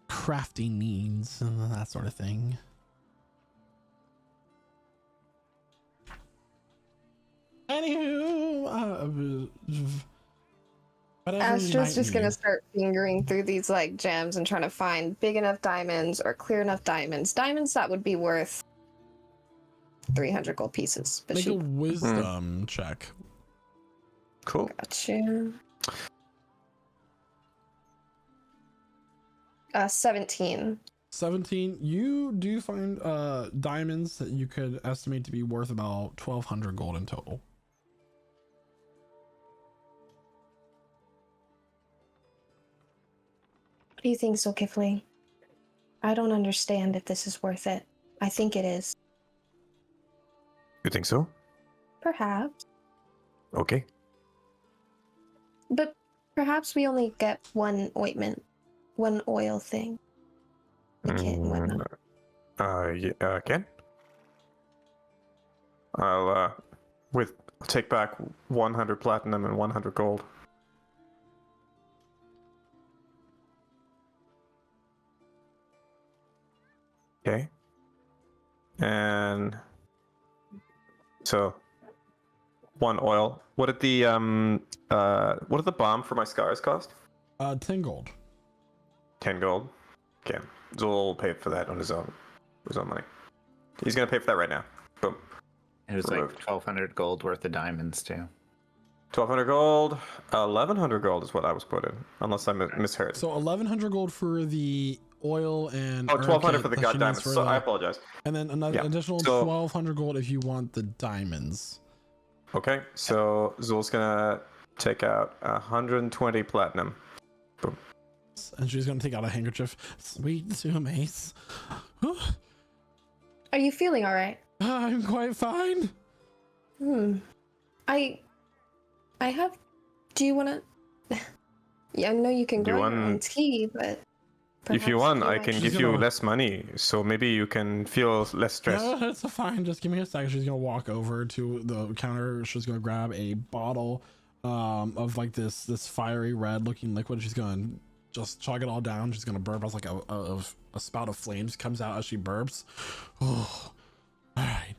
crafting needs and that sort of thing. Anywho, Astra's just gonna start fingering through these like gems and trying to find big enough diamonds or clear enough diamonds. Diamonds that would be worth 300 gold pieces. But make a wisdom check. Cool. Gotcha. 17. 17. You do find diamonds that you could estimate to be worth about 1,200 gold in total. What do you think, Zulkifli? I don't understand if this is worth it. I think it is. You think so? Perhaps. Okay. But perhaps we only get one ointment, one oil thing. The kit and whatnot. Ken? I'll take back 100 platinum and 100 gold. Okay. And so 1 oil. What did the bomb for my scars cost? 10 gold. 10 gold. Okay. Zool paid for that on his own money. He's gonna pay for that right now. Boom. It was Removed. like 1,200 gold worth of diamonds too. 1,200 gold. 1,100 gold is what I was quoted, unless I misheard. So 1,100 gold for the oil and. Oh, 1,200 kit for the that god she needs diamonds. for So the- I apologize. And then another Yeah. additional So- 1,200 gold if you want the diamonds. Okay, so Zool's gonna take out 120 platinum. Boom. And she's gonna take out a handkerchief. Sweet Zumace. Are you feeling all right? I'm quite fine. I have. Do you want to? Yeah, I know you can Do you grow your own want- tea, but If you perhaps want, I like- can She's give you gonna- less money, so maybe you can feel less stress. No, it's fine. Just give me a second. She's gonna walk over to the counter. She's gonna grab a bottle of like this fiery red looking liquid. She's gonna just chug it all down. She's gonna burp as like a spout of flames comes out as she burps. Oh, all right.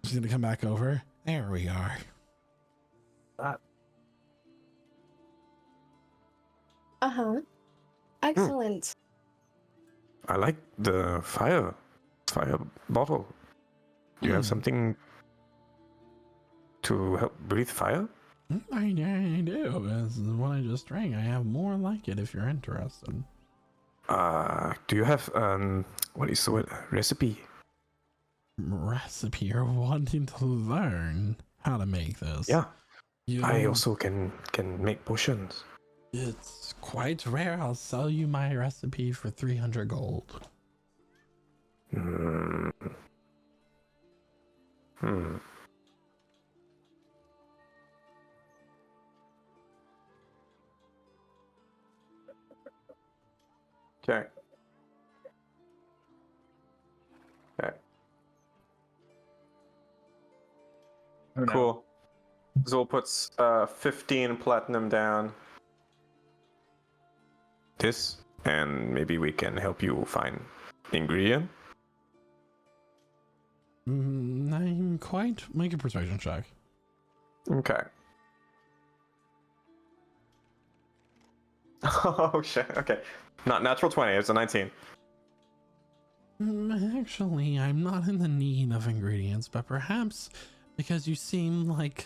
She's gonna come back over. There we are. Uh-huh. Excellent. I like the fire bottle. Do you have something to help breathe fire? I do. This is what I just drank. I have more like it if you're interested. Do you have what is the word? Recipe? Recipe? You're wanting to learn how to make this? Yeah. You I know, also can make potions. It's quite rare. I'll sell you my recipe for 300 gold. Hmm. Okay. Okay. Cool. Zol puts 15 platinum down. This, and maybe we can help you find ingredient. I'm quite. Make a persuasion check. Okay. Oh shit. Okay. Not natural 20. It's a 19. Actually, I'm not in the need of ingredients, but perhaps because you seem like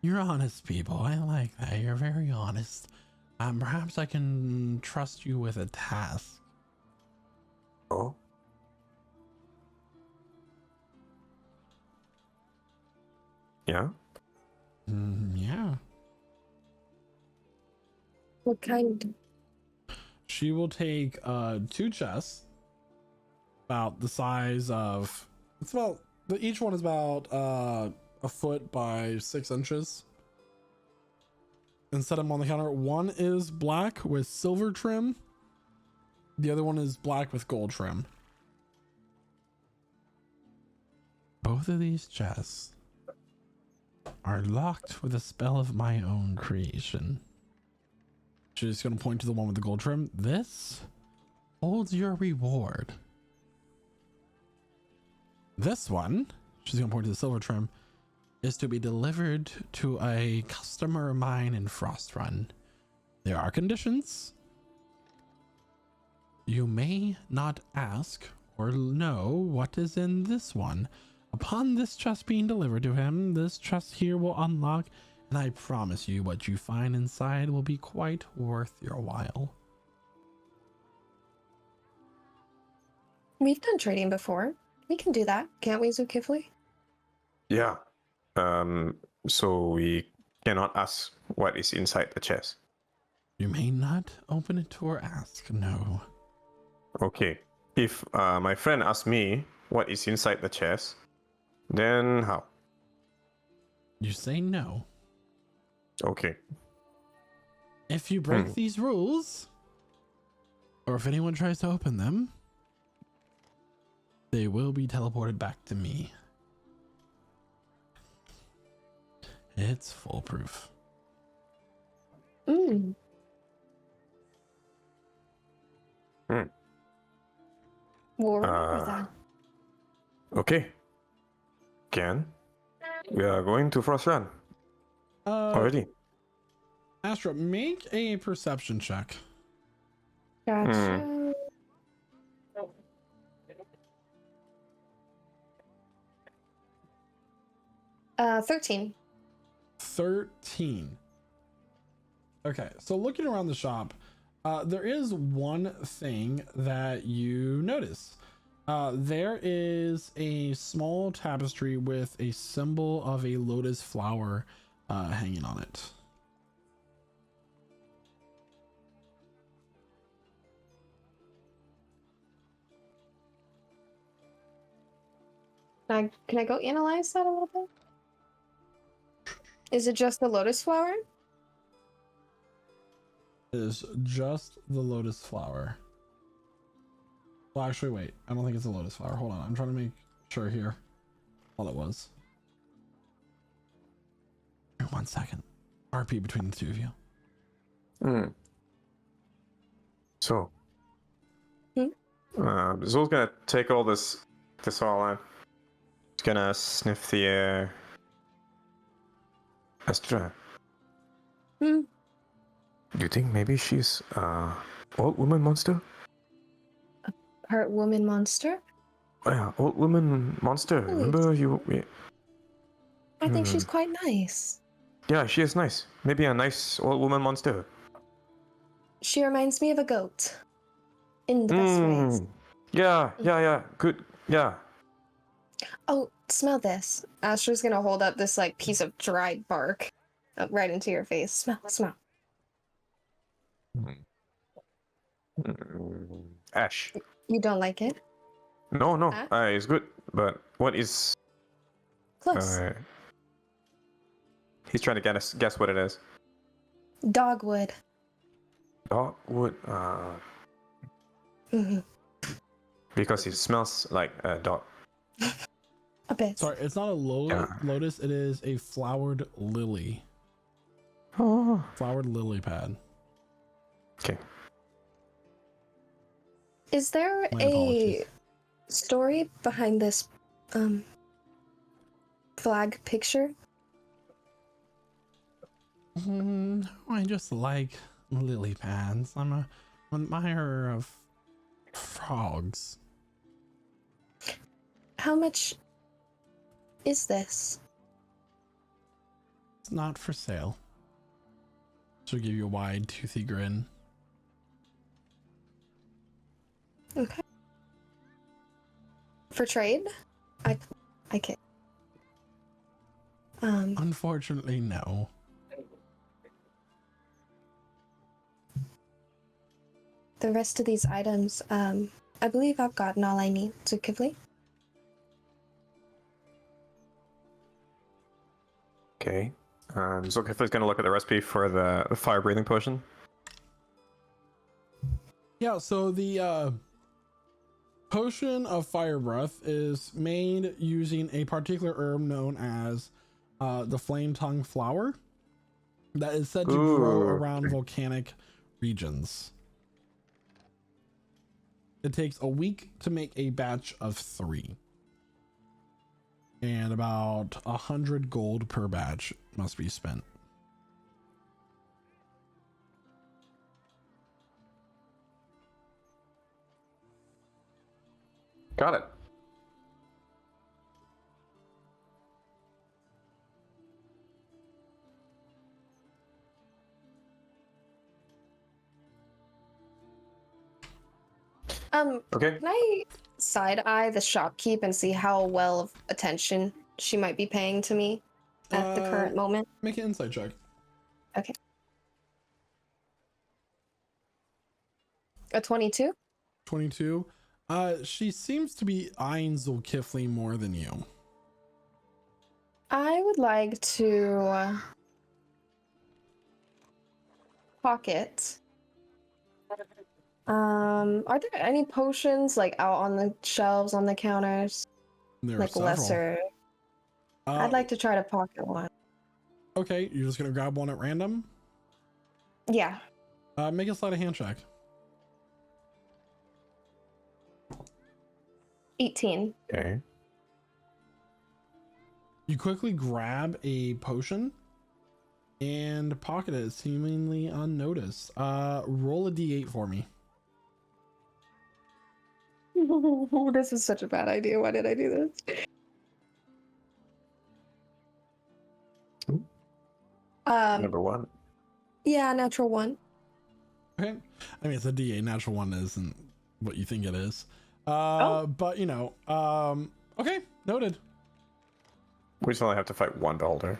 you're honest people. I like that. You're very honest. Perhaps I can trust you with a task. Oh. Yeah. Yeah. What kind? She will take 2 chests, about the size of. It's about each one is about a foot by 6 inches. And set them on the counter. One is black with silver trim. The other one is black with gold trim. Both of these chests are locked with a spell of my own creation. She's going to point to the one with the gold trim. This holds your reward. This one, she's going to point to the silver trim, is to be delivered to a customer of mine in Frost Run. There are conditions. You may not ask or know what is in this one. Upon this chest being delivered to him, this chest here will unlock, and I promise you what you find inside will be quite worth your while. We've done trading before. We can do that, can't we, Zulkifli? Yeah. So we cannot ask what is inside the chest. You may not open it or ask, no. Okay. If my friend asks me what is inside the chest, then how? You say no. Okay. If you break these rules, or if anyone tries to open them, they will be teleported back to me. It's foolproof. Mm. We'll remember that. Okay. Ken, we are going to Frost Run. already. Astra, make a perception check. Gotcha. 13. 13. Okay, so looking around the shop, there is one thing that you notice. There is a small tapestry with a symbol of a lotus flower hanging on it. Can I go analyze that a little bit? Is it just the lotus flower? It is just the lotus flower. Well, actually, wait. I don't think it's a lotus flower. Hold on. I'm trying to make sure here. All it was. 1 second. RP between the two of you. So, Hmm? Zul's gonna take all this all in. He's gonna sniff the air. Astra. Hmm? Do you think maybe she's old woman monster? Part woman monster? Oh, yeah, old woman monster. Nice. Remember you? I think she's quite nice. Yeah, she is nice. Maybe a nice old woman monster. She reminds me of a goat. In the best ways. Yeah. Good. Yeah. Oh, smell this. Astra's gonna hold up this like piece of dried bark right into your face. Smell. Ash. You don't like it? No, Huh? it's good. But what is? Close. He's trying to guess what it is. Dogwood. Dogwood. Hmm. Because it smells like a dog. A bit. Sorry, it's not a lotus. It is a flowered lily. Oh. Flowered lily pad. Okay. Is there My a apologies. story behind this flag picture? I just like lily pads. I'm an admirer of frogs. How much is this? It's not for sale. She'll give you a wide, toothy grin. Okay. For trade? I can't. Unfortunately, no. The rest of these items, I believe I've gotten all I need to Kivli. Okay. So Kifli's gonna look at the recipe for the fire breathing potion. Yeah, so the potion of fire breath is made using a particular herb known as the flame tongue flower that is said to grow around volcanic regions. It takes a week to make a batch of 3. And about 100 gold per batch must be spent. Got it. Okay. Can I side eye the shopkeep and see how well of attention she might be paying to me at the current moment? Make an insight check. Okay. A 22? 22. She seems to be eyeing Zulkifli more than you. I would like to pocket. Are there any potions like out on the shelves on the counters? There Like are several. lesser. I'd like to try to pocket one. Okay, you're just gonna grab one at random. Yeah. Make a sleight of hand check. 18. Okay. You quickly grab a potion and pocket it seemingly unnoticed. Roll a d8 for me. This is such a bad idea. Why did I do this? Number 1. Yeah, natural 1. Okay. I mean, it's a d8. Natural 1 isn't what you think it is. But you know, okay, noted. We just only have to fight one beholder.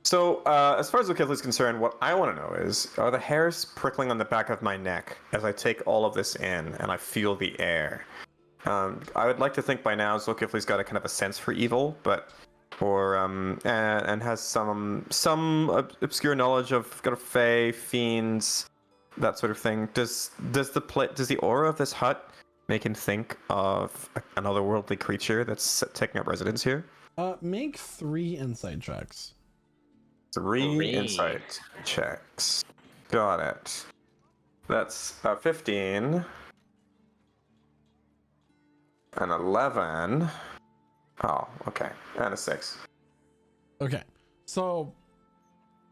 So, as far as Ukithla is concerned, what I want to know is, are the hairs prickling on the back of my neck as I take all of this in and I feel the air? I would like to think by now Zokifli's got a kind of a sense for evil, and has some obscure knowledge of kind of fae, fiends, that sort of thing. Does the aura of this hut make him think of another worldly creature that's taking up residence here? Make 3 insight checks. 3 insight checks. Got it. That's 15. An 11. Oh, okay. And a 6. Okay. So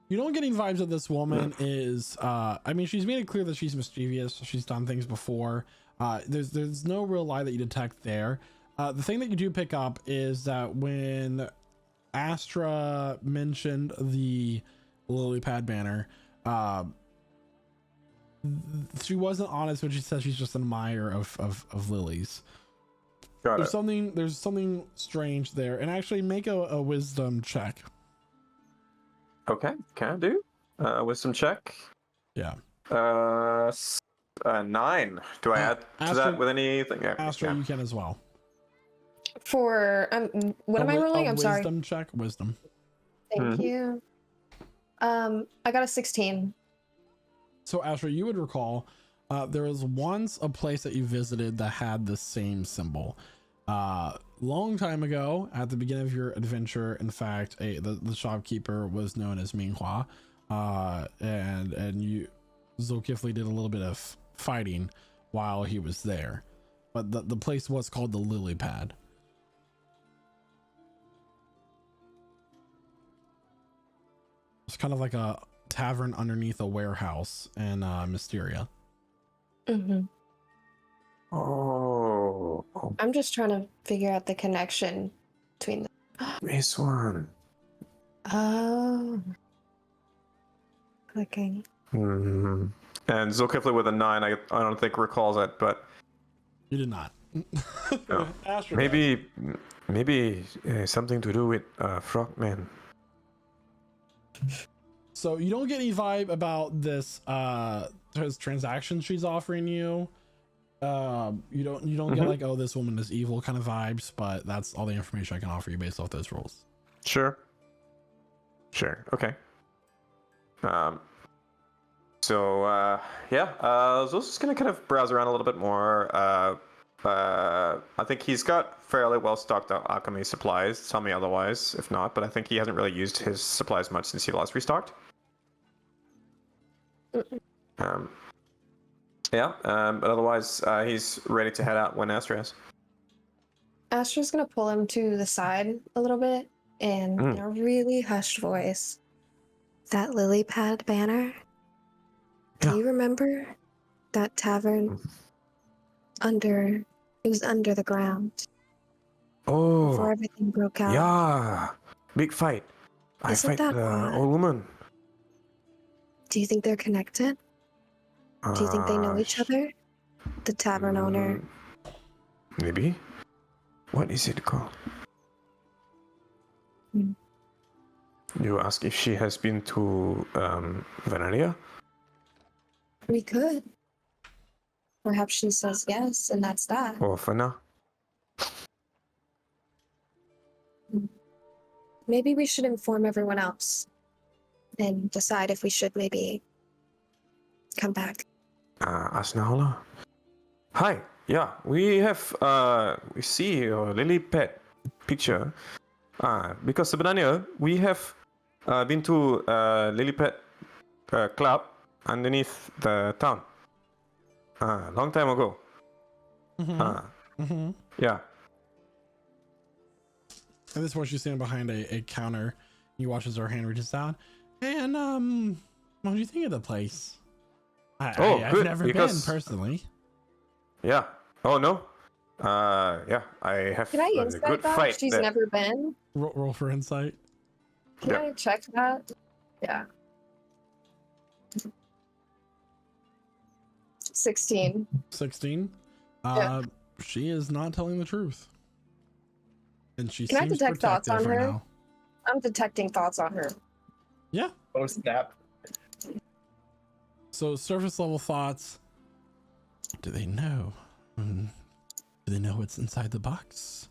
you don't get any vibes that this woman is I mean, she's made it clear that she's mischievous, she's done things before. There's no real lie that you detect there. The thing that you do pick up is that when Astra mentioned the lily pad banner, she wasn't honest when she said she's just an admirer of lilies. There's something strange there, and actually make a wisdom check. Okay, can I do wisdom check? Yeah. 9. Do I add to that with anything? Yeah. Astra, you can as well. For what am I rolling? I'm sorry. Wisdom check. Wisdom. Thank you. I got a 16. So Astra, you would recall there was once a place that you visited that had the same symbol. Long time ago, at the beginning of your adventure, in fact, the shopkeeper was known as Minghua, and you Zokifli did a little bit of fighting while he was there, but the place was called the Lily Pad. It's kind of like a tavern underneath a warehouse in Mysteria. Mm-hmm. Oh. I'm just trying to figure out the connection between them. This one. Oh. Clicking. Mm-hmm. And Zokifli with a 9, I don't think recalls it, but you did not. No. Maybe something to do with Frogman. So you don't get any vibe about this transaction she's offering you. You don't get like, oh, this woman is evil kind of vibes, but that's all the information I can offer you based off those rules. Sure. Okay. So Zos is gonna kind of browse around a little bit more. I think he's got fairly well stocked alchemy supplies. Tell me otherwise, if not. But I think he hasn't really used his supplies much since he last restocked. But otherwise, he's ready to head out when Astra is. Astra's gonna pull him to the side a little bit and in a really hushed voice. That lily pad banner? Do you remember that tavern? It was under the ground. Oh. Before everything broke out. Yeah. Big fight. I Isn't fight that the odd? old woman. Do you think they're connected? Do you think they know each other? The tavern owner. Maybe. What is it called? You ask if she has been to Veneria? We could. Perhaps she says yes, and that's that. Or Fana? Maybe we should inform everyone else and decide if we should maybe come back. Asnahola? Hi. Yeah, we have we see your lily pet picture. Because sebenarnya we have been to lily pet club underneath the town. Long time ago. Mm-hmm. Yeah. At this point, she's standing behind a counter. He watches her hand reaches down. And, what do you think of the place? I've good, never because- been, personally. Yeah. Oh, no? Yeah, I have Can I a insight good that? fight. She's there. never been. Roll for insight. Can Yeah. I check that? Yeah. 16. 16. Yeah. She is not telling the truth. And she Can I seems detect thoughts protective on right her? now. I'm detecting thoughts on her. Yeah. Oh snap! So surface level thoughts. Do they know? Do they know what's inside the box?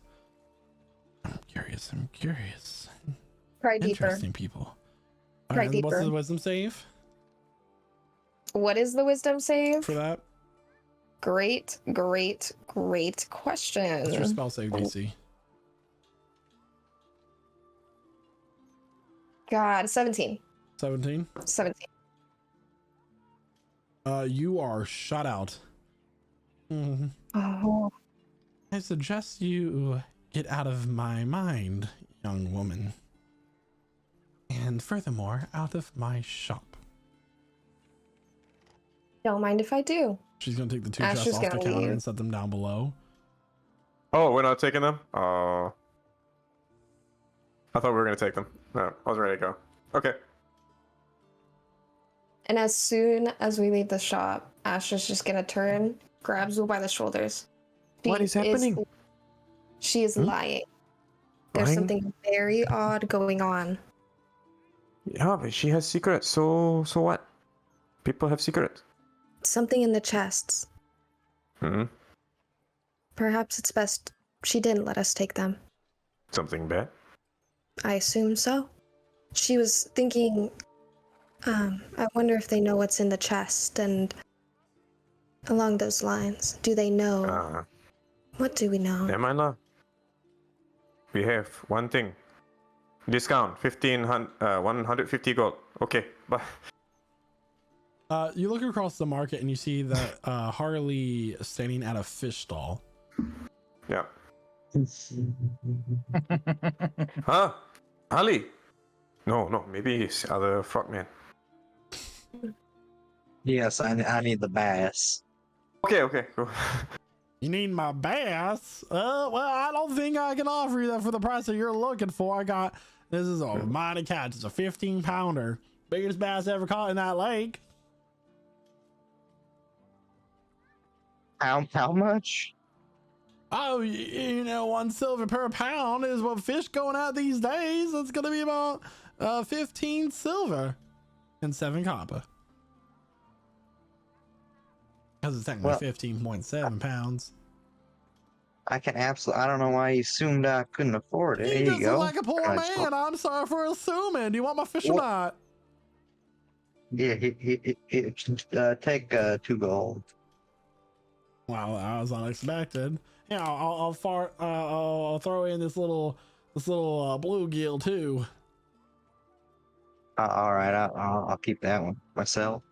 I'm curious. Pry deeper. Interesting people. Pry And what's deeper. the wisdom save What is the wisdom save? for that? Great question. What's your spell save DC? God, 17. 17. 17. You are shut out. Mhm. Oh, I suggest you get out of my mind, young woman. And furthermore, out of my shop. don't mind if I do. She's gonna take the two Ash chests is off the gonna counter leave. and set them down below. Oh, we're not taking them? Oh. I thought we were going to take them. No, I was ready to go. Okay. And as soon as we leave the shop, Ash is just gonna turn, grabs Will by the shoulders. What is happening? She is lying. There's Lying? something very odd going on. Yeah, but she has secrets, so what? People have secrets. Something in the chests. Hmm? Perhaps it's best she didn't let us take them. Something bad? I assume so. She was thinking, I wonder if they know what's in the chest, and along those lines, do they know? What do we know? Never mind now. We have one thing. Discount, 150 gold. Okay, bye. You look across the market and you see that Harley standing at a fish stall. Yeah. Huh? Ali? No, maybe he's other frogman. Yes, I need the bass. Okay, cool. You need my bass? Well, I don't think I can offer you that for the price that you're looking for. This is a mighty catch. It's a 15-pounder. Biggest bass ever caught in that lake. How much? Oh, you know, 1 silver per pound is what fish going out these days. It's going to be about 15 silver and 7 copper. Because it's technically Well, 15.7 pounds. I can absolutely. I don't know why you assumed I couldn't afford it. You There just you go. look like a poor I just- man. I'm sorry for assuming. Do you want my fish or What? not? Yeah, take 2 gold. Wow, that was unexpected. Yeah, I'll throw in this little bluegill too. All right, I'll keep that one myself.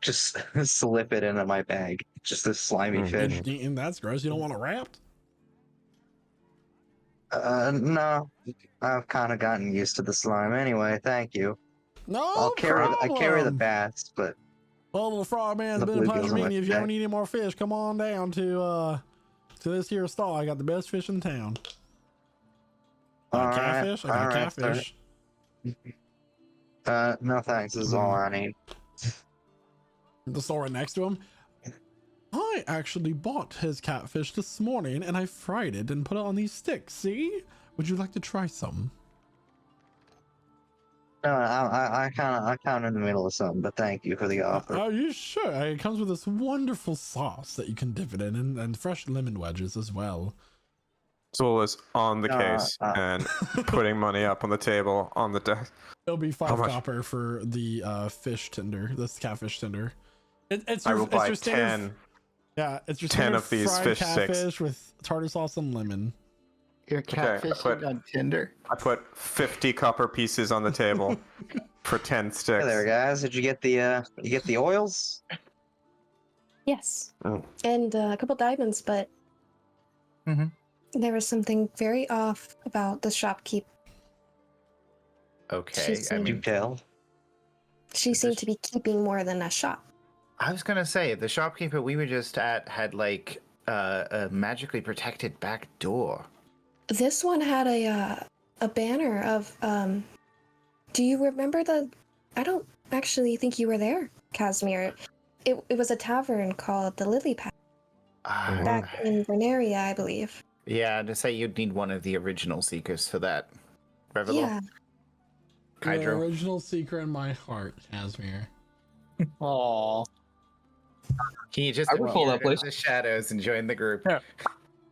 Just slip it into my bag. Just a slimy fish. And that's gross. You don't want it wrapped? No, I've kind of gotten used to the slime anyway. Thank you. No I carry the problem. bass, but Well, little frog man, it's The been a bluegills pleasure on meeting my you. If you ever back. need any more fish, come on down to this here stall. I got the best fish in town. all right, Catfish? I got all right, catfish. no thanks. This is all I need. The store right next to him. I actually bought his catfish this morning and I fried it and put it on these sticks. See? Would you like to try some? No, I kind of in the middle of something, but thank you for the offer. Are you sure? It comes with this wonderful sauce that you can dip it in and fresh lemon wedges as well. Soul is on the Uh, case and putting money up on the table on the desk. It'll be How 5 much? copper for the fish tender, this catfish tender. It's I your, will it's buy your standard, 10. Yeah, it's your 10 standard of these fried fish sticks. catfish with tartar sauce and lemon. You're Okay, catfishing on Tinder. I put 50 copper pieces on the table for 10 sticks. Hey there, guys. Did you get the oils? Yes. Mm. And a couple diamonds, but Mhm. There was something very off about the shopkeep. Okay, I You mean, tell? She seemed to be keeping more than a shop. I was gonna say the shopkeeper we were just at had like a magically protected back door. This one had a banner of do you remember the I don't actually think you were there, Casimir. It was a tavern called the Lily Pad back in Vernaria, I believe. Yeah, to say you'd need one of the original seekers for that. Revelor? Yeah. Your Hydro? original seeker in my heart, Casimir. Aw. Can you just I recall appear that place. in the shadows and join the group? Yeah.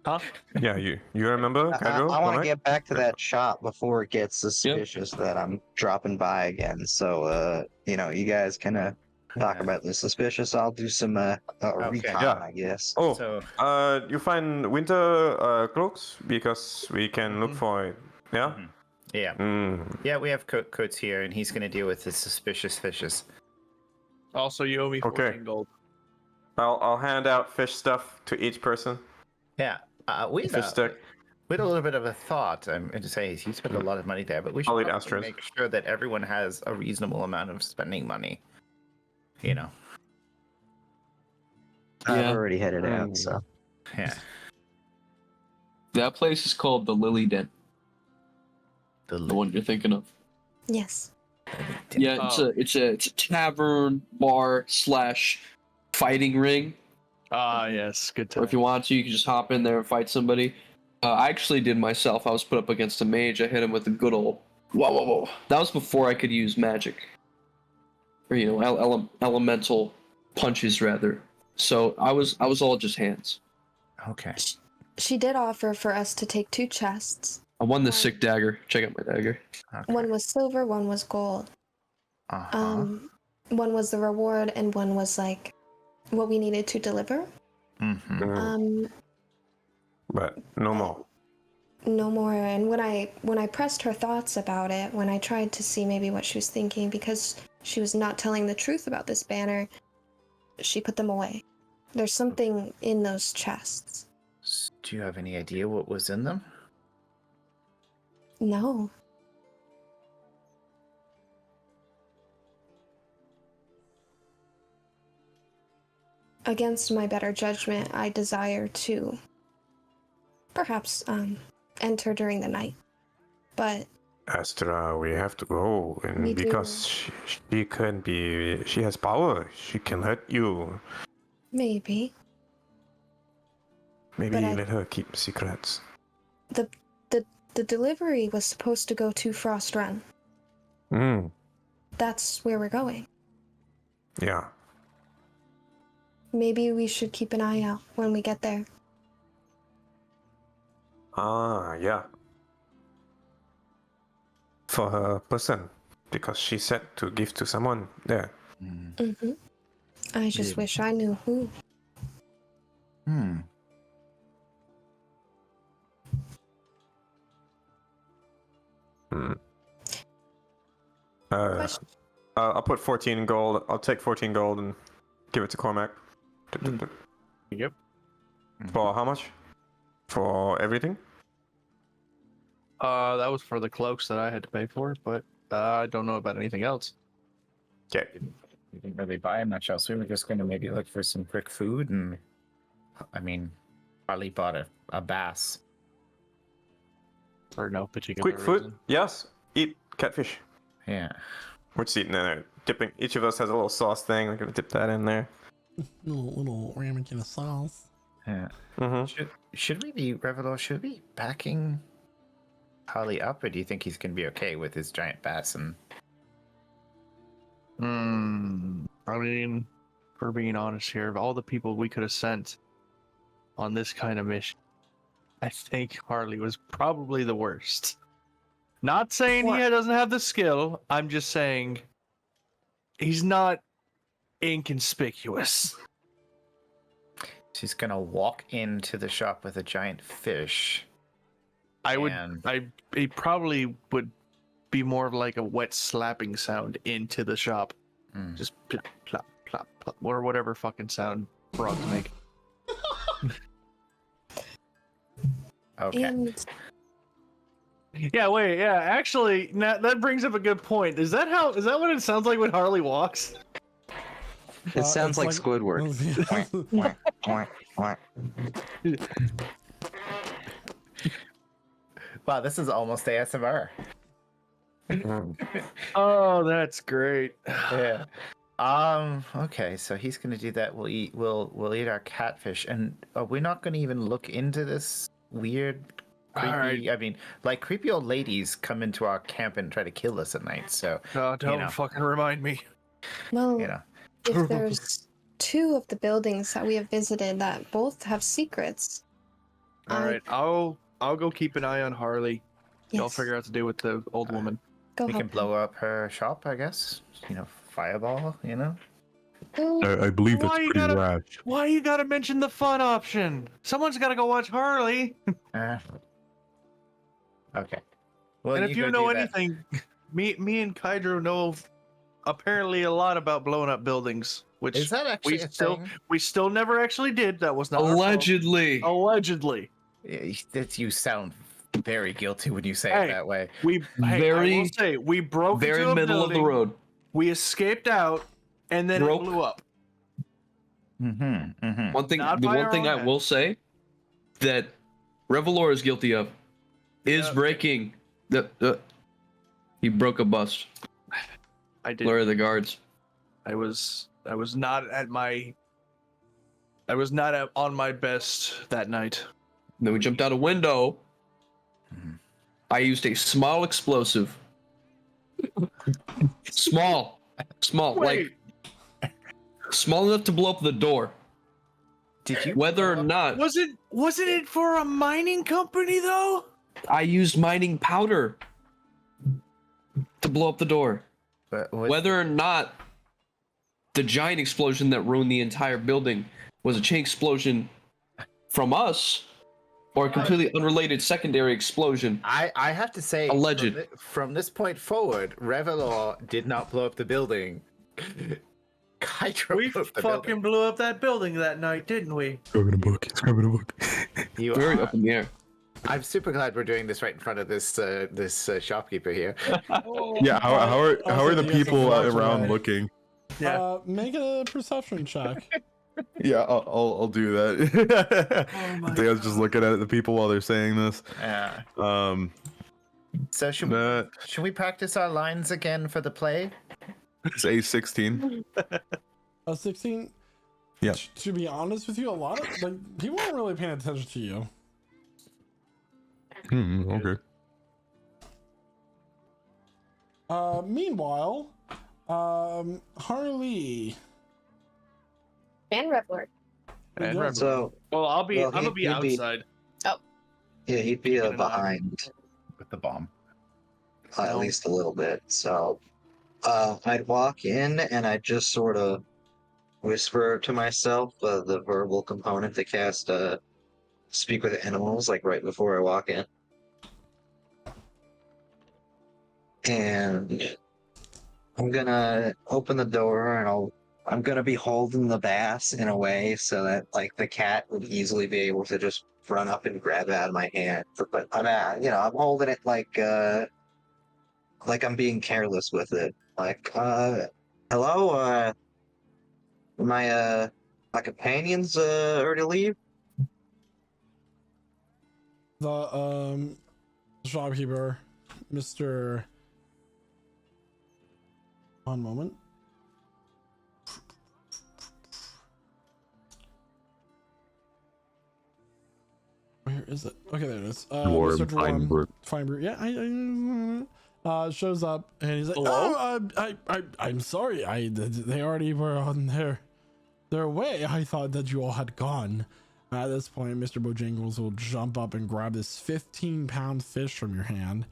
Huh? Yeah, you remember, I Kaido? want to Cormac? get back to that shop before it gets suspicious that I'm dropping by again. So, you guys can talk Yeah. about the suspicious. I'll do some recon, Yeah. I guess. Oh, So- you find winter cloaks because we can look for it. Yeah. Mhm. Yeah. Mm. Yeah, we have coats here, and he's gonna deal with the suspicious fishes. Also, you owe me 14 Okay. gold. I'll hand out fish stuff to each person. Yeah. We Fish stick. we had a little bit of a thought. I'm going to say he spent a lot of money there, but we should I'll eat probably Astros. make sure that everyone has a reasonable amount of spending money. You know. I've Yeah. already headed out, so. Yeah. That place is called the Lily Den, The the one you're thinking of. Yes. Yeah, it's a tavern bar / fighting ring. Ah, yes, good Or time. if you want to, you can just hop in there and fight somebody. I actually did myself. I was put up against a mage. I hit him with a good old whoa. That was before I could use magic, or elemental punches rather. So I was all just hands. Okay. She did offer for us to take 2 chests. I won the sick dagger. Check out my dagger. Okay. One was silver, one was gold. Uh-huh. One was the reward, and one was like what we needed to deliver. Mm-hmm. But no more. No more. And when I pressed her thoughts about it, when I tried to see maybe what she was thinking, because she was not telling the truth about this banner, she put them away. There's something in those chests. Do you have any idea what was in them? No. Against my better judgment, I desire to perhaps enter during the night. But Astra, we have to go, and We do. because she can be, she has power. She can hurt you. maybe Maybe But I- let her keep secrets. the delivery was supposed to go to Frost Run. Mm. That's where we're going. Yeah. Maybe we should keep an eye out when we get there. Ah, yeah. For her person, because she said to give to someone there. Mm-hmm. I just Yeah. wish I knew who. Hmm. Hmm. Question. I'll put 14 gold. I'll take 14 gold and give it to Cormac. Yep. For how much? For everything? That was for the cloaks that I had to pay for, but I don't know about anything else. Okay. We didn't really buy much else. We were just going to maybe look for some quick food, and I mean, Harley bought a bass. For no particular Quick food? reason. Yes. Eat catfish. Yeah. We're just eating in there. Dipping. Each of us has a little sauce thing. We're gonna dip that in there. Little ramekin of sauce. Yeah. Mm-hmm. Should we be Revelor? Should we be backing Harley up, or do you think he's going to be okay with his giant bass? And I mean, for being honest here, of all the people we could have sent on this kind of mission, I think Harley was probably the worst. Not saying he doesn't have the skill. I'm just saying he's not inconspicuous. she's going to walk into the shop with a giant fish. He probably would be more of like a wet slapping sound into the shop. Mm. Just plop, plop, plop, plop, or whatever fucking sound frogs make. Okay. And Yeah, wait, yeah. Actually, that brings up a good point. Is that what it sounds like when Harley walks? It sounds it's like Squidward. Quack, quack, quack. Wow, this is almost ASMR. Oh, that's great. Yeah. Okay, so he's gonna do that. We'll eat our catfish, and are we not gonna even look into this weird, creepy? Alright. I mean, like creepy old ladies come into our camp and try to kill us at night. So No, don't know. fucking remind me. well, you know, if there's two of the buildings that we have visited that both have secrets, All right, I'll go keep an eye on Harley. Y'all yes, figure out to do with the old woman. go we help can blow up her shop, I guess. Fireball. Go. I believe that's Why you pretty gotta- rash. Why you gotta mention the fun option? Someone's gotta go watch Harley. Okay. Well, And if you go know do that. anything, me and Kydro know apparently a lot about blowing up buildings, which Is that actually a thing? we still never actually did. That was not our fault. Allegedly. Allegedly. You sound very guilty when you say Hey, it that way. I will say we broke Very into a middle of the building, road. we escaped out, and then Broke. it blew up. Mm-hmm. Mm-hmm. One thing, Not the by one our thing own I hand. will say that Revelor is guilty of is Yeah. breaking the. He broke a bus. I did. Blur the guards. I was not at my. On my best that night. Then we jumped out a window. Mhm. I used a small explosive. Small, Wait, like small enough to blow up the door. Did you? Whether or not wasn't it for a mining company though? I used mining powder to blow up the door. Whether or not the giant explosion that ruined the entire building was a chain explosion from us or a completely unrelated secondary explosion. I have to say, Alleged. From this point forward, Revelor did not blow up the building. Hydro We blew up the fucking building. blew up that building that night, didn't we? Grabbing a book. He's grabbing a book. You Very are. up in the air. I'm super glad we're doing this right in front of this shopkeeper here. Yeah. How are the you guys people have around watched looking? Yeah. Make a perception check. Yeah, I'll do that. Oh my They was just looking at the people while they're saying this. Yeah. So should we practice our lines again for the play? It's A16. 16. Yeah. To be honest with you, a lot of people aren't really paying attention to you. Okay. Meanwhile, Harley. And Revlord. And Yeah. Rebel. So, Well, I'm gonna he'd be be- outside. yeah, he'd be Keeping an eye. behind With the bomb. at least a little bit. So, I'd walk in and I'd just sort of whisper to myself the verbal component to cast speak with animals, like right before I walk in. And I'm gonna open the door and I'm gonna be holding the bass in a way so that like the cat would easily be able to just run up and grab it out of my hand. But I'm holding it like I'm being careless with it. Like, hello, my companions already leave? The shopkeeper, Mr. One moment. Where is it? Okay, there it is. Dwarf Mr. Dwarf Feinberg. Feinberg. Yeah, I shows up and he's like, Hello? "Oh, I'm sorry. They already were on their way. I thought that you all had gone." At this point, Mr. Bojangles will jump up and grab this 15-pound fish from your hand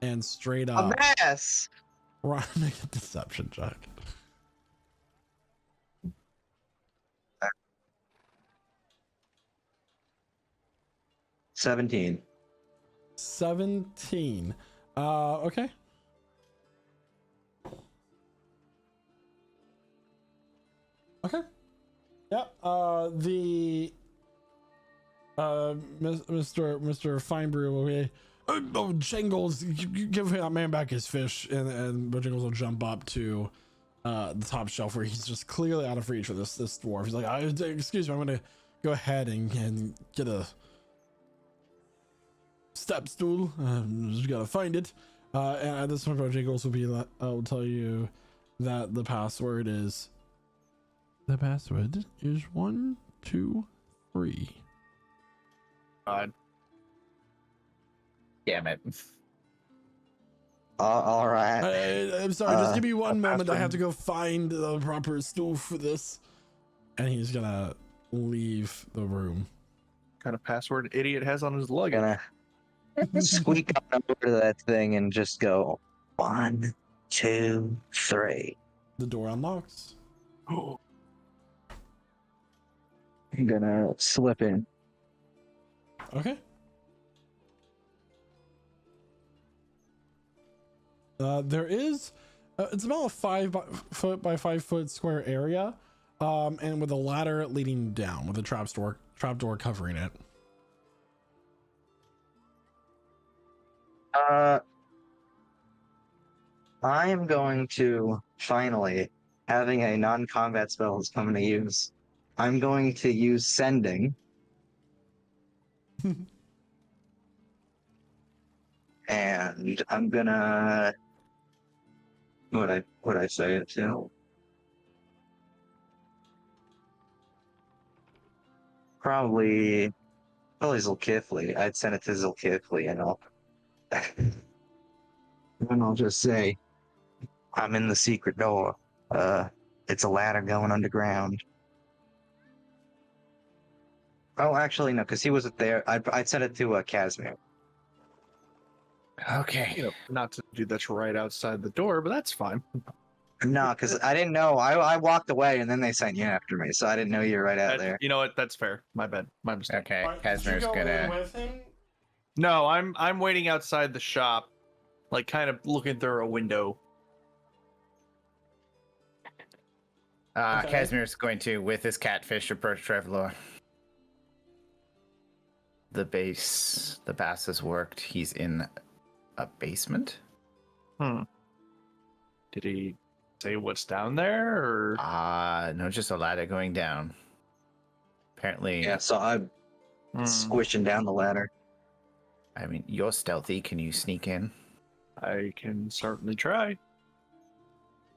and straight A up bass! make a deception check. $17. 17. Okay. Okay. Yep. Mr. Feinbrew will be, oh, Jingles, give that man back his fish, and Jingles will jump up to the top shelf where he's just clearly out of reach for this dwarf. He's like, excuse me, I'm gonna go ahead and get a step stool. Just gotta find it. And at this point, Jingles will tell you that the password is 1, 2, 3. God. Damn it. All right. I'm sorry, just give me one moment. I password. have to go find the proper stool for this. And he's gonna leave the room. What kind of password idiot has on his luggage? Gonna squeak on over to that thing and just go 1, 2, 3. The door unlocks. Oh, I'm gonna slip in. Okay. There is, it's about a 5 foot by 5 foot square area, and with a ladder leading down with a trapdoor covering it. I am going to finally, having a non-combat spell is coming to use. I'm going to use sending. And I'm gonna what I say it to? Probably Zilkifli. I'd send it to Zilkifli and I'll just say I'm in the secret door. It's a ladder going underground. Oh, actually, no, because he wasn't there. I'd send it to Casimir. Okay. you know, not to do that's right outside the door, but that's fine. No, because I didn't know. I walked away and then they sent you after me, so I didn't know you were right out there. You know what? That's fair. My bad. My mistake. Okay. Alright, Casimir's did you go in gonna. with him? No, I'm waiting outside the shop, like kind of looking through a window. Okay. Casimir's going to, with his catfish, approach Trevor. The bass has worked. He's in a basement. Did he say what's down there, or? No, just a ladder going down. Apparently. Yeah, so I'm squishing down the ladder. I mean, you're stealthy. Can you sneak in? I can certainly try.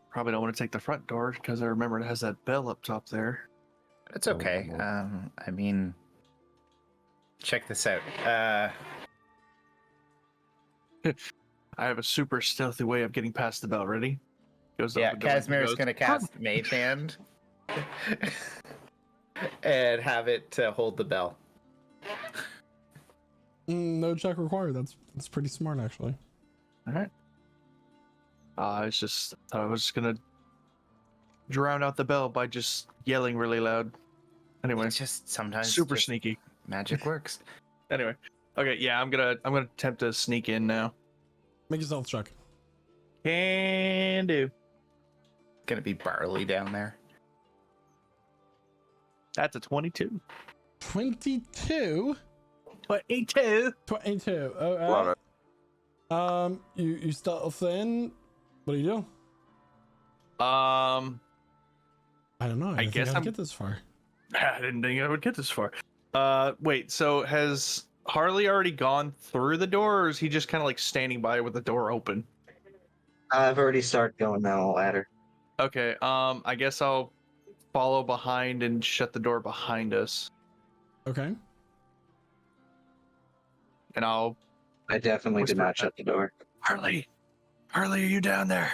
Probably don't want to take the front door because I remember it has that bell up top there. It's okay. I mean, check this out. I have a super stealthy way of getting past the bell. Ready? Goes up Yeah, the door and Casimir's goes, gonna cast Mage Hand and have it hold the bell. No check required. That's pretty smart, actually. All right. I was just gonna drown out the bell by just yelling really loud. Anyway, It's just sometimes super just sneaky. magic works. Anyway, okay, yeah, I'm gonna attempt to sneak in now. Make a stealth check. Can do. Gonna be Barley down there. That's a 22. 22. 22. 22. Love it. You stealth in. What do you do? Um, I don't know. I guess I'd I'm- get this far. I didn't think I would get this far. Wait, so has Harley already gone through the door, or is he just kind of like standing by with the door open? I've already started going down the ladder. Okay, I guess I'll follow behind and shut the door behind us, Okay. and I'll I definitely did Whisper. not shut the door. Harley, are you down there?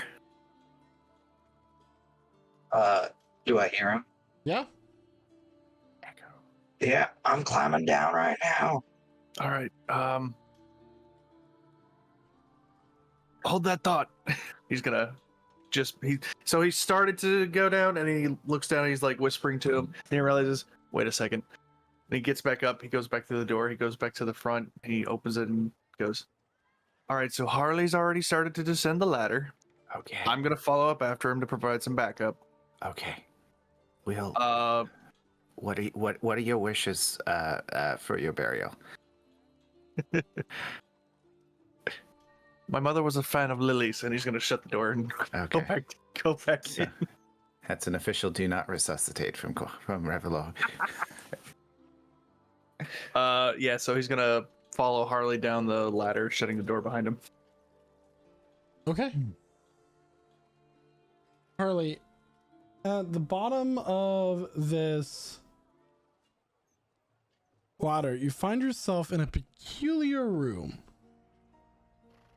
Do I hear him? Yeah. Yeah, I'm climbing down right now. All right, hold that thought. He's gonna so he started to go down, and he looks down, and he's like whispering to him, and he realizes, wait a second. And he gets back up, he goes back to the door, he goes back to the front, and he opens it and goes, all right, so Harley's already started to descend the ladder. Okay. I'm gonna follow up after him to provide some backup. Okay. We'll. what are your wishes for your burial? My mother was a fan of lilies, and he's gonna shut the door and Okay. go back in. That's an official do not resuscitate from Revelor. Yeah, so he's gonna follow Harley down the ladder, shutting the door behind him. Okay. Harley, at the bottom of this ladder, you find yourself in a peculiar room.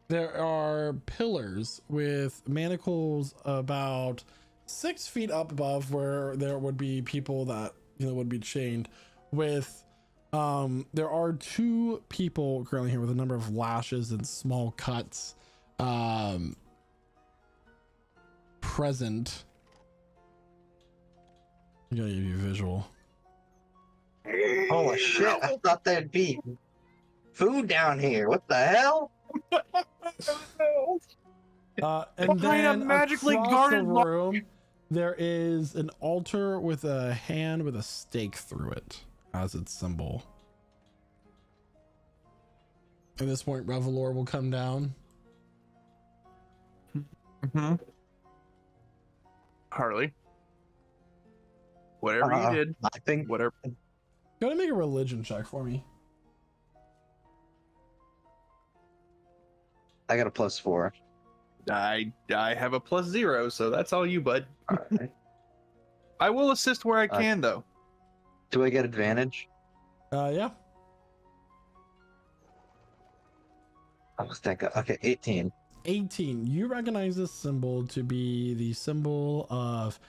There are pillars with manacles about 6 feet up above where there would be people that, you know, would be chained with. There are 2 people currently here with a number of lashes and small cuts present. I gotta give you a visual. Holy shit, I thought there'd be food down here. What the hell? And Behind a then magically across guarded the room, there is an altar with a hand with a stake through it as its symbol. At this point, Revelor will come down. Mm-hmm. Harley, whatever you did, I think whatever. Go ahead and make a religion check for me. I got a +4. I have a +0, so that's all you, bud. All right. I will assist where I can, though. Do I get advantage? Yeah. Oh, thank God. Okay, 18. 18. You recognize this symbol to be the symbol of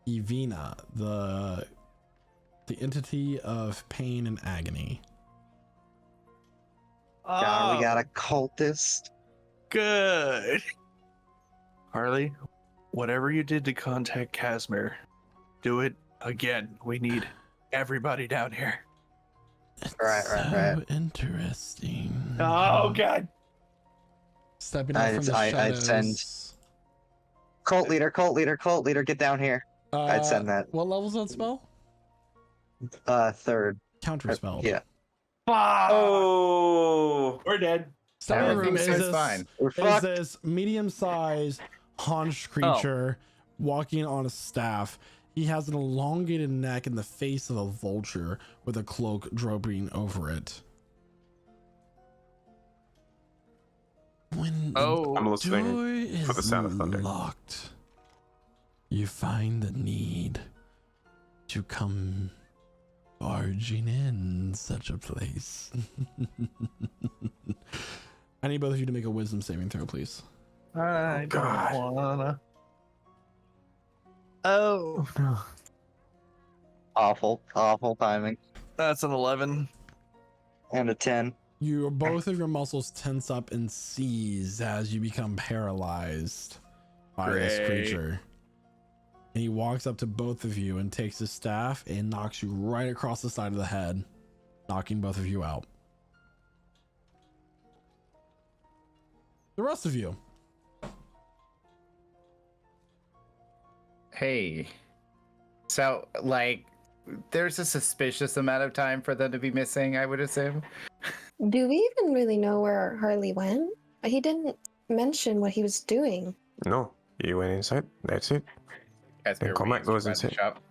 Evina, the entity of pain and agony. God, we got a cultist. Good. Harley, whatever you did to contact Casimir, do it again. We need everybody down here. It's Right. Interesting. Oh, God. Stepping out from the I'd shadows. send cult leader, get down here. I'd send that. What level's that spell? 3rd. Counter spell. Yeah. Oh, We're dead. Starting room Everything is seems this, fine. We're is fucked. this medium-sized haunched creature walking on a staff. He has an elongated neck and the face of a vulture with a cloak draping over it. When Oh, I'm the listening door is for the sound of thunder. locked, you find the need to come barging in such a place. I need both of you to make a wisdom saving throw, please. I God. don't wanna. Oh, Awful timing. that's an 11. And a 10. Both of your muscles tense up and seize as you become paralyzed by this Great. creature. And he walks up to both of you and takes his staff and knocks you right across the side of the head, knocking both of you out. The rest of you. Hey, so like, there's a suspicious amount of time for them to be missing, I would assume. Do we even really know where Harley went? He didn't mention what he was doing. No, he went inside. That's it. Casimir Cormac waves goes around the inside. shop.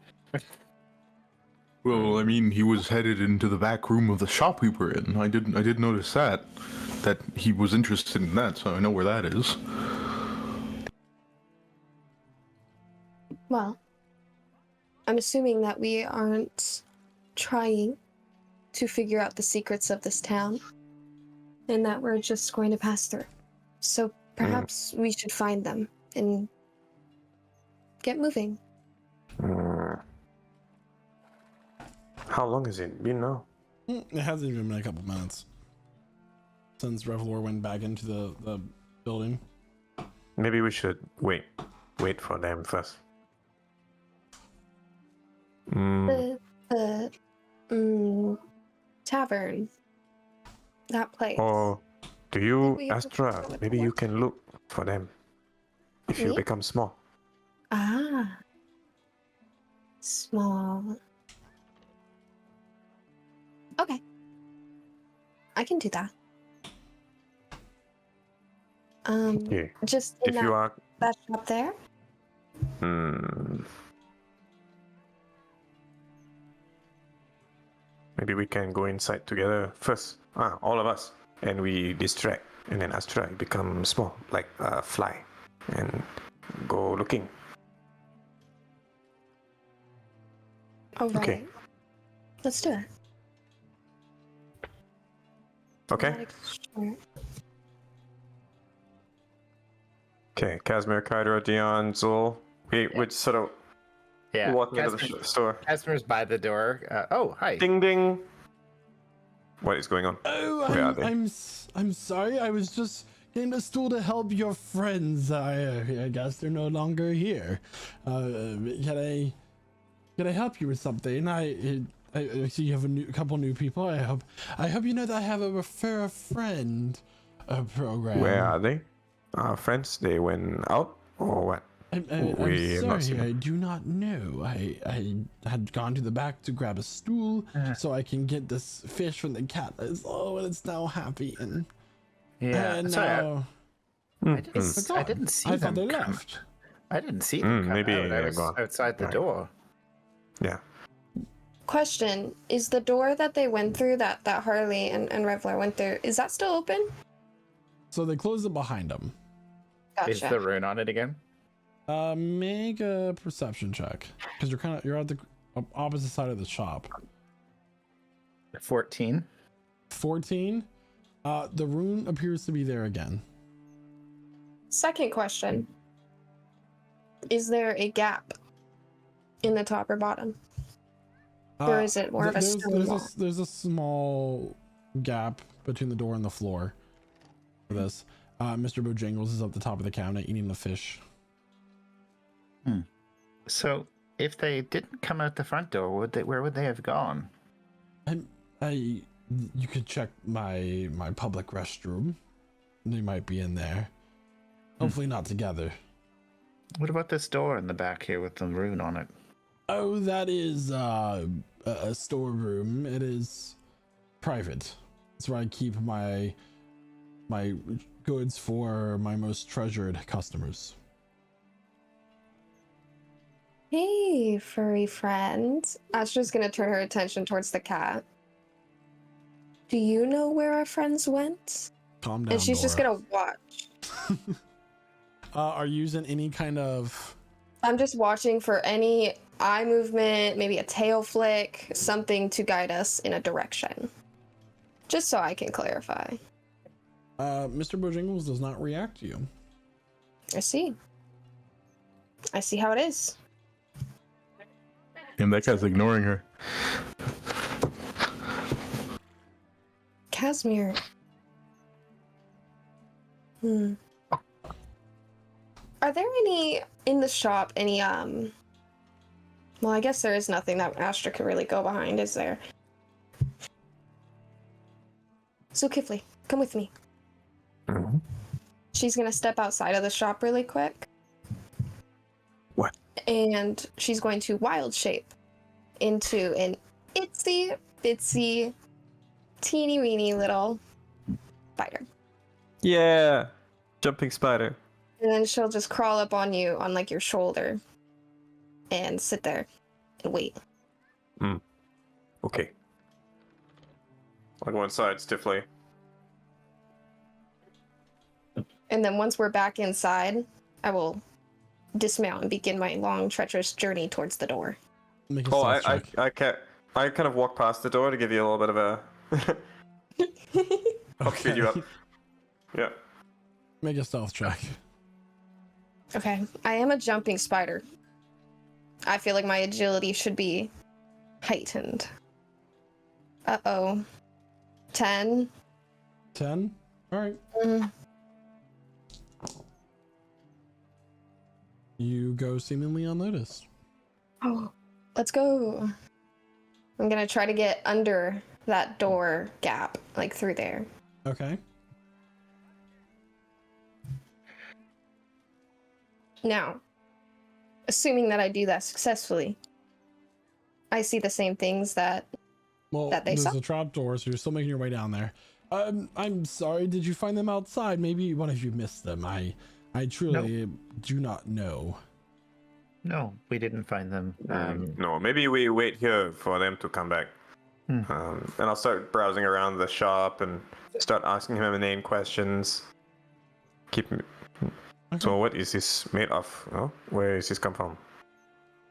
Well, I mean, he was headed into the back room of the shop we were in. I did notice that he was interested in that, so I know where that is. Well, I'm assuming that we aren't trying to figure out the secrets of this town and that we're just going to pass through. So perhaps we should find them and get moving. How long has it been now? It hasn't even been a couple minutes since Revelor went back into the building. Maybe we should wait for them first. The tavern. That place. Or do you, Maybe you Astra? prefer with Maybe what? you can look for them if you Me? become small. Ah. Small. Okay. I can do that. Okay. Just in If you are, that shop there. maybe we can go inside together first. All of us, and we distract, and then Astra become small, like a fly, and go looking. All right. Okay. Let's do it. Okay. Sure. Okay, Casimir, Kydra, Dion, Zul. We'd sort of Yeah. walk into the Casimir- store. Casimir's by the door. Oh, hi. Ding ding. What is going on? Oh, Where are they? I'm sorry. I was just getting a stool to help your friends. I guess they're no longer here. Can I help you with something? I see you have a couple new people. I hope you know that I have a refer a friend program. Where are they? Our friends, they went out or what? I'm We have not seen sorry, them. I do not know. I had gone to the back to grab a stool so I can get this fish from the cat. And it's now happy and Yeah. and Sorry, now I they're didn't, I gone. didn't see I them thought they come. left. I didn't see them come maybe out. I they're was gone. outside the Right. door. Yeah. Question: is the door that they went through, that Harley and Revler went through, is that still open? So they closed it behind them. Gotcha. Is the rune on it again? Make a perception check because you're at the opposite side of the shop. 14. 14. The rune appears to be there again. Second question: is there a gap in the top or bottom? Or is it more of a stone wall? There's a small gap between the door and the floor for this. Mr. Bojangles is up the top of the cabinet eating the fish. So, if they didn't come out the front door, where would they have gone? You could check my public restroom. They might be in there. Hopefully not together. What about this door in the back here with the rune on it? Oh, that is a storeroom. It is private. That's where I keep my goods for my most treasured customers. Hey, furry friend. Astra's gonna turn her attention towards the cat. Do you know where our friends went? Calm down, And she's just Dora. gonna watch. Are you using any kind of... I'm just watching for any eye movement, maybe a tail flick, something to guide us in a direction. Just so I can clarify. Mr. Bojangles does not react to you. I see. I see how it is. And that guy's ignoring her. Casimir. Are there any in the shop, well, I guess there is nothing that Astra could really go behind, is there? So Kifli, come with me. Mm-hmm. She's gonna step outside of the shop really quick. What? And she's going to wild shape into an itsy bitsy teeny weeny little spider. Yeah. Jumping spider. And then she'll just crawl up on you on like your shoulder and sit there and wait. Okay. I'll go inside stiffly. And then once we're back inside, I will dismount and begin my long, treacherous journey towards the door. Make a Oh, stealth check. I kind of walk past the door to give you a little bit of a... I'll speed you up. Yeah. Make a stealth check. Okay, I am a jumping spider. I feel like my agility should be heightened. Uh-oh. 10. 10? Alright. You go seemingly unnoticed. Oh, let's go. I'm gonna try to get under that door gap, like through there. Okay. Now, assuming that I do that successfully, I see the same things that Well, That they there's saw? a trap door, so you're still making your way down there. I'm sorry. Did you find them outside? Maybe one of you missed them. I truly do not know. No, we didn't find them. No, maybe we wait here for them to come back. And I'll start browsing around the shop and start asking him inane questions. So what is this made of? Oh, where is this come from?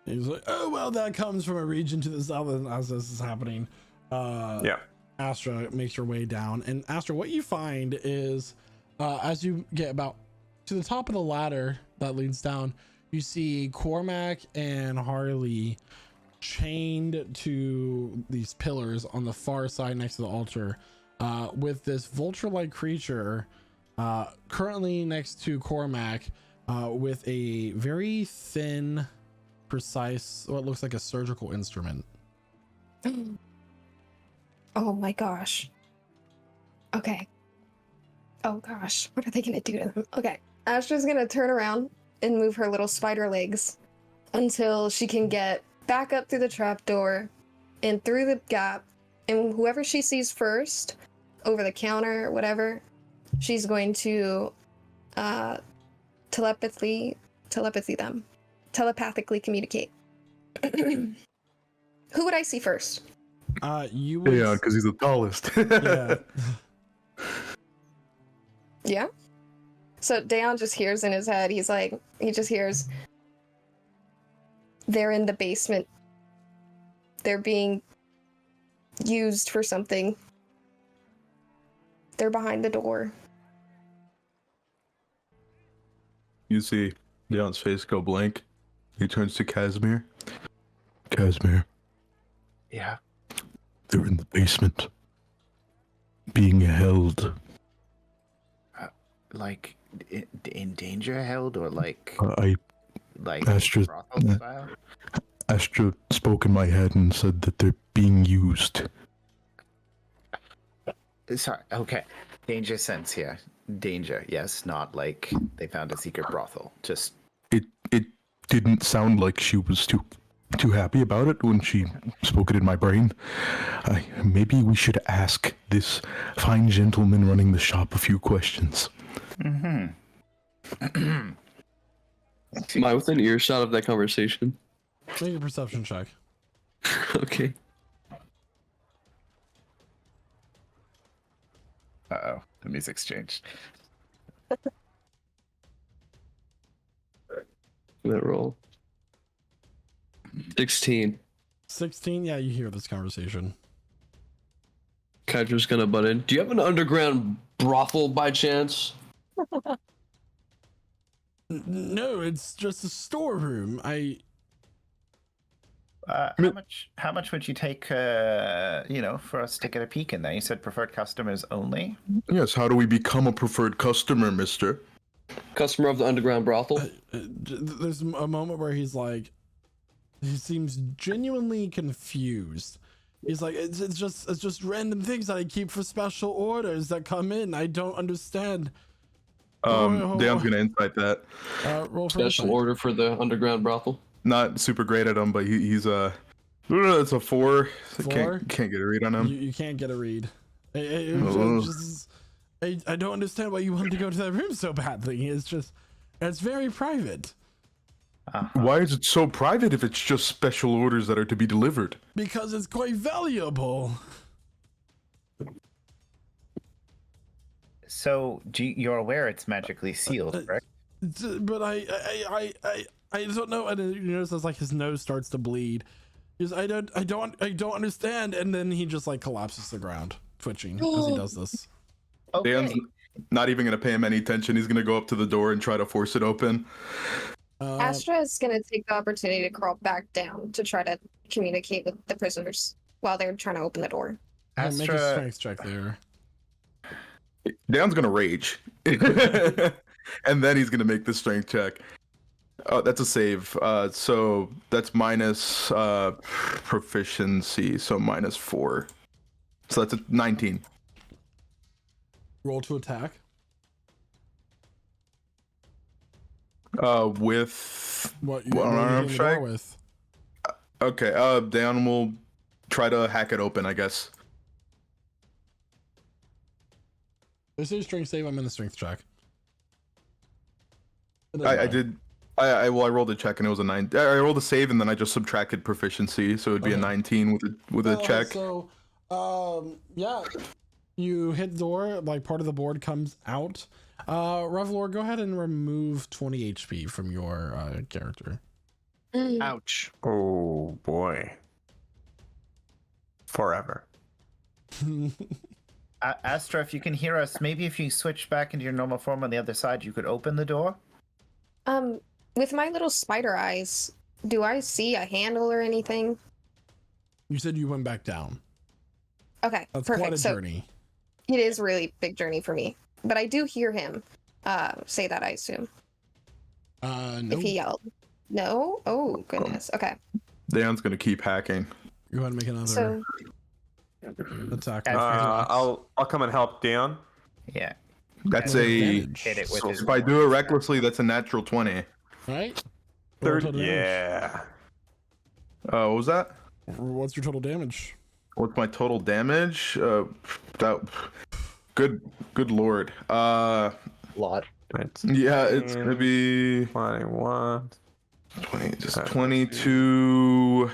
He's like, oh, well, that comes from a region to the south as this is happening. Astra makes your way down. And Astra, what you find is as you get about to the top of the ladder that leads down, you see Cormac and Harley chained to these pillars on the far side next to the altar with this vulture-like creature currently next to Cormac with a very thin, precise, what looks like a surgical instrument. Oh my gosh. Okay. Oh gosh, what are they gonna do to them? Okay, Astra's gonna turn around and move her little spider legs until she can get back up through the trapdoor and through the gap, and whoever she sees first, over the counter or whatever, she's going to telepathically communicate. Who would I see first? You would... Yeah, because he's the tallest. Yeah. Yeah. So Dayon just hears in his head, he just hears, they're in the basement. They're being used for something. They're behind the door. You see Leon's face go blank. He turns to Casimir. Casimir, Yeah. they're in the basement. Being held. Like in danger held, or like Astra, brothel style? Astra spoke in my head and said that they're being used. Sorry. Okay. Danger sense here. Danger. Yes. Not like they found a secret brothel. Just It didn't sound like she was too happy about it when she spoke it in my brain. Maybe we should ask this fine gentleman running the shop a few questions. Am I within earshot of that conversation? Make a perception check. Okay. Uh-oh. The music's changed. That roll. 16. 16? Yeah, you hear this conversation. Kydra's gonna butt in. Do you have an underground brothel by chance? No, it's just a storeroom. How much would you take for us to get a peek in there? You said preferred customers only? Yes, how do we become a preferred customer, mister? Customer of the underground brothel? There's a moment where he's like, he seems genuinely confused. He's like, it's just random things that I keep for special orders that come in. I don't understand. Dan's gonna insight that. Roll for Special insight. order for the underground brothel? Not super great at him, but he's it's a 4. Four? Can't get a read on him. You can't get a read. I don't understand why you wanted to go to that room so badly. It's very private. Why is it so private if it's just special orders that are to be delivered? Because it's quite valuable. So you're aware it's magically sealed, correct? But I don't know. And you notice as like his nose starts to bleed. He's I don't understand. And then he just like collapses to the ground, twitching as he does this. Okay. Dan's not even gonna pay him any attention. He's gonna go up to the door and try to force it open. Astra is going to take the opportunity to crawl back down to try to communicate with the prisoners while they're trying to open the door. Yeah, make a strength check there. Dan's gonna rage, and then he's gonna make the strength check. Oh, that's a save. So that's minus proficiency, so -4. So that's a 19. Roll to attack. With What one arm you strike. with? Okay. Dan will try to hack it open, I guess. This is strength save. I'm in the strength check. I did. I rolled a check and it was a 9. I rolled a save and then I just subtracted proficiency, so it'd be a 19 with a check. So, yeah, you hit the door. Like part of the board comes out. Revlor, go ahead and remove 20 HP from your character. Ouch. Oh boy. Forever. Astra, if you can hear us, maybe if you switch back into your normal form on the other side, you could open the door. With my little spider eyes, do I see a handle or anything? You said you went back down. Okay, That's perfect. quite a So journey. it is a really big journey for me, but I do hear him say that, I assume. No. If he yelled. No? Oh, goodness. Okay. Dan's gonna keep hacking. Go ahead and make another So, attack. I'll come and help Dion. Yeah. That's And a. hit it with his If I do it recklessly, that's a natural 20. Right? Third. Yeah. What was that? What's your total damage? What's my total damage? That. Good lord. Lot. Yeah, it's gonna be 21. 20, just 22.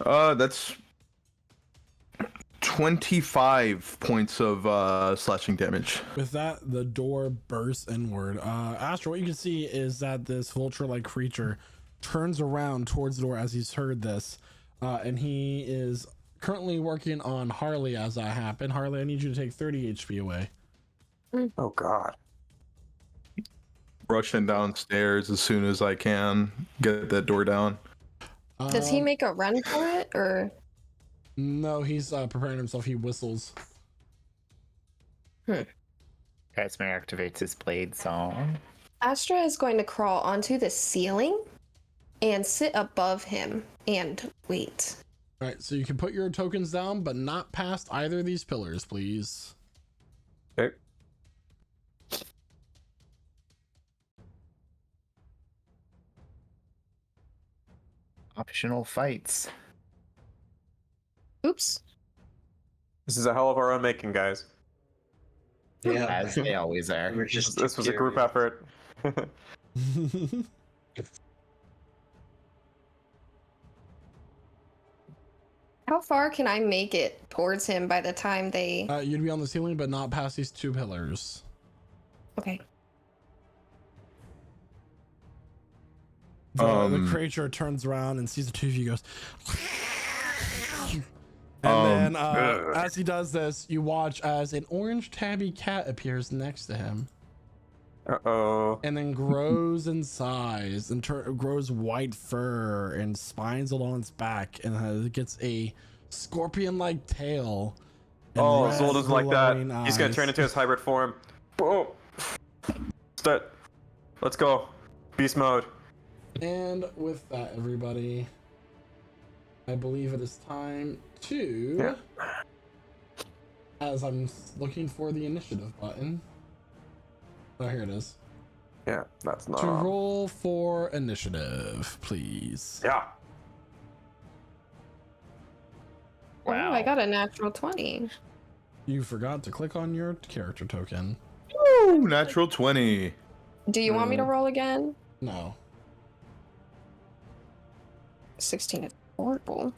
That's 25 points of slashing damage. With that, the door bursts inward. Astra, what you can see is that this vulture-like creature turns around towards the door as he's heard this, and he is currently working on Harley as that happened. Harley, I need you to take 30 HP away. Oh God. Rushing downstairs as soon as I can. Get that door down. does he make a run for it, or? No, he's preparing himself. He whistles. Esmer activates his blade song. Astra is going to crawl onto the ceiling and sit above him and wait. All right, so you can put your tokens down, but not past either of these pillars, please. Okay. Optional fights. Oops. This is a hell of our own making, guys. Yeah. As they always are. We're just This was a group effort. How far can I make it towards him by the time they... You'd be on the ceiling, but not past these two pillars. Okay. The creature turns around and sees the two of you, goes, and then as he does this, you watch as an orange tabby cat appears next to him. Uh-oh. And then grows in size and grows white fur and spines along its back, and gets a scorpion-like tail. and Oh, red Zoldan's like that. glowing He's gonna eyes. turn into his hybrid form. Boom. Start. Let's go. Beast mode. And with that, everybody, I believe it is time to, Yeah. as I'm looking for the initiative button. Oh, here it is. Yeah, that's not. To roll for initiative, please. Yeah. Oh, I got a natural 20. You forgot to click on your character token. Woo! Natural 20. Do you want me to roll again? No. 16 is horrible.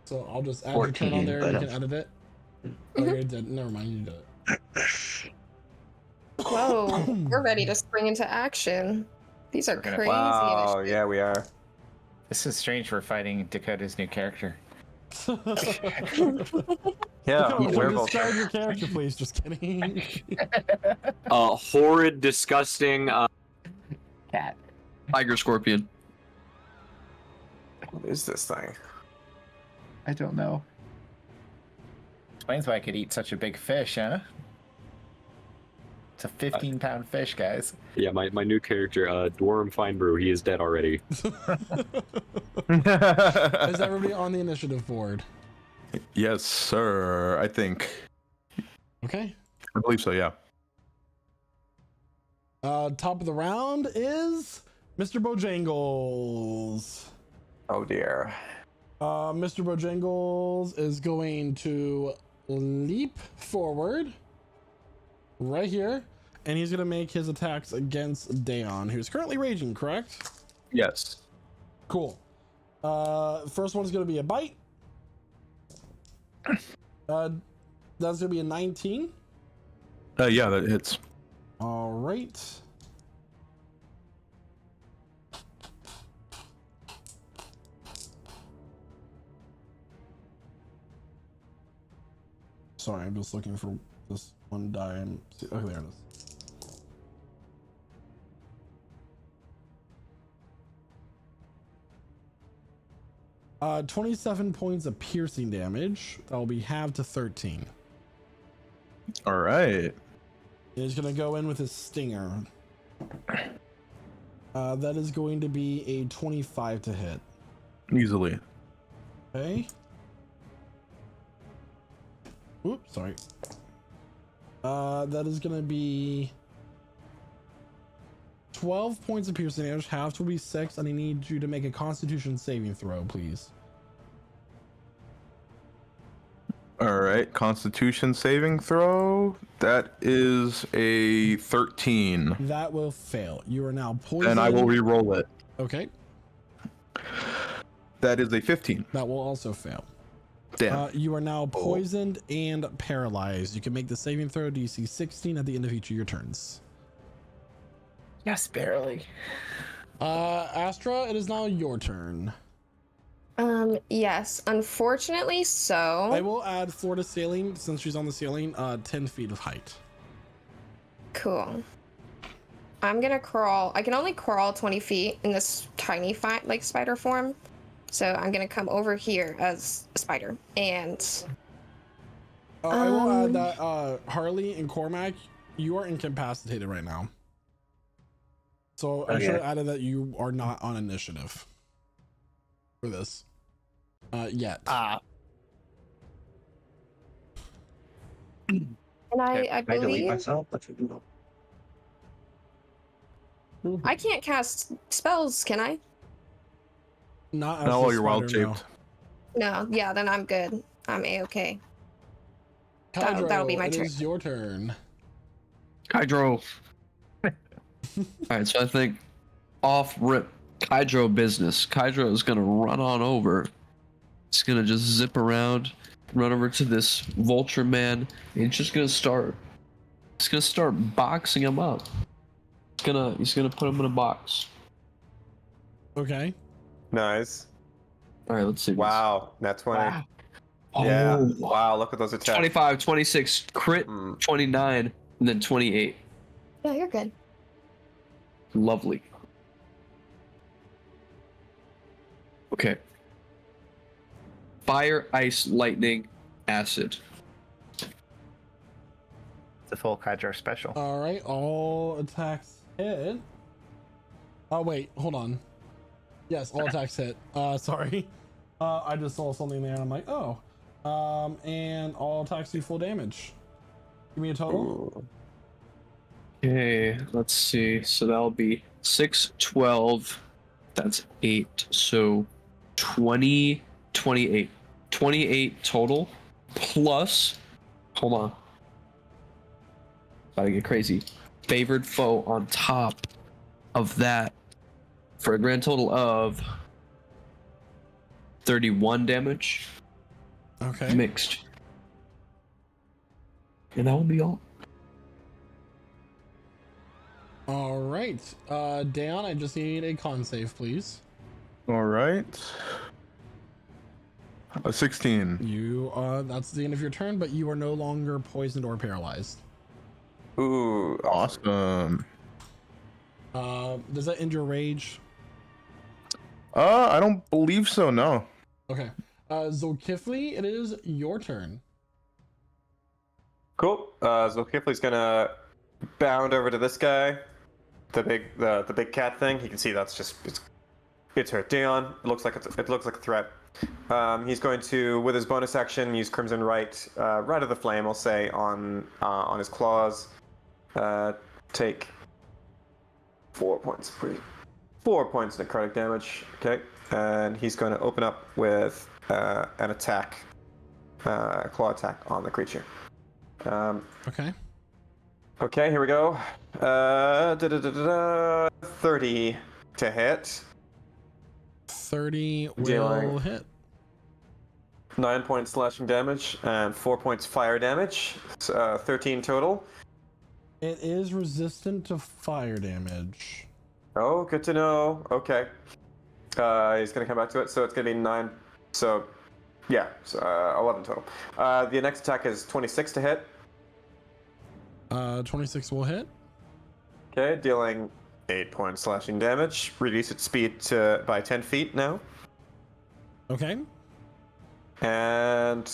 So I'll just add your turn on 14, there and you but, can edit it. Oh, you did. Never mind, you did it. Whoa, we're ready to spring into action. These are gonna- crazy. Wow. initiatives. Yeah, we are. This is strange. We're fighting Dakota's new character. Yeah. werewolf. Describe your character, please. Just kidding. Horrid, disgusting, Cat. tiger scorpion. What is this thing? I don't know. Explains why I could eat such a big fish, huh? It's a 15-pound fish, guys. Yeah, my new character, Dwarm Finebrew, he is dead already. Is everybody on the initiative board? Yes, sir. I think. Okay. I believe so, yeah. Top of the round is Mr. Bojangles. Oh dear. Mr. Bojangles is going to leap forward right here, and he's going to make his attacks against Dayon, who's currently raging, correct? Yes. Cool. First one is going to be a bite. That's going to be a 19. Yeah, that hits. All right. Sorry, I'm just looking for this one die and see. Okay, there it is. Uh, 27 points of piercing damage. That will be halved to 13. All right. He's gonna go in with his stinger. That is going to be a 25 to hit. Easily. Okay. Oops, sorry. That is gonna be 12 points of piercing damage. Half will be 6, and I need you to make a Constitution saving throw, please. All right. Constitution saving throw. That is a 13. That will fail. You are now poisoned. And I will re-roll it. Okay. That is a 15. That will also fail. Damn. You are now poisoned and paralyzed. You can make the saving throw DC 16 at the end of each of your turns. Yes, barely. Astra, it is now your turn. Yes, unfortunately so. I will add Florida sailing since she's on the ceiling, 10 feet of height. Cool. I'm gonna crawl. I can only crawl 20 feet in this tiny like spider form. So I'm gonna come over here as a spider and I will add that Harley and Cormac, you are incapacitated right now. So I should have added that you are not on initiative for this yet. and I Can I delete believe myself? I can't cast spells, can I? Not as Not the while you're wild spider, no. shaped. No, yeah, then I'm good. I'm a-okay. That'll be my it turn. is your turn. Hydro. Alright, so I think off rip Hydro business. Hydro is gonna run on over. It's gonna just zip around, run over to this vulture man, and he's just gonna start. He's gonna start boxing him up. He's gonna put him in a box. Okay. Nice. Alright, let's see. Wow, nat 20. Wow. Yeah. Oh. Wow, look at those attacks. 25, 26, crit, 29, and then 28. Yeah, you're good. Lovely. Okay. Fire, ice, lightning, acid. The full Hydro special. All right, all attacks hit. Oh wait, hold on. Yes, all attacks hit. Sorry. I just saw something there and I'm like, oh. And all attacks do full damage. Give me a total. Okay, let's see. So that'll be 6, 12. That's 8. So 20, 28. 28 total. Plus, hold on. About to get crazy. Favored foe on top of that for a grand total of 31 damage. Okay. Mixed. And that will be all. All right. Dan, I just need a con save, please. All right. A 16. You that's the end of your turn, but you are no longer poisoned or paralyzed. Ooh, Awesome. Does that end your rage? I don't believe so, no. Okay. Zulkifli, it is your turn. Cool. Zulkifli's gonna bound over to this guy, the big cat thing. You can see that's just it's hurt Dayon. It looks like a threat. He's going to, with his bonus action, use Crimson Right, right of the flame. I'll say on his claws. Take 4 points. 4 points necrotic damage. Okay, and he's going to open up with an attack, claw attack on the creature. Okay. Okay, here we go. 30 to hit. 30 will Dealing. hit. 9 points slashing damage and 4 points fire damage. 13 total. It is resistant to fire damage. Oh, good to know. Okay. He's gonna come back to it, so it's gonna be 9. So, yeah, 11 total. The next attack is 26 to hit. 26 will hit. Okay, dealing 8 points slashing damage. Reduce its speed by 10 feet now. Okay. And,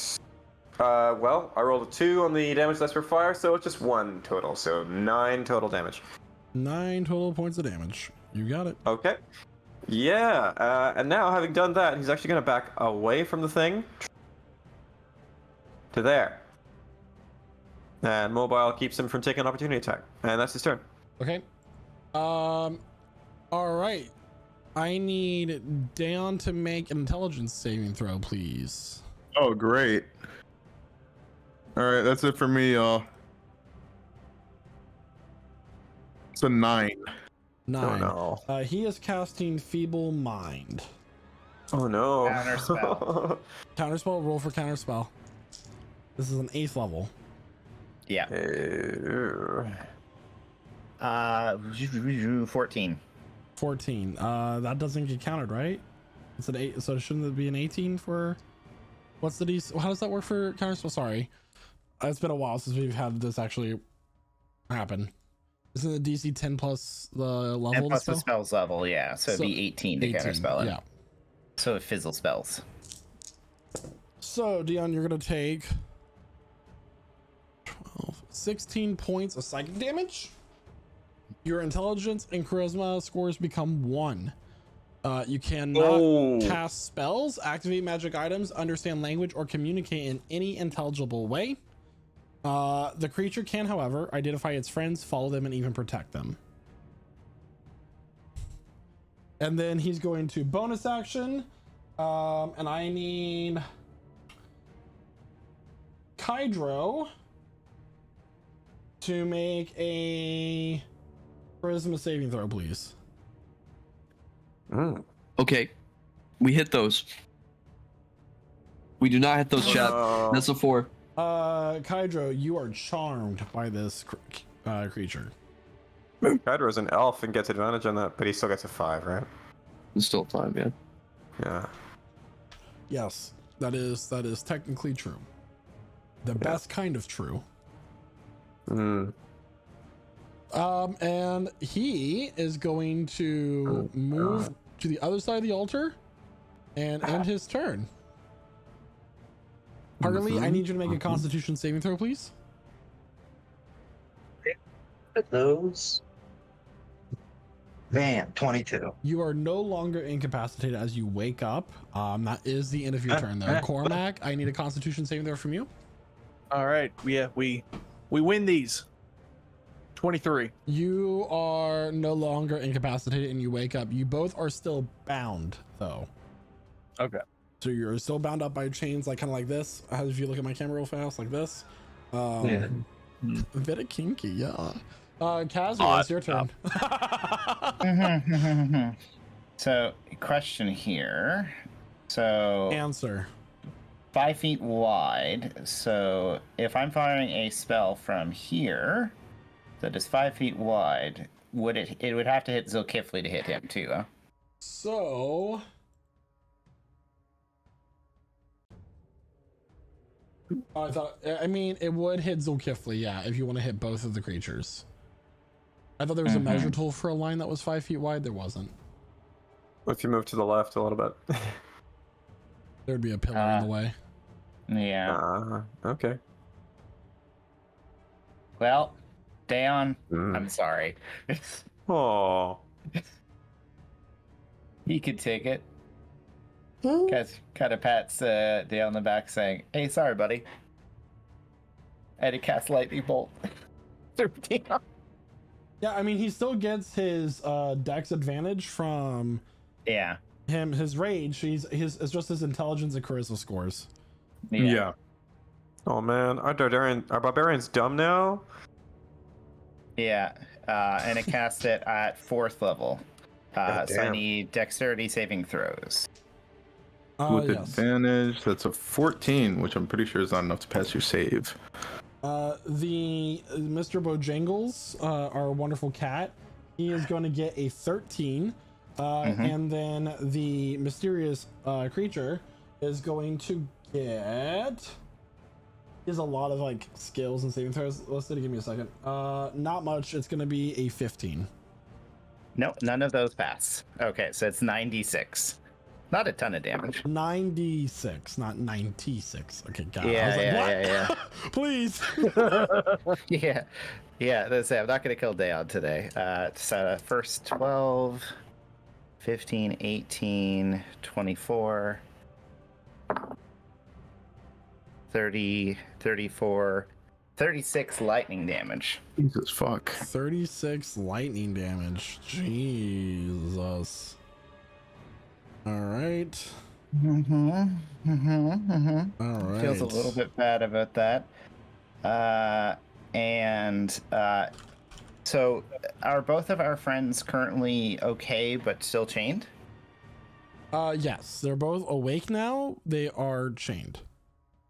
well, I rolled a 2 on the damage dice for fire, so it's just 1 total. So 9 total damage. 9 total points of damage. You got it. Okay. Yeah, and now having done that, he's actually going to back away from the thing to there. And mobile keeps him from taking an opportunity attack. And that's his turn. Okay. All right. I need Dan to make an intelligence saving throw, please. Oh, great. All right, that's it for me, y'all. It's a 9. 9. Oh, no. He is casting Feeble Mind. Oh, no. Counterspell. Counterspell, roll for counterspell. This is an 8th level. Yeah. 14. 14. That doesn't get counted, right? It's an 8, so shouldn't it be an 18 for... What's the DC? How does that work for counterspell? Sorry. It's been a while since we've had this actually happen. Isn't the DC 10 plus the level? 10 plus spell? the spell's level, yeah. So it'd be 18 to 18, counterspell it. yeah. So it fizzle spells. So, Dion, you're going to take 12, 16 points of psychic damage. Your intelligence and charisma scores become 1. You cannot cast spells, activate magic items, understand language, or communicate in any intelligible way. The creature can, however, identify its friends, follow them, and even protect them. And then he's going to bonus action. And I need Kydro to make a charisma saving throw, please. Okay, we hit those. We do not hit those, chat. That's a 4. Kydro, you are charmed by this creature. Kydro's an elf and gets advantage on that, but he still gets a 5, right? It's still 5, yeah. Yeah. Yes, that is technically true. The best kind of true. And he is going to move to the other side of the altar and end his turn. Harley, I need you to make a Constitution saving throw, please. Those. Man, 22. You are no longer incapacitated as you wake up. That is the end of your turn, though. Cormac, I need a Constitution saving throw from you. All right. Yeah, we win these. 23. You are no longer incapacitated and you wake up. You both are still bound, though. Okay. So you're still bound up by chains, like kind of like this. If you look at my camera real fast, like this. Yeah. A bit of kinky, yeah. Kazio, it's your turn. So, question here. So, Answer. 5 feet wide. So, if I'm firing a spell from here that is 5 feet wide, it would have to hit Zulkifli to hit him too, huh? So I mean, it would hit Zulkifli, yeah, if you want to hit both of the creatures. I thought there was a measure tool for a line that was 5 feet wide. There wasn't. If you move to the left a little bit. There'd be a pillar in the way. Yeah. Okay. Well, Dayon, I'm sorry. Oh. He could take it. Hmm? Kind of pats Dayon on the back saying, "Hey, sorry, buddy." And he casts lightning bolt through Dayon. Yeah, I mean, he still gets his dex advantage from Yeah. his rage. It's just his intelligence and charisma scores. Yeah. Oh man, are barbarians dumb now? Yeah. And it cast it at 4th level. So I damn. need dexterity saving throws. With Yes. advantage, that's a 14, which I'm pretty sure is not enough to pass your save. The Mr. Bojangles, our wonderful cat, he is going to get a 13. And then the mysterious creature is going to get. He has a lot of like skills and saving throws listed. Give me a second. Not much. It's going to be a 15. No, none of those pass. Okay, so it's 96. Not a ton of damage. 96, not 96. Okay, got it. Yeah, I was like, yeah, what? Please. Yeah. That's it. I'm not going to kill Dayon today. So first 12, 15, 18, 24, 30, 34, 36 lightning damage. Jesus fuck. 36 lightning damage. Jesus. All right. All right. Feels a little bit bad about that. So are both of our friends currently okay but still chained? Yes, they're both awake now. They are chained.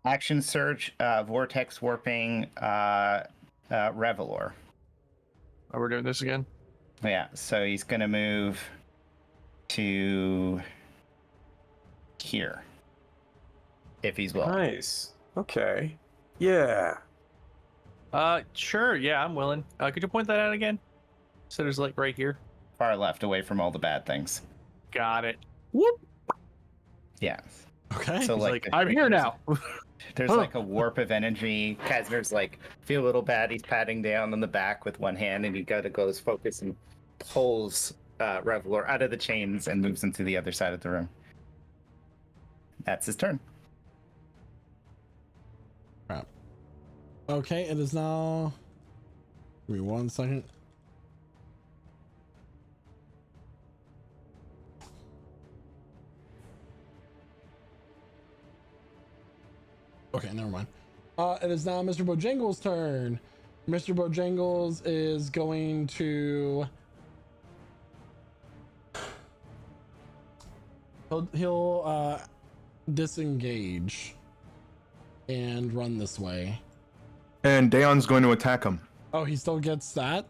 Action Surge, Vortex Warping, Revelor. Oh, we're doing this again? Yeah, so he's going to move to here. If he's willing. Nice. Okay. Yeah. Sure, yeah, I'm willing. Could you point that out again? So there's like right here. Far left, away from all the bad things. Got it. Whoop. Yeah. Okay. So He's like, like, I'm here now. there's like a warp of energy. Kazner's like, feel a little bad. He's patting down on the back with one hand, and he goes focus and pulls Revelor out of the chains and moves him to the other side of the room. That's his turn. Crap. Okay, it is now. Give me 1 second. Okay, never mind. It is now Mr. Bojangles' turn. Mr. Bojangles is going to. He'll disengage and run this way. And Daon's going to attack him. Oh, he still gets that?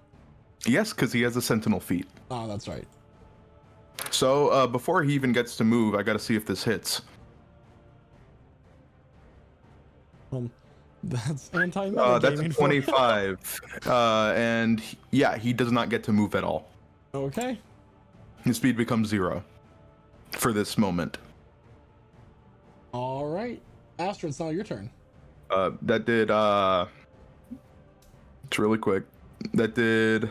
Yes, because he has a sentinel feat. Oh, that's right. So before he even gets to move, I got to see if this hits. That's anti That's a 25. And yeah, he does not get to move at all. Okay. His speed becomes 0 for this moment. All right. Astra, it's now your turn. That did it's really quick. That did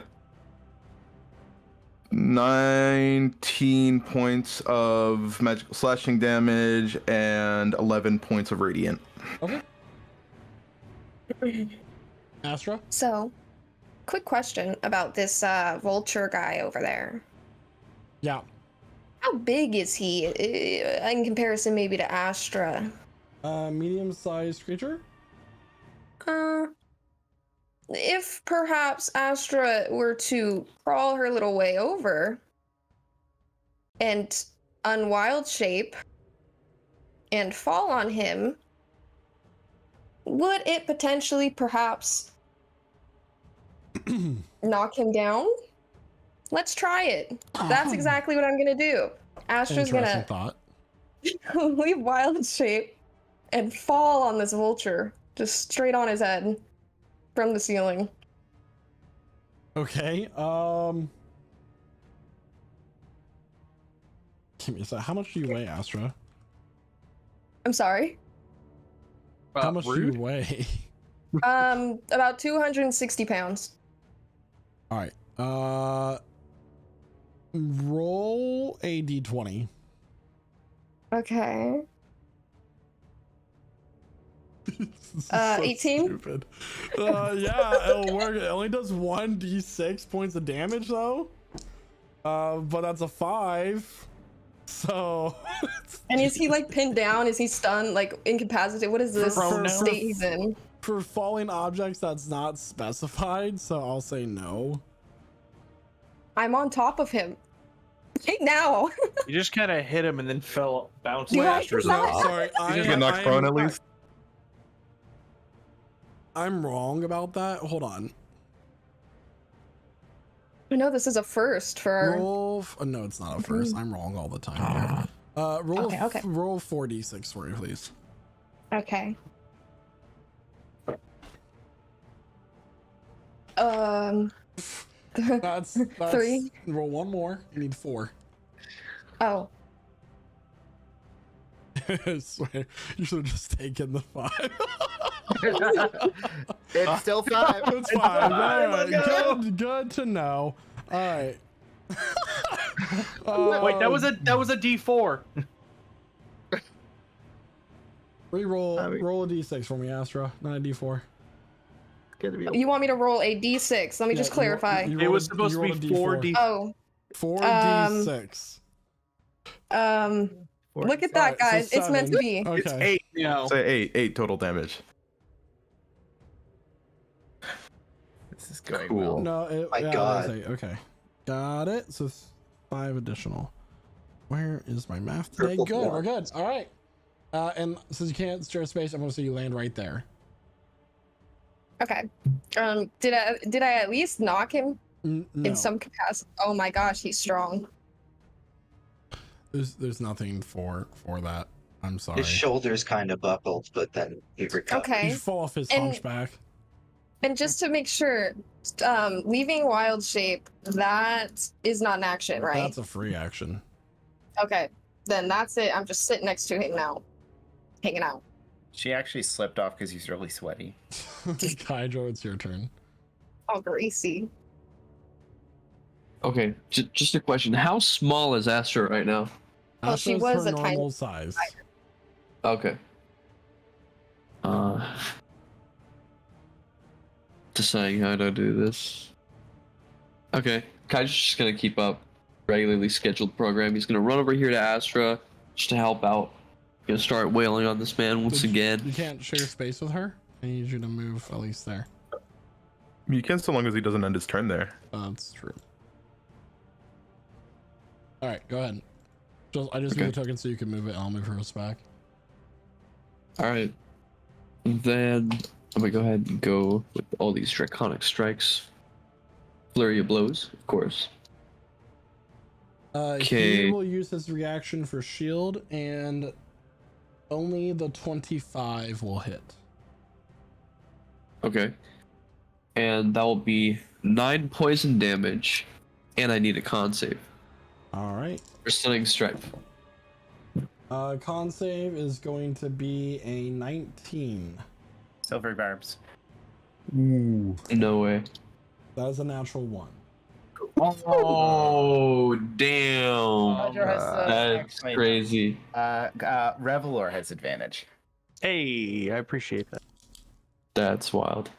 19 points of magical slashing damage and 11 points of radiant. Okay. Astra? So, quick question about this vulture guy over there. Yeah. How big is he in comparison maybe to Astra? Medium-sized creature? If perhaps Astra were to crawl her little way over and unwild shape and fall on him, would it potentially perhaps knock him down? Let's try it. That's exactly what I'm gonna do. Astra's Interesting gonna thought. leave wild shape and fall on this vulture, just straight on his head from the ceiling. Okay. Give me a sec. How much do you weigh, Astra? I'm sorry. How much rude. do you weigh? About 260 pounds. All right. Roll a d20. Okay. This is so 18? stupid. Yeah, it'll work. It only does 1d6 points of damage though. But that's a 5. So. And is he like pinned down? Is he stunned? Like incapacitated? What is this state he's in? For falling objects, that's not specified, so I'll say no. I'm on top of him. Right now. You just kind of hit him and then fell, bounced. You back. like that? Sorry, You get knocked prone at least. I'm wrong about that. Hold on. I know this is a first for our... No, it's not a first. I'm wrong all the time. Roll Okay. roll 4d6 for me, please. Okay. That's 3. Roll one more. You need 4. Oh. I swear, you should have just taken the 5. It's still 5. It's 5. All right. Good to know. All right. Wait, that was a D4. Roll a d6 for me, Astra. Not a d4. You want me to roll a d6? Let me just clarify. It was supposed to be 4D. Oh. 4d6. Look at that, guys. So it's meant to 7. be. Okay. It's 8 now. So 8 total damage. This is going Cool. well. No, My yeah, God. it was 8. Okay. Got it. So 5 additional. Where is my math today? Triple Good. four. We're good. All right. And since you can't share space, I'm going to say you land right there. Okay. Did I at least knock him No. in some capacity? Oh my gosh, he's strong. There's nothing for that. I'm sorry. His shoulders kind of buckled, but then he recovered. Okay. You fall off his And- hunchback. And just to make sure, leaving wild shape, that is not an action, right? That's a free action. Okay. Then that's it. I'm just sitting next to him now. Hanging out. She actually slipped off because he's really sweaty. Kaijo, it's your turn. All greasy. Okay, just a question. How small is Astra right now? Well, she Astra's was her a tiny normal size. Okay. Deciding how to do this. Okay, Kai's just gonna keep up regularly scheduled program. He's gonna run over here to Astra just to help out. Gonna start wailing on this man once again. You can't share space with her. I need you to move at least there. I mean, you can so long as he doesn't end his turn there. That's true. All right, go ahead. I just Okay. need a token so you can move it. And I'll move hers back. All right. Then I'm gonna go ahead and go with all these draconic strikes. Flurry of blows, of course. He Okay. will use his reaction for shield, and only the 25 will hit. Okay. And that will be 9 poison damage, and I need a con save. All right. For stunning strike. Con save is going to be a 19. Silvery barbs. Ooh. No way. That is a natural 1. Oh, damn. Roger has, That's actually- crazy. Revelor has advantage. Hey, I appreciate that. That's wild.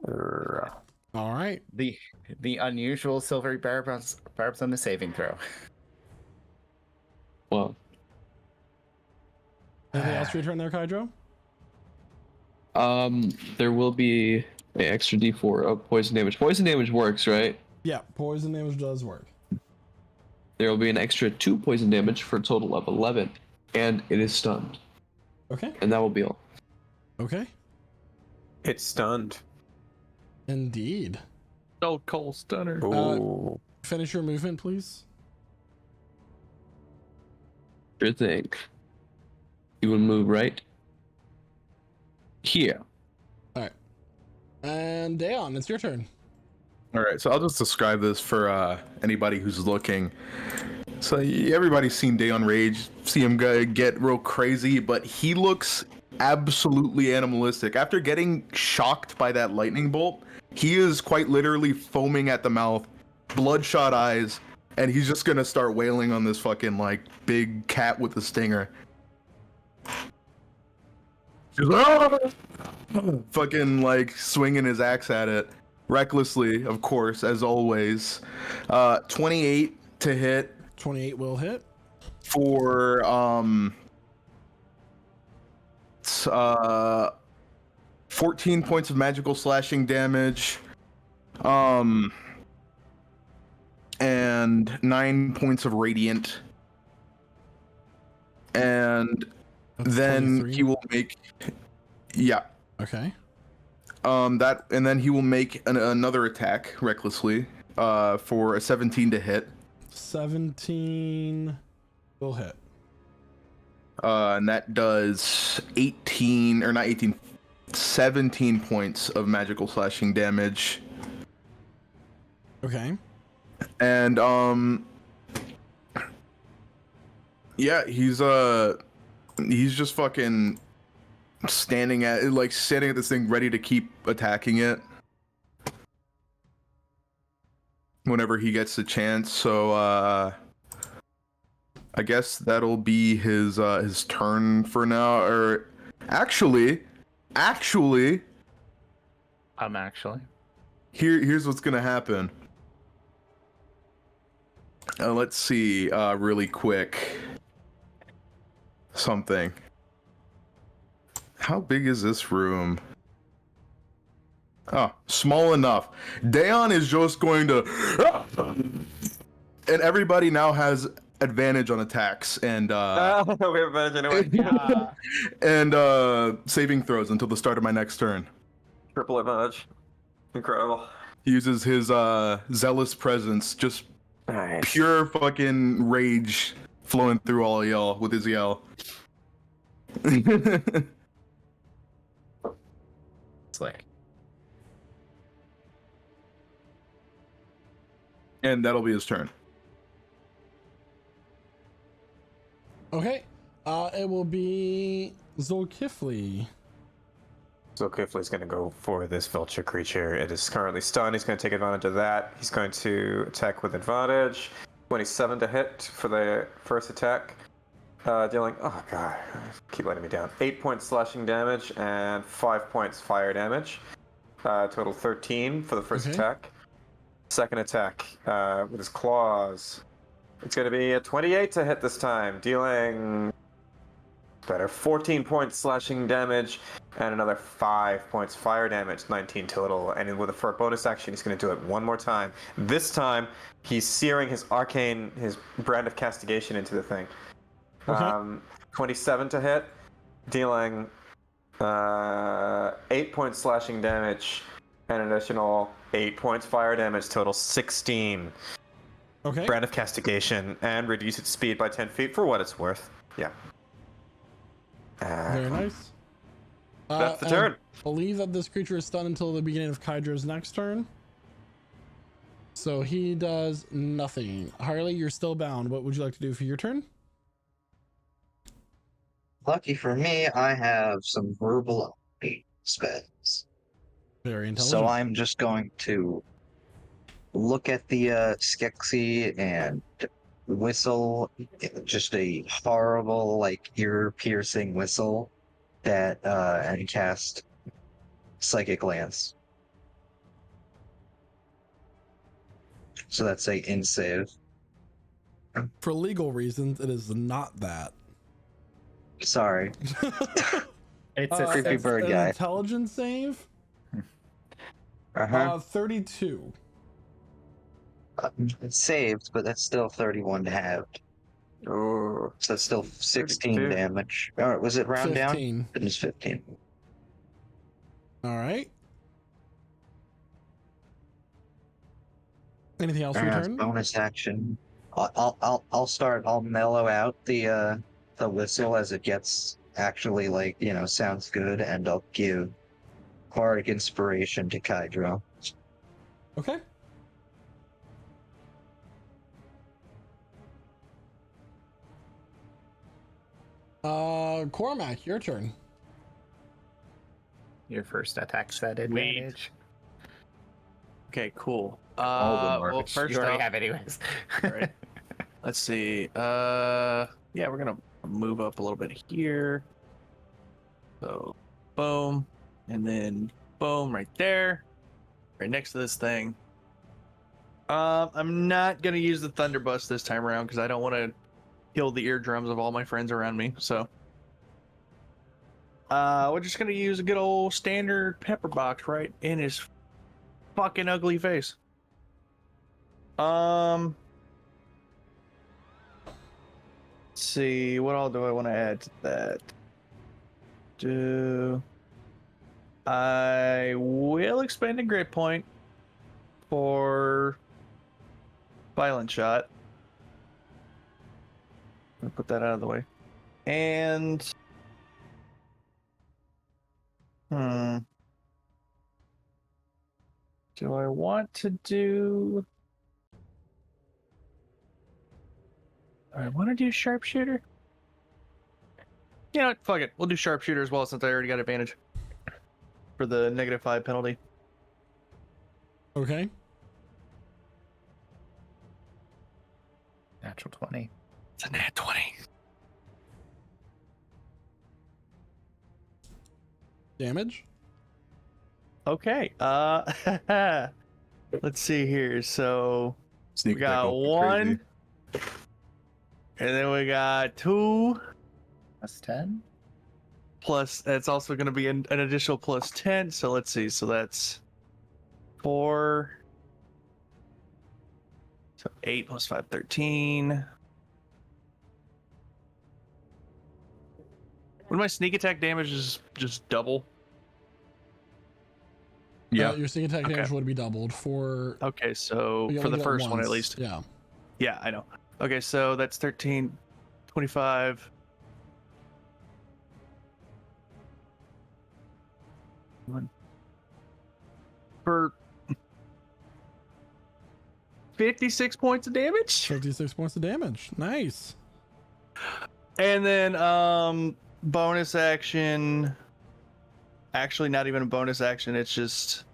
All right. The unusual silvery barbs on the saving throw. Well, Anything else to return there, Kaijo? there will be an extra D4 of poison damage. Poison damage works, right? Yeah, poison damage does work. There will be an extra 2 poison damage for a total of 11, and it is stunned. Okay. And that will be all. Okay. It's stunned. Indeed. So cold stunner. Ooh. Finish your movement, please. Sure thing. You will move right here. All right. And Dayon, it's your turn. All right, so I'll just describe this for anybody who's looking. So everybody's seen Day on Rage, see him get real crazy, but he looks absolutely animalistic. After getting shocked by that lightning bolt, he is quite literally foaming at the mouth, bloodshot eyes, and he's just gonna start wailing on this fucking like big cat with a stinger. He's like, "Ah!" Fucking like swinging his axe at it recklessly, of course, as always. 28 to hit 28 will hit. for 14 points of magical slashing damage. And 9 points of radiant. And That's then 23. he will make, yeah. Okay. Then he will make another attack recklessly, for a 17 to hit. 17 will hit. And that does 17 points of magical slashing damage. Okay. And yeah, he's just fucking sitting at this thing ready to keep attacking it whenever he gets the chance. So I guess that'll be his turn for now. Or actually Actually. here's what's gonna happen. Let's see, really quick. Something. How big is this room? Oh, small enough. Dayon is just going to... And everybody now has advantage on attacks and we have advantage anyway. and saving throws until the start of my next turn. Triple advantage. Incredible. He uses his zealous presence, just Nice. pure fucking rage flowing through all of y'all with his yell. Slick. And that'll be his turn. Okay. It will be Zolkifli. So Kifley's going to go for this vulture creature. It is currently stunned. He's going to take advantage of that. He's going to attack with advantage. 27 to hit for the first attack. Dealing, oh god, keep letting me down. 8 points slashing damage and 5 points fire damage. Total 13 for the first attack. Second attack with his claws. It's going to be a 28 to hit this time, dealing better 14 points slashing damage and another 5 points fire damage, 19 total. And with a bonus action, he's going to do it one more time. This time, he's searing his brand of castigation into the thing. Okay. 27 to hit, dealing 8 points slashing damage and an additional 8 points fire damage, total 16. Okay. Brand of castigation, and reduce its speed by 10 feet for what it's worth. Yeah. Very nice. That's the turn. I believe that this creature is stunned until the beginning of Kydra's next turn. So he does nothing. Harley, you're still bound. What would you like to do for your turn? Lucky for me, I have some verbal spells. Very intelligent. So I'm just going to look at the Skeksis and whistle just a horrible, like, ear-piercing whistle that and cast Psychic Lance. So that's a in save. For legal reasons, it is not that. Sorry. It's a creepy it's bird an guy. intelligence save. 32. It's saved, but that's still 31 to have. Oh. So that's still 16 32. damage. All right, was it round 15. down? It was 15. All right. Anything else for your turn? Bonus action. I'll start. I'll mellow out the whistle as it gets actually, like, you know, sounds good, and I'll give bardic inspiration to Kydro. Okay. Cormac, your turn. Your first attack's at advantage. Okay, cool. All the Well, marks. first You already off, have anyways. right. Let's see. Yeah, we're gonna move up a little bit here. So boom, and then boom right there, right next to this thing. I'm not gonna use the Thunderburst this time around because I don't want to kill the eardrums of all my friends around me. So, we're just gonna use a good old standard pepper box right in his fucking ugly face. Let's see, what all do I want to add to that? I will expend a grit point for violent shot. I'll put that out of the way. And do I want to do? I want to do sharpshooter. You know what? Fuck it. We'll do sharpshooter as well since I already got advantage for the -5 penalty. Okay. Natural 20. It's a nat 20. Damage. Okay. Let's see here. So Sneak we got attack will be 1, crazy. and then we got 2. Plus 10? Plus, it's also going to be an additional plus 10. So let's see. So that's 4. So 8 plus 5, 13. When my sneak attack damage is just double. Yeah. Your sneak attack damage Okay. would be doubled for. Okay, so you for only the get it first one at once. least. Yeah. Yeah, I know. Okay, so that's 13, 25. For 56 points of damage. 56 points of damage. Nice. And then bonus action. Actually not even a bonus action, it's just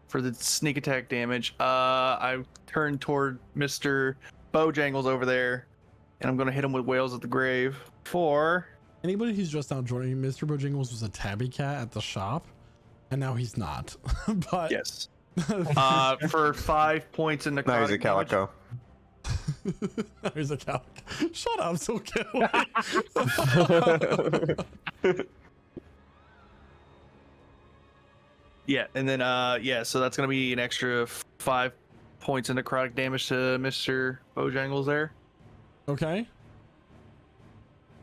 for the sneak attack damage. I turn toward Mr. Bojangles over there, and I'm gonna hit him with Wails at the Grave for Anybody who's just now joining, Mr. Bojangles was a tabby cat at the shop, and now he's not. But yes. For 5 points in Now necrotic he's a damage. calico. He's a cow. Shut up, so kill. Yeah, and then yeah, so that's gonna be an extra 5 points of necrotic damage to Mr. Bojangles there. Okay.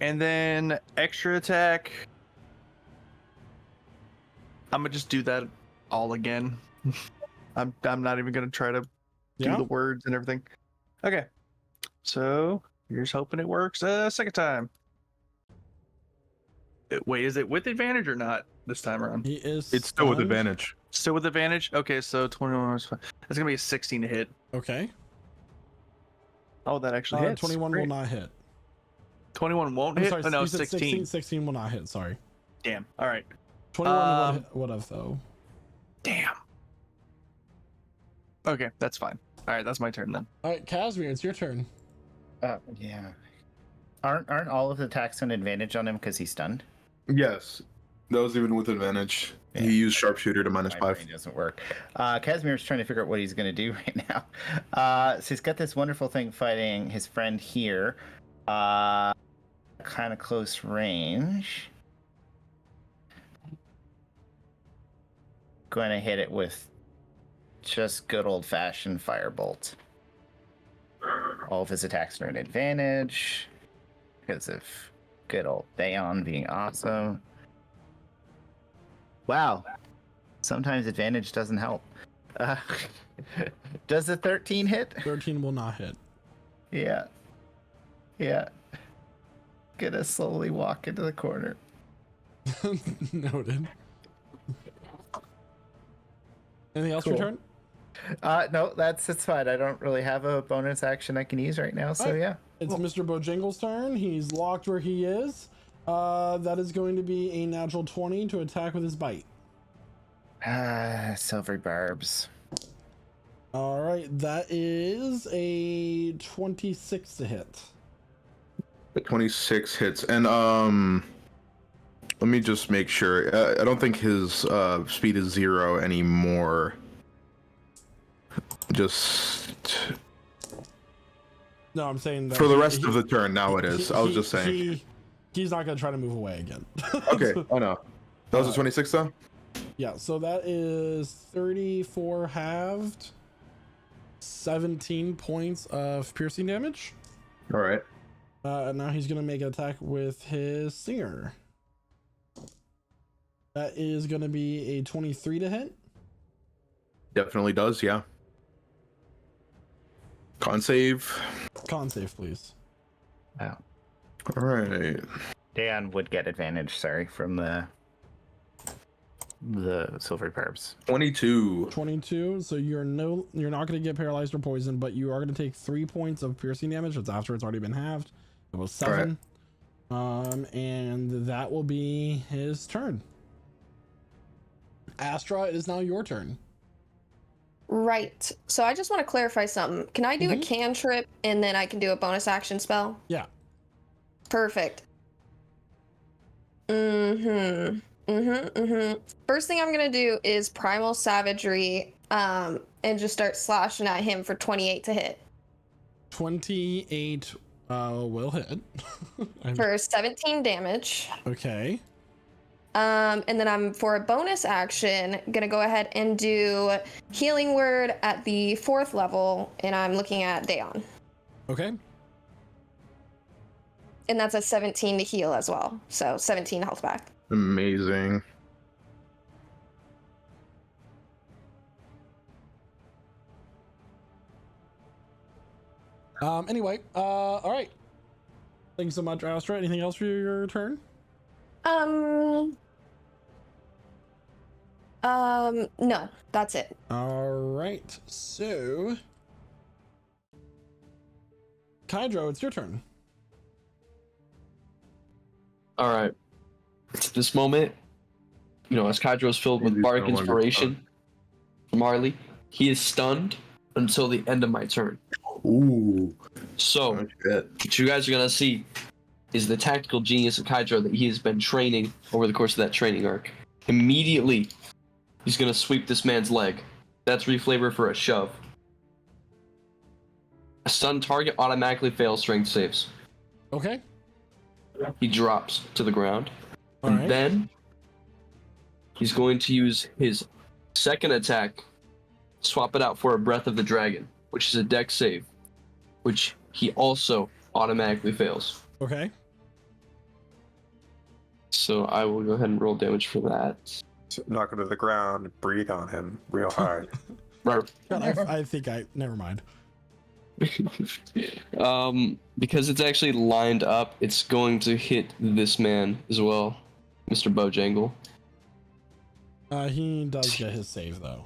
And then extra attack. I'm gonna just do that all again. I'm not even gonna try to do Yeah. the words and everything. Okay. So here's hoping it works a second time. Wait, is it with advantage or not this time around? He is. It's still with stunned. advantage. Still with advantage? Okay, so 21 is fine. That's gonna be a 16 to hit. Okay. Oh, that actually hits. 21 Great. will not hit. 21 won't I'm hit? sorry, Oh, no, you said 16. 16 will not hit. Sorry. Damn. All right. 21 would have though. Damn. Okay, that's fine. All right, that's my turn then. All right, Casimir, it's your turn. Yeah. Aren't all of the attacks an advantage on him because he's stunned? Yes. That was even with advantage. Yeah. He used sharpshooter to minus My 5. brain doesn't work. Casimir's trying to figure out what he's going to do right now. So he's got this wonderful thing fighting his friend here. Kind of close range. Going to hit it with just good old-fashioned firebolt. All of his attacks are an advantage because of good old Theon being awesome. Wow. Sometimes advantage doesn't help. Does the 13 hit? 13 will not hit. Yeah. Yeah. Gonna slowly walk into the corner. Noted. Anything else for your Cool. turn? No, it's fine. I don't really have a bonus action I can use right now, so Alright. yeah. It's Mr. Bojangles' turn. He's locked where he is. That is going to be a natural 20 to attack with his bite. Silvery barbs. All right, that is a 26 to hit. 26 hits. And let me just make sure. I don't think his speed is 0 anymore. Just No, I'm saying that for the rest of the turn. Now it is. I was just saying. He's not gonna try to move away again. Okay. Oh no. That was a 26 though. Yeah. So that is 34 halved. 17 points of piercing damage. All right. And now he's gonna make an attack with his Singer. That is gonna be a 23 to hit. Definitely does. Yeah. Con save. Con save, please. Oh. All right. Dan would get advantage, sorry, from the silver perbs. 22. 22. So you're not gonna get paralyzed or poisoned, but you are gonna take 3 points of piercing damage. That's after it's already been halved. It was 7. And that will be his turn. Astra, it is now your turn. Right. So I just want to clarify something. Can I do a cantrip and then I can do a bonus action spell? Yeah. Perfect. First thing I'm gonna do is Primal Savagery, and just start slashing at him for 28 to hit. 28 will hit. For 17 damage. Okay. And then I'm, for a bonus action, gonna go ahead and do Healing Word at the 4th level, and I'm looking at Daon. Okay. And that's a 17 to heal as well. So 17 health back. Amazing. Anyway, all right. Thanks so much, Astra. Anything else for your turn? No, that's it. All right. So, Kydro, it's your turn. All right. At this moment, as Kydro is filled with bardic inspiration from Marley, he is stunned until the end of my turn. Ooh. So, what you guys are gonna see is the tactical genius of Kydro that he has been training over the course of that training arc. Immediately, he's gonna sweep this man's leg. That's reflavor for a shove. A stunned target automatically fails strength saves. Okay. He drops to the ground. All and right. then he's going to use his second attack, swap it out for a Breath of the Dragon, which is a dex save, which he also automatically fails. Okay. So I will go ahead and roll damage for that. Knock him to the ground, breathe on him real hard. Right. I think never mind. Because it's actually lined up, it's going to hit this man as well, Mr. Bojangle. He does get his save though.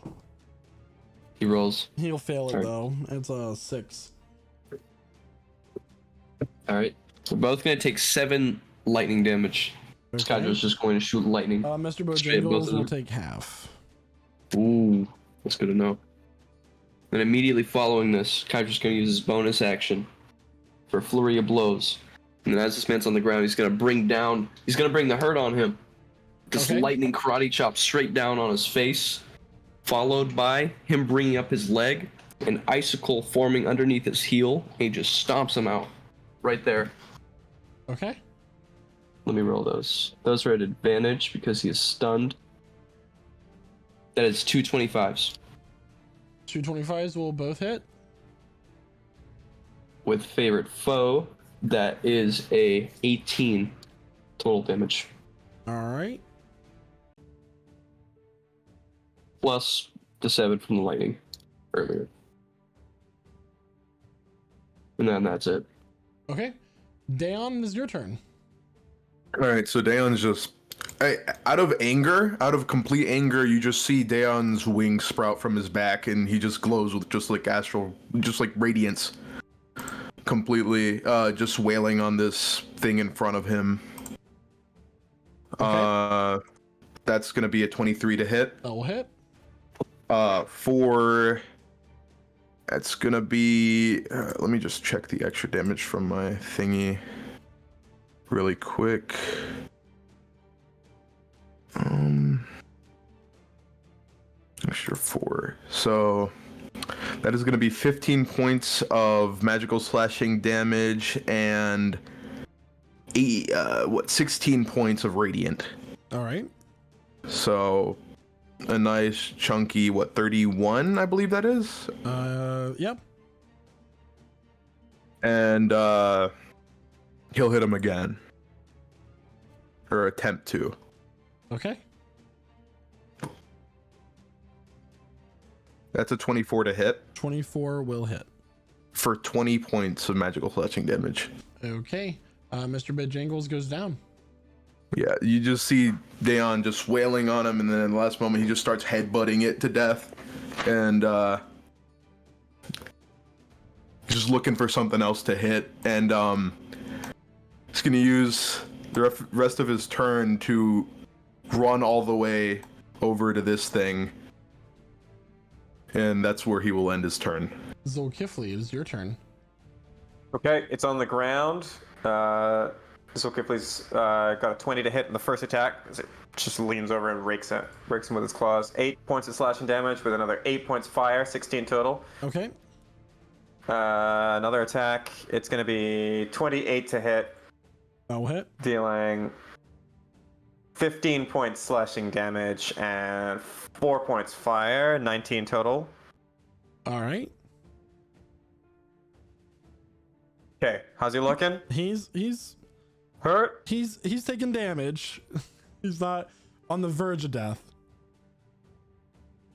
He rolls. He'll fail it Alright. though. It's a 6. Alright. We're both going to take 7 lightning damage. Okay. Kydro's just going to shoot lightning. Mr. Straight at both Bojangles of will them. take half. Ooh, that's good to know. And immediately following this, Kydro's going to use his bonus action for a flurry of blows. And then as this man's on the ground, he's going to bring the hurt on him. This Okay. lightning karate chop straight down on his face, followed by him bringing up his leg, an icicle forming underneath his heel, and he just stomps him out right there. Okay. Let me roll those. Those are at advantage because he is stunned. That is 2 25s. 2 25s will both hit. With favorite foe, that is a 18 total damage. All right. Plus the 7 from the lightning earlier. And then that's it. Okay. Daon, is your turn. All right, so Daon's just out of complete anger, you just see Daon's wings sprout from his back, and he just glows with just like radiance, completely just wailing on this thing in front of him. Okay. That's gonna be a 23 to hit. That will hit. That's gonna be. Let me just check the extra damage from my thingy really quick. So that is going to be 15 points of magical slashing damage and 16 points of radiant. All right. So a nice chunky 31, I believe that is. Yep. And he'll hit him again, or attempt to. Okay. That's a 24 to hit 24 will hit. for 20 points of magical slashing damage. Okay. Mr. Bejangles goes down. Yeah, you just see Dayon just wailing on him, and then in the last moment he just starts headbutting it to death, and just looking for something else to hit, and he's gonna use the rest of his turn to run all the way over to this thing, and that's where he will end his turn. Zulkifli, it is your turn. Okay, it's on the ground. Zulkifli's got a 20 to hit in the first attack. As it just leans over and rakes him with his claws. 8 points of slashing damage with another 8 points fire, 16 total. Okay. Another attack. It's going to be 28 to hit. That will hit. Dealing 15 points slashing damage and 4 points fire, 19 total. All right. Okay, how's he looking? He's hurt. He's taking damage. He's not on the verge of death.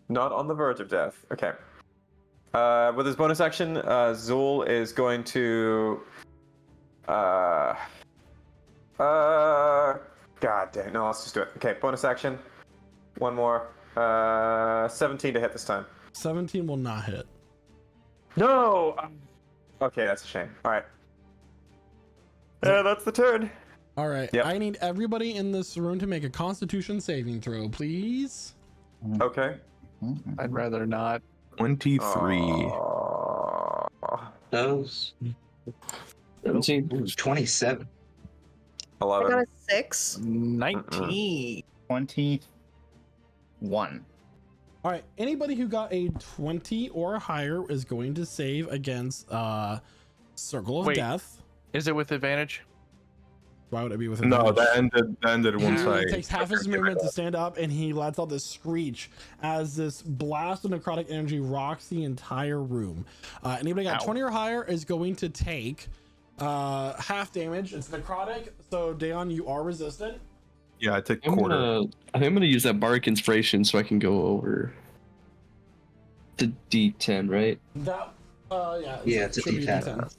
Not on the verge of death. Okay. With his bonus action, Zul is going to. God damn. No, let's just do it. Okay, bonus action. One more. 17 to hit this time. 17 will not hit. No! Okay, that's a shame. Alright. That's the turn. All right. Yep. I need everybody in this room to make a Constitution saving throw, please. Okay. I'd rather not. 23. Those. 17. 27. 11. I got a 6. 19. 21. All right. Anybody who got a 20 or higher is going to save against Circle of Wait. Death. Is it with advantage? Why would it be with No, advantage? that ended once He I. takes half his movement to stand up, and he lets out this screech as this blast of necrotic energy rocks the entire room. Anybody got 20 or higher is going to take half damage. It's necrotic, so Dayon, you are resistant. Yeah, I take I quarter. think I'm gonna use that bardic inspiration so I can go over the D10, right? That yeah. Yeah, it's a should be D10.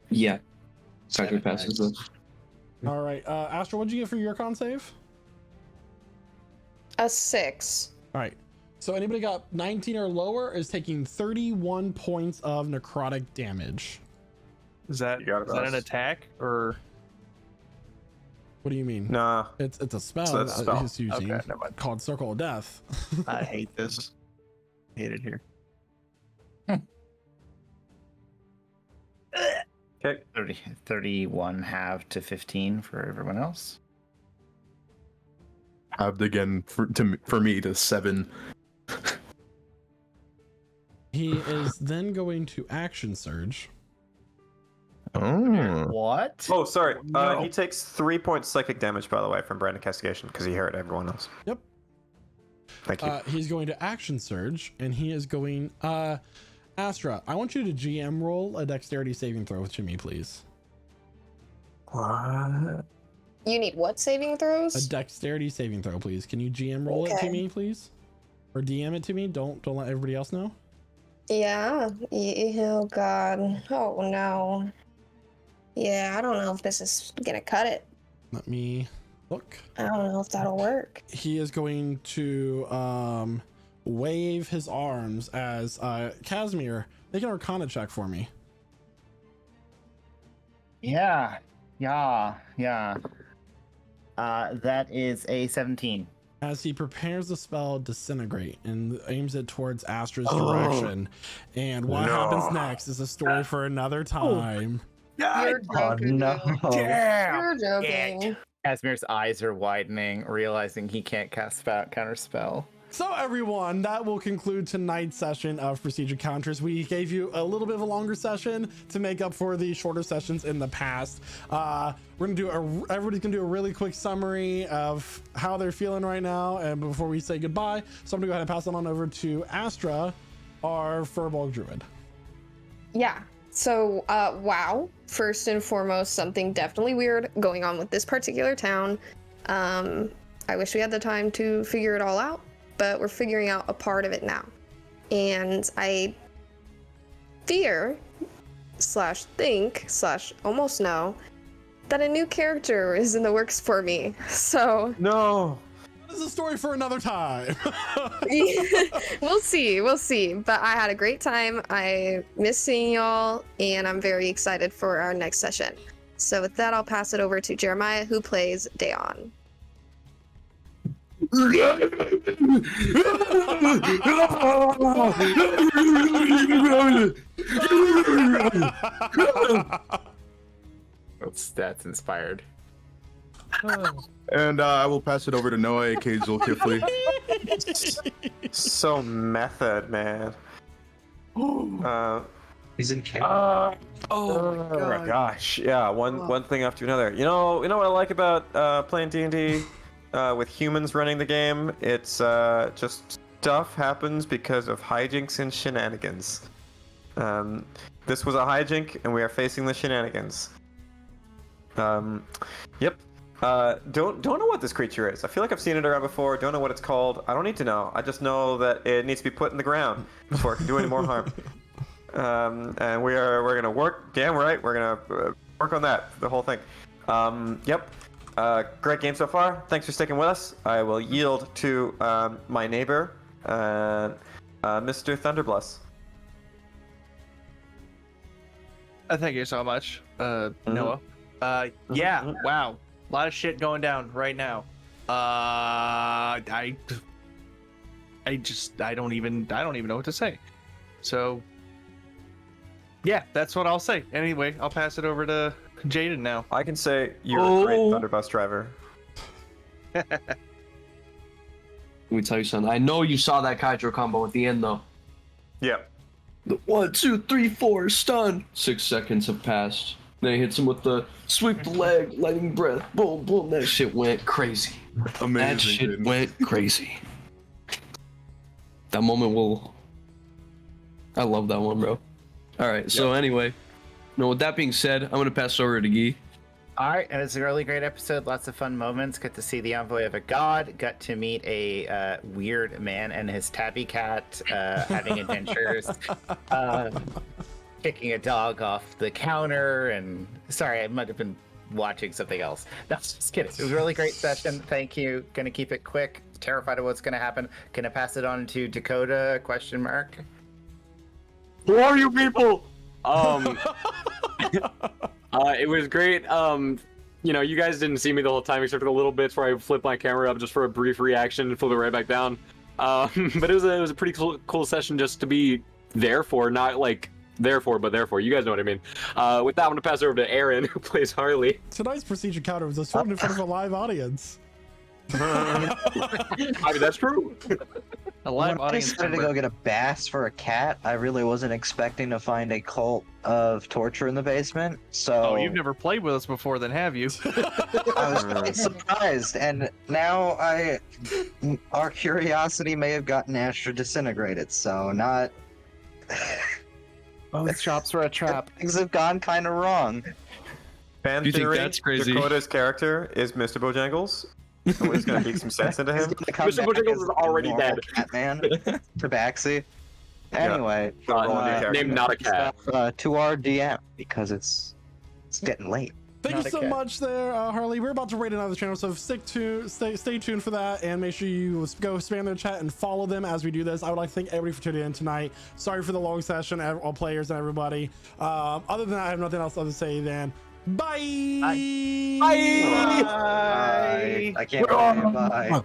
Yeah. Sorry, 7 passes dice. though. All right, Astro, what'd you get for your con save? A 6. All right. So anybody got 19 or lower is taking 31 points of necrotic damage. Is that You got it, an boss. attack or? What do you mean? Nah. It's a spell. So that's a spell. He's using Okay, never mind. called Circle of Death. I hate this. Hate it here. Okay. 31 halved to 15 for everyone else. Halved again for me to 7. He is then going to action surge. Oh. What? Oh, sorry. No. He takes 3 points psychic damage, by the way, from Brand Castigation, because he hurt everyone else. Yep. Thank you. He's going to action surge, and he is going. Astra, I want you to GM roll a dexterity saving throw to me, please. What? You need what saving A throws? dexterity saving throw, please. Can you GM roll it to Okay. me, please? Or DM it to me? Don't let everybody else know. Yeah. Oh god. Oh no. Yeah, I don't know if this is gonna cut it. Let me look. I don't know if that'll work. He is going to wave his arms as Casimir, make an Arcana check for me. Yeah. That is a 17. As he prepares the spell Disintegrate and aims it towards Astra's direction. And what happens next is a story for another time. You're joking. Damn. You're joking. Casimir's eyes are widening, realizing he can't cast counterspell. So everyone, that will conclude tonight's session of Procedure Counters. We gave you a little bit of a longer session to make up for the shorter sessions in the past. Everybody's gonna do a really quick summary of how they're feeling right now, and before we say goodbye, so I'm gonna go ahead and pass it on over to Astra, our Furball Druid. Yeah. So, wow. First and foremost, something definitely weird going on with this particular town. I wish we had the time to figure it all out, but we're figuring out a part of it now. And I fear / think / almost know that a new character is in the works for me. So No. This is a story for another time. we'll see. But I had a great time. I miss seeing y'all, and I'm very excited for our next session. So with that, I'll pass it over to Jeremiah, who plays Dayon. That's inspired. And I will pass it over to Noah, aka Zulkifli. So method, man. He's in camera. Oh my gosh! Yeah, one thing after another. You know what I like about playing D&D with humans running the game? It's just stuff happens because of hijinks and shenanigans. This was a hijink, and we are facing the shenanigans. Yep. Don't know what this creature is. I feel like I've seen it around before. Don't know what it's called. I don't need to know. I just know that it needs to be put in the ground before it can do any more harm. And we're gonna work. Damn right, we're gonna work on that. The whole thing. Yep. Great game so far. Thanks for sticking with us. I will yield to my neighbor, Mr. Thunderbless. Thank you so much, Noah. Yeah, wow. A lot of shit going down right now. I don't even know what to say. So yeah, that's what I'll say. Anyway, I'll pass it over to Jaden now. I can say you're a great Thunderbus driver. Let me tell you something. I know you saw that Kydro combo at the end, though. Yep. The 1, 2, 3, 4, stun. 6 seconds have passed. Then he hits him with the sweep the leg, lightning breath, boom, boom. That shit went crazy. Amazing. That shit went crazy. That moment will. I love that one, bro. All right. So anyway, with that being said, I'm gonna pass it over to Guy. All right, and it's a really great episode. Lots of fun moments. Got to see the envoy of a god. Got to meet a weird man and his tabby cat having adventures. Kicking a dog off the counter, and sorry, I might have been watching something else. No, just kidding. It was a really great session. Thank you. Gonna keep it quick. Terrified of what's gonna happen. Gonna pass it on to Dakota? ? Who are you people? It was great. You guys didn't see me the whole time except for the little bits where I flipped my camera up just for a brief reaction and flip it right back down. But it was a pretty cool session just to be there for, not like therefore, but therefore. You guys know what I mean. With that, I'm gonna pass it over to Aaron, who plays Harley. Tonight's Procedure Counter was assumed in front of a live audience. I mean, that's true. A live When I audience decided to member. go get a bass for a cat, I really wasn't expecting to find a cult of torture in the basement. So Oh, you've never played with us before, then have you? I was quite surprised, and now our curiosity may have gotten Astra disintegrated. So not. Both shops were a trap. Things have gone kind of wrong. Fan Do you think theory, that's crazy? Dakota's character is Mr. Bojangles. And we're just gonna beat some sense into him. Mr. Bojangles is already dead. Catman, Tabaxi. Anyway, Named not a cat. to our DM because it's getting late. Thank Not you a so cat. much there, Harley. We're about to raid another channel, so stay tuned for that, and make sure you go spam their chat and follow them as we do this. I would like to thank everybody for tuning in tonight. Sorry for the long session, all players and everybody. Other than that, I have nothing else to say than bye. Bye. I can't bye.